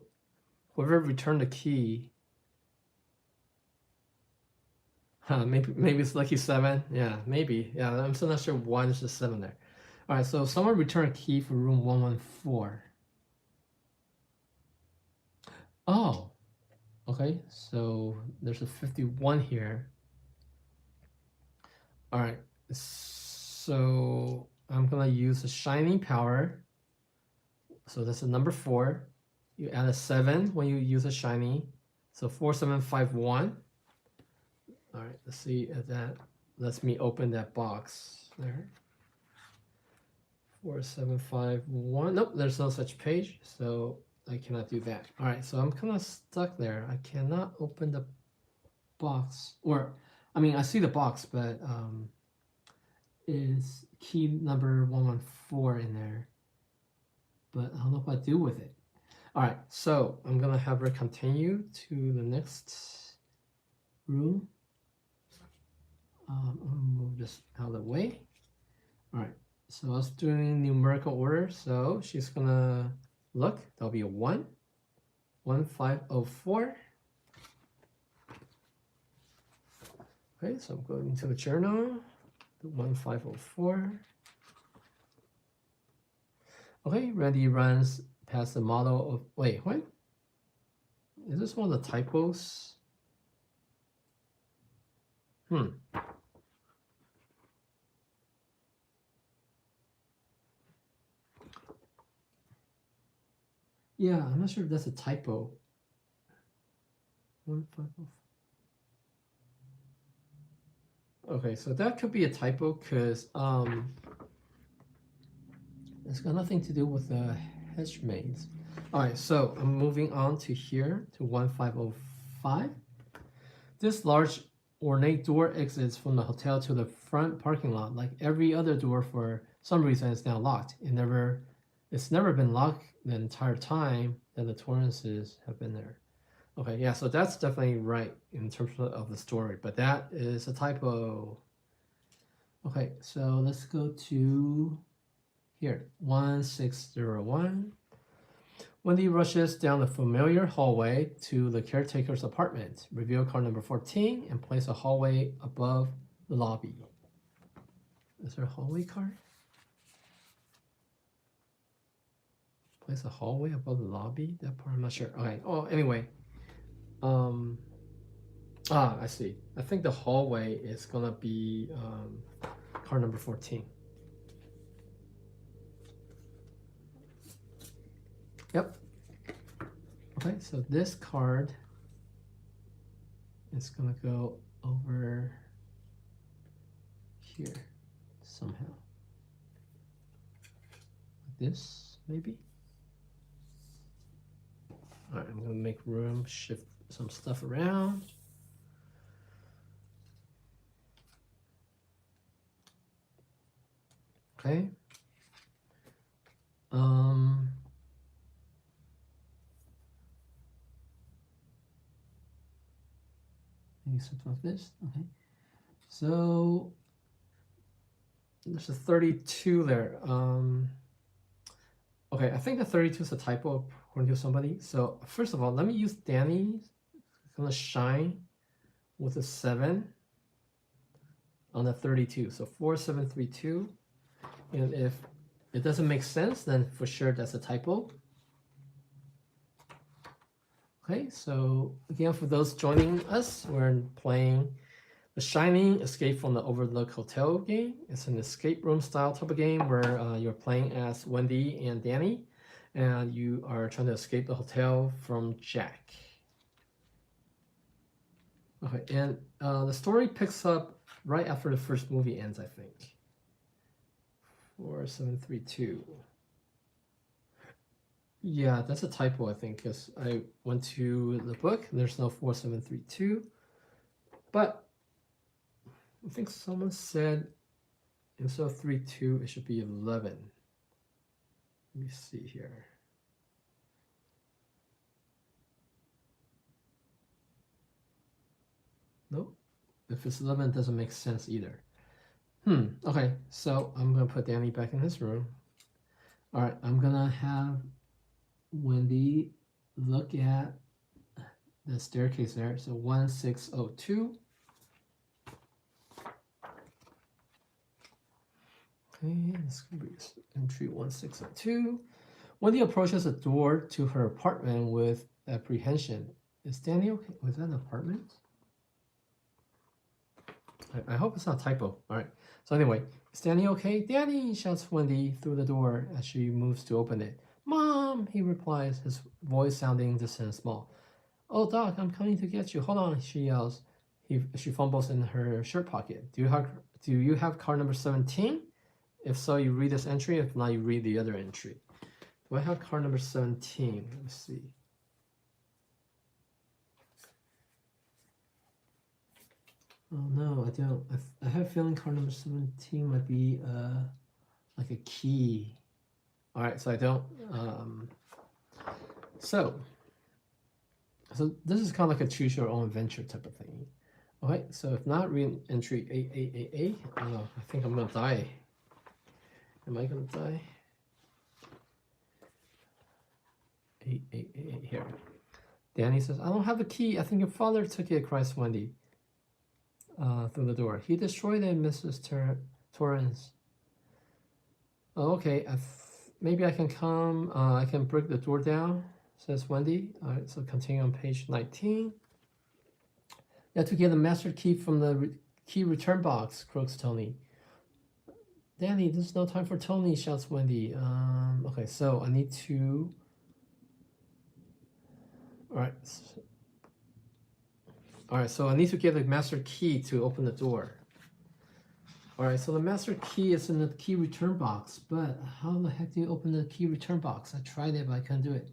whoever returned the key, maybe it's lucky 7. Yeah, maybe. Yeah, I'm still not sure why there's a 7 there. All right, so someone returned a key for room 114. Oh, okay, so there's a 51 here. All right, so I'm gonna use the shining power. So that's a number 4. You add a 7 when you use a shiny. So 4751. All right, let's see if that lets me open that box there. 4751. Nope, there's no such page, so I cannot do that. All right, so I'm kind of stuck there. I cannot open the box, or I mean, I see the box, but is key number 114 in there? But I don't know what I do with it. All right, so I'm gonna have her continue to the next room. I'm gonna move this out of the way. All right, so I was doing numerical order, so she's gonna look. That'll be a 1, 1504. Okay, so I'm going into the journal. 1504. Okay, Randy runs past the model of. Wait, what? Is this one of the typos? Yeah, I'm not sure if that's a typo. 1504. Okay, so that could be a typo because it's got nothing to do with the hedge maze. All right, so I'm moving on to here to 1505. This large ornate door exits from the hotel to the front parking lot. Like every other door, for some reason, it's now locked. It's never been locked the entire time that the Torrances have been there. Okay, yeah, so that's definitely right in terms of the story, but that is a typo. Okay, so let's go to here, 1601. Wendy rushes down the familiar hallway to the caretaker's apartment. Reveal card number 14 and place a hallway above the lobby. Is there a hallway card? Place a hallway above the lobby? That part I'm not sure. Okay, oh, anyway. I see. I think the hallway is gonna be card number 14. Yep. Okay, so this card is gonna go over here somehow. Like this, maybe? All right, I'm gonna make room, shift some stuff around. Okay. Maybe something like this. Okay. So there's a 32 there. Okay, I think the 32 is a typo according to somebody. So first of all, let me use Danny's gonna shine with a 7 on the 32. So 4732. And if it doesn't make sense, then for sure that's a typo. Okay, so again, for those joining us, we're playing The Shining Escape from the Overlook Hotel game. It's an escape room style type of game where you're playing as Wendy and Danny, and you are trying to escape the hotel from Jack. Okay, and the story picks up right after the first movie ends, I think. 4732. Yeah, that's a typo, I think, because I went to the book and there's no 4732. But I think someone said instead of 32, it should be 11. Let me see here. Nope. If it's 11, it doesn't make sense either. Okay, so I'm going to put Danny back in his room. All right, I'm going to have Wendy look at the staircase there. So 1602. Okay, this could be entry 1602. Wendy approaches the door to her apartment with apprehension. Is Danny okay? Was that an apartment? I hope it's not a typo. All right. So anyway, is Danny okay? Danny, shouts Wendy through the door as she moves to open it. Mom, he replies, his voice sounding distant and small. Oh, Doc, I'm coming to get you. Hold on, she yells. She fumbles in her shirt pocket. Do you have card number 17? If so, you read this entry. If not, you read the other entry. Do I have card number 17? Let me see. Oh no, I don't. I have a feeling card number 17 might be like a key. All right, so I don't. So this is kind of like a choose your own adventure type of thing. Okay, so if not, read entry 8888. I think I'm gonna die. Am I gonna die? 8888 here. Danny says, I don't have a key. I think your father took it, cries Wendy through the door. He destroyed it, Mrs. Torrance. Oh, okay, maybe I can come. I can break the door down, says Wendy. All right, so continue on page 19. You have to get the master key from the key return box, croaks Tony. Danny, there's no time for Tony, shouts Wendy. Okay, so I need to. All right, so I need to get the master key to open the door. All right, so the master key is in the key return box, but how the heck do you open the key return box? I tried it, but I couldn't do it.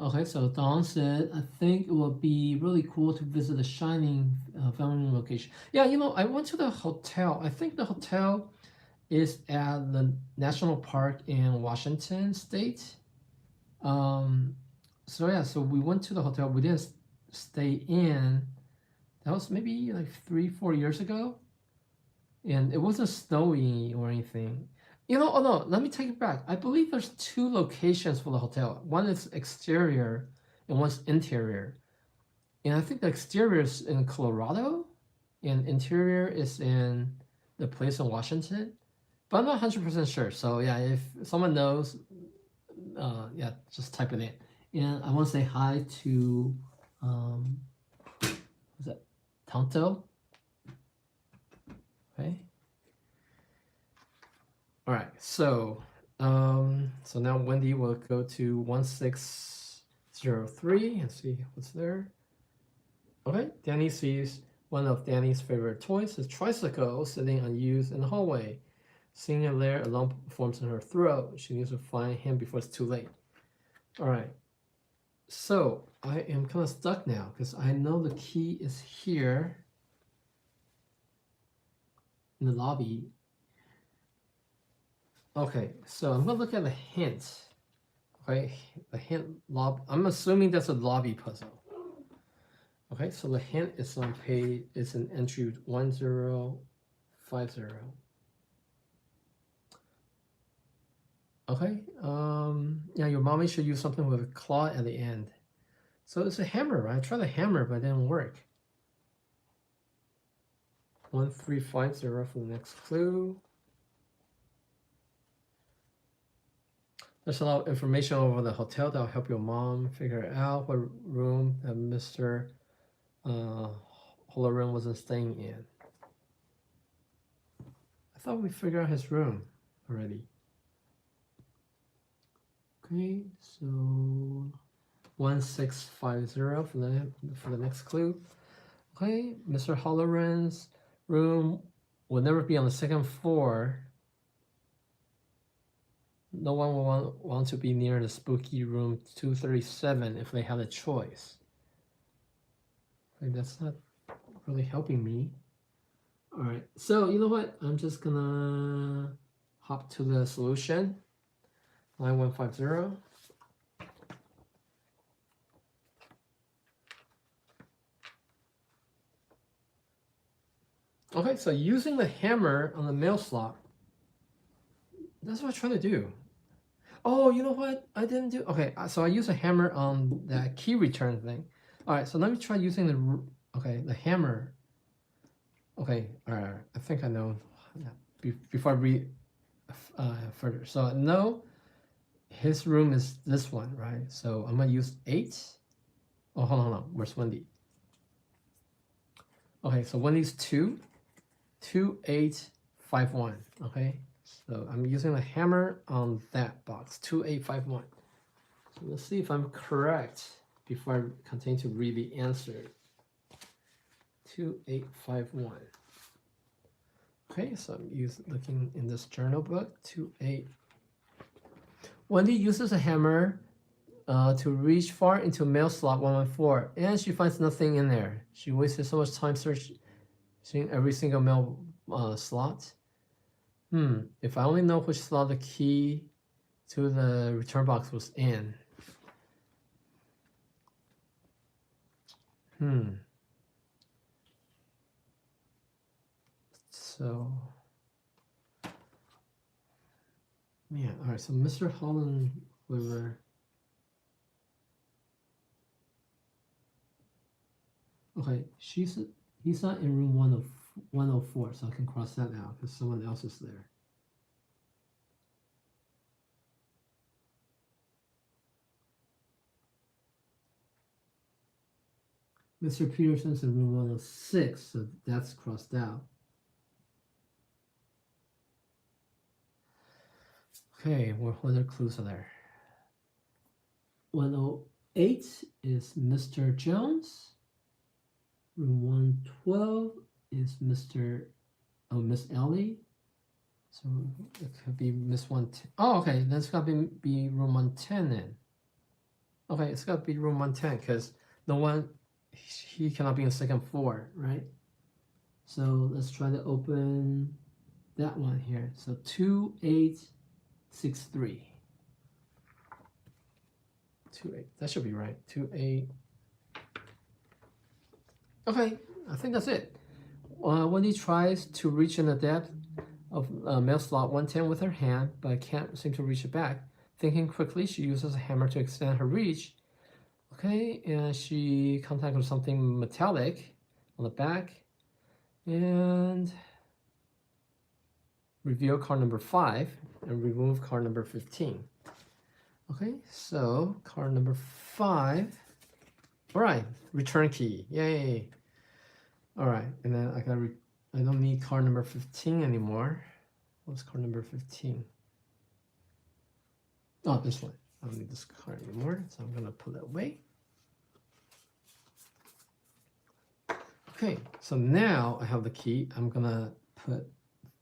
Okay, so Dawn said, I think it would be really cool to visit the Shining filming location. Yeah, you know, I went to the hotel. I think the hotel is at the National Park in Washington State. So yeah, so we went to the hotel. We didn't stay in. That was maybe like 3-4 years ago, and it wasn't snowy or anything. You know, oh no, let me take it back. I believe there's 2 locations for the hotel. One is exterior and one's interior. And I think the exterior is in Colorado and interior is in the place in Washington. But I'm not 100% sure. So yeah, if someone knows, yeah, just type it in. And I want to say hi to, what's that? Tonto? Okay. All right, so now Wendy will go to 1603 and see what's there. Okay, Danny sees one of Danny's favorite toys, his tricycle, sitting unused in the hallway. Seeing it there, a lump forms in her throat. She needs to find him before it's too late. All right, so I am kind of stuck now because I know the key is here in the lobby. Okay, so I'm gonna look at the hint. Okay, the hint I'm assuming that's a lobby puzzle. Okay, so the hint is on page, it's in entry 1050. Okay, yeah, your mommy should use something with a claw at the end. So it's a hammer, right? I tried the hammer, but it didn't work. 1350 for the next clue. There's a lot of information over the hotel that will help your mom figure out what room that Mr. Holleran wasn't staying in. I thought we figured out his room already. Okay, so 1650 for the next clue. Okay, Mr. Holloran's room will never be on the second floor. No one will want to be near the spooky room 237 if they have a choice. Okay, that's not really helping me. All right, so you know what? I'm just gonna hop to the solution. 9150. Okay, so using the hammer on the mail slot, that's what I'm trying to do. Oh, you know what? I didn't do. Okay, so I use a hammer on that key return thing. All right, so let me try using the hammer. Okay, all right. I think I know. Before I read further, so no, his room is this one, right? So I'm gonna use 8. Oh, hold on. Where's Wendy? Okay, so Wendy's 2, 2, 8, 5, 1. Okay. So I'm using a hammer on that box, 2851. So let's see if I'm correct before I continue to read the answer. 2851. Okay, so I'm looking in this journal book, 28. Wendy uses a hammer to reach far into mail slot 114, and she finds nothing in there. She wasted so much time searching every single mail slot. If I only know which slot the key to the return box was in. So, yeah, all right, so Mr. Holland, whoever. Okay, he's not in room 104, so I can cross that out because someone else is there. Mr. Peterson's in room 106, so that's crossed out. Okay, what other clues are there? 108 is Mr. Jones. Room 112 is Miss Ellie. So it could be Miss 110. Oh, okay, that's got to be room 110 then. Okay, it's got to be room 110 because he cannot be on the second floor, right? So let's try to open that one here. So 2863. 28. That should be right. 28. Okay, I think that's it. Wendy tries to reach in the depth of mail slot 110 with her hand, but can't seem to reach it back. Thinking quickly, she uses a hammer to extend her reach. Okay, and she contacts with something metallic on the back. And reveal card number 5 and remove card number 15. Okay, so card number 5. All right, return key. Yay. All right, and then I don't need card number 15 anymore. What's card number 15? Oh, this one. I don't need this card anymore, so I'm gonna put that away. Okay, so now I have the key. I'm gonna put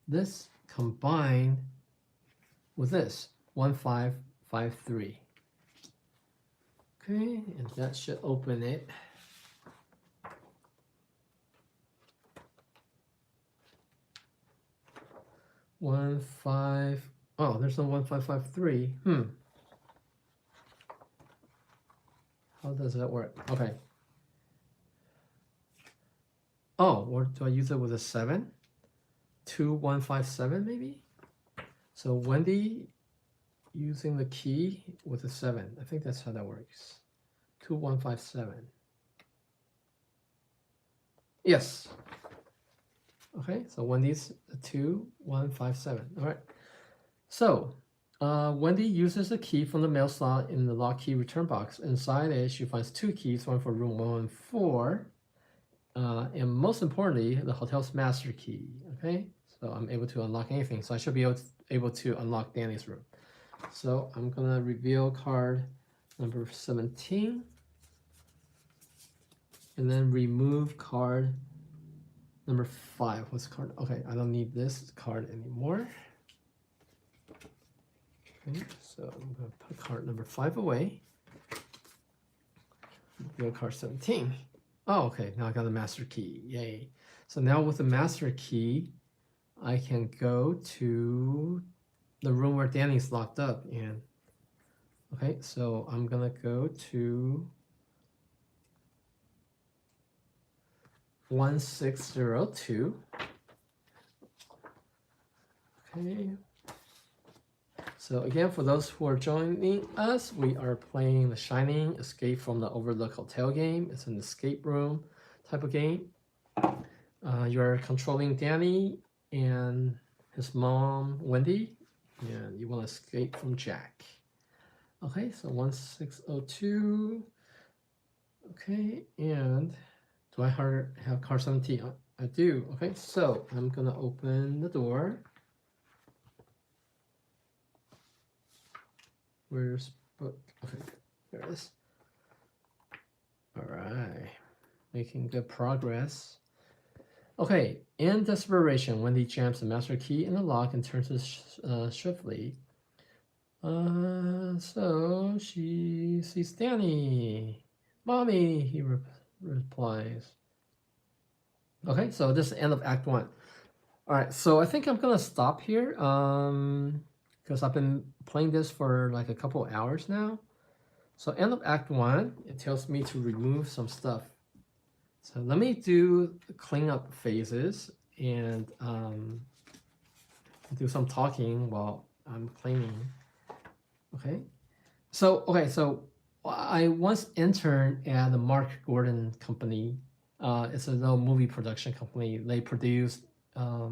this combined with this 1553. Okay, and that should open it. Oh, there's no 1553. How does that work? Okay. Oh, or do I use it with a 7? 2157 maybe? So Wendy using the key with a 7. I think that's how that works. 2157. Yes. Okay, so Wendy's 2157. All right. So Wendy uses a key from the mail slot in the lock key return box. Inside it, she finds 2 keys, one for room 114, and most importantly, the hotel's master key. Okay, so I'm able to unlock anything. So I should be able to unlock Danny's room. So I'm gonna reveal card number 17. And then remove card number 5. What's card? Okay, I don't need this card anymore. Okay, so I'm going to put card number 5 away. Go card 17. Oh, okay, now I got the master key. Yay. So now with the master key, I can go to the room where Danny's locked up. And okay, so I'm gonna go to 1602. Okay. So again, for those who are joining us, we are playing The Shining Escape from the Overlook Hotel game. It's an escape room type of game. You're controlling Danny and his mom, Wendy, and you want to escape from Jack. Okay, so 1602. Okay, and do I have card 17? I do. Okay, so I'm gonna open the door. Where's book? Okay, there it is. All right, making good progress. Okay, in desperation, Wendy jams the master key in the lock and turns it swiftly. So she sees Danny. Mommy, he replies. Okay, so this is the end of Act 1. All right, so I think I'm gonna stop here because I've been playing this for like a couple hours now. So end of Act 1, it tells me to remove some stuff. So let me do cleanup phases and do some talking while I'm cleaning. Okay, so I once interned at the Mark Gordon company. It's a little movie production company. They produced, I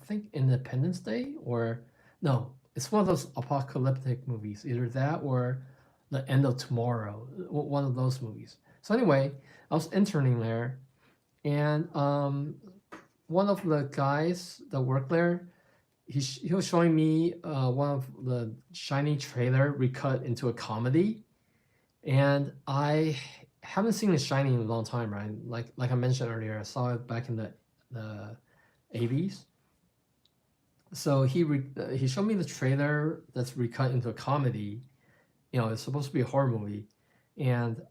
think, Independence Day, or no, it's one of those apocalyptic movies, either that or The End of Tomorrow, one of those movies. So anyway, I was interning there, and one of the guys that worked there, he was showing me one of the Shining trailer recut into a comedy, and I haven't seen The Shining in a long time, right? Like I mentioned earlier, I saw it back in the 80s. So he showed me the trailer that's recut into a comedy. You know, it's supposed to be a horror movie, and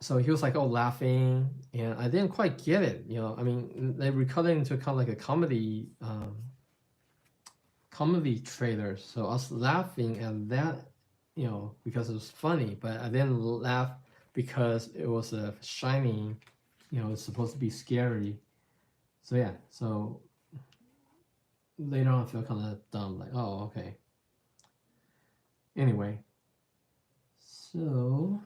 so he was like, oh, laughing, and I didn't quite get it. You know, I mean, they recut it into kind of like a comedy trailer. So I was laughing at that, you know, because it was funny, but I didn't laugh because it was a Shining, you know, it's supposed to be scary. So yeah, so later on I feel kind of dumb, like, oh, okay. Anyway, so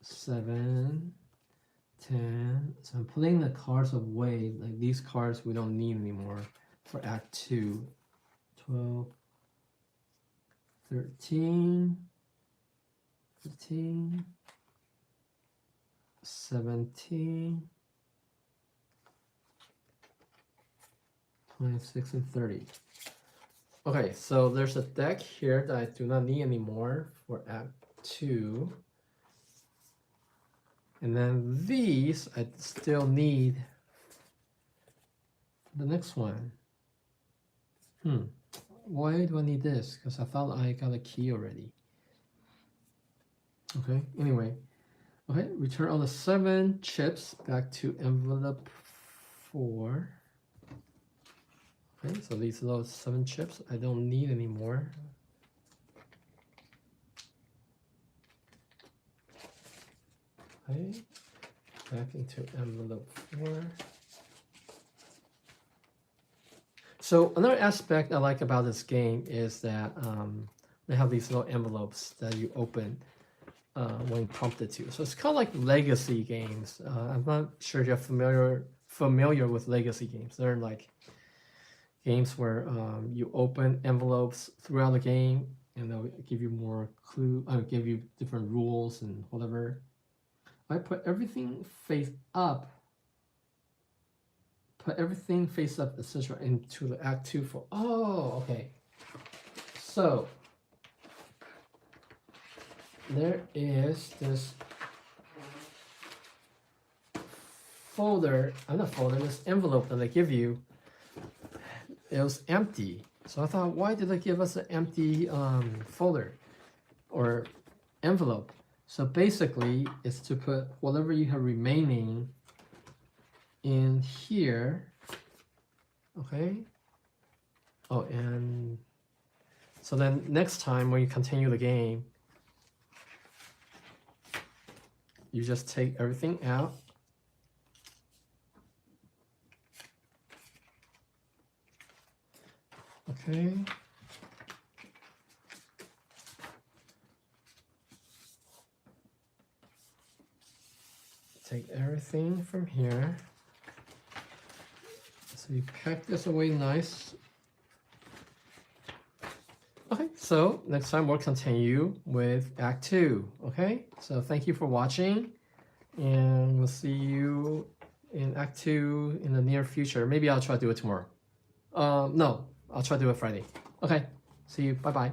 7, 10. So I'm putting the cards away. Like these cards we don't need anymore for Act 2. 12, 13, 15, 17, 26, and 30. Okay, so there's a deck here that I do not need anymore for Act 2. And then these I still need for the next one. Why do I need this? Because I thought I got a key already. Okay, anyway. Okay, return all the 7 chips back to envelope 4. Okay, so these are those 7 chips I don't need anymore. Okay, back into envelope 4. So another aspect I like about this game is that they have these little envelopes that you open when prompted to. So it's kind of like legacy games. I'm not sure if you're familiar with legacy games. They're like games where you open envelopes throughout the game, and they'll give you more give you different rules and whatever. I put everything face up. Put everything face up, etc., into the Act 2 for. Oh, okay. So there is this folder, not folder, this envelope that they give you. It was empty. So I thought, why did they give us an empty folder or envelope? So basically, it's to put whatever you have remaining in here. Okay. Oh, and so then next time when you continue the game, you just take everything out. Okay. Take everything from here. So you pack this away nice. Okay, so next time we'll continue with Act 2, okay? So thank you for watching, and we'll see you in Act 2 in the near future. Maybe I'll try to do it tomorrow. No, I'll try to do it Friday. Okay, see you, bye-bye.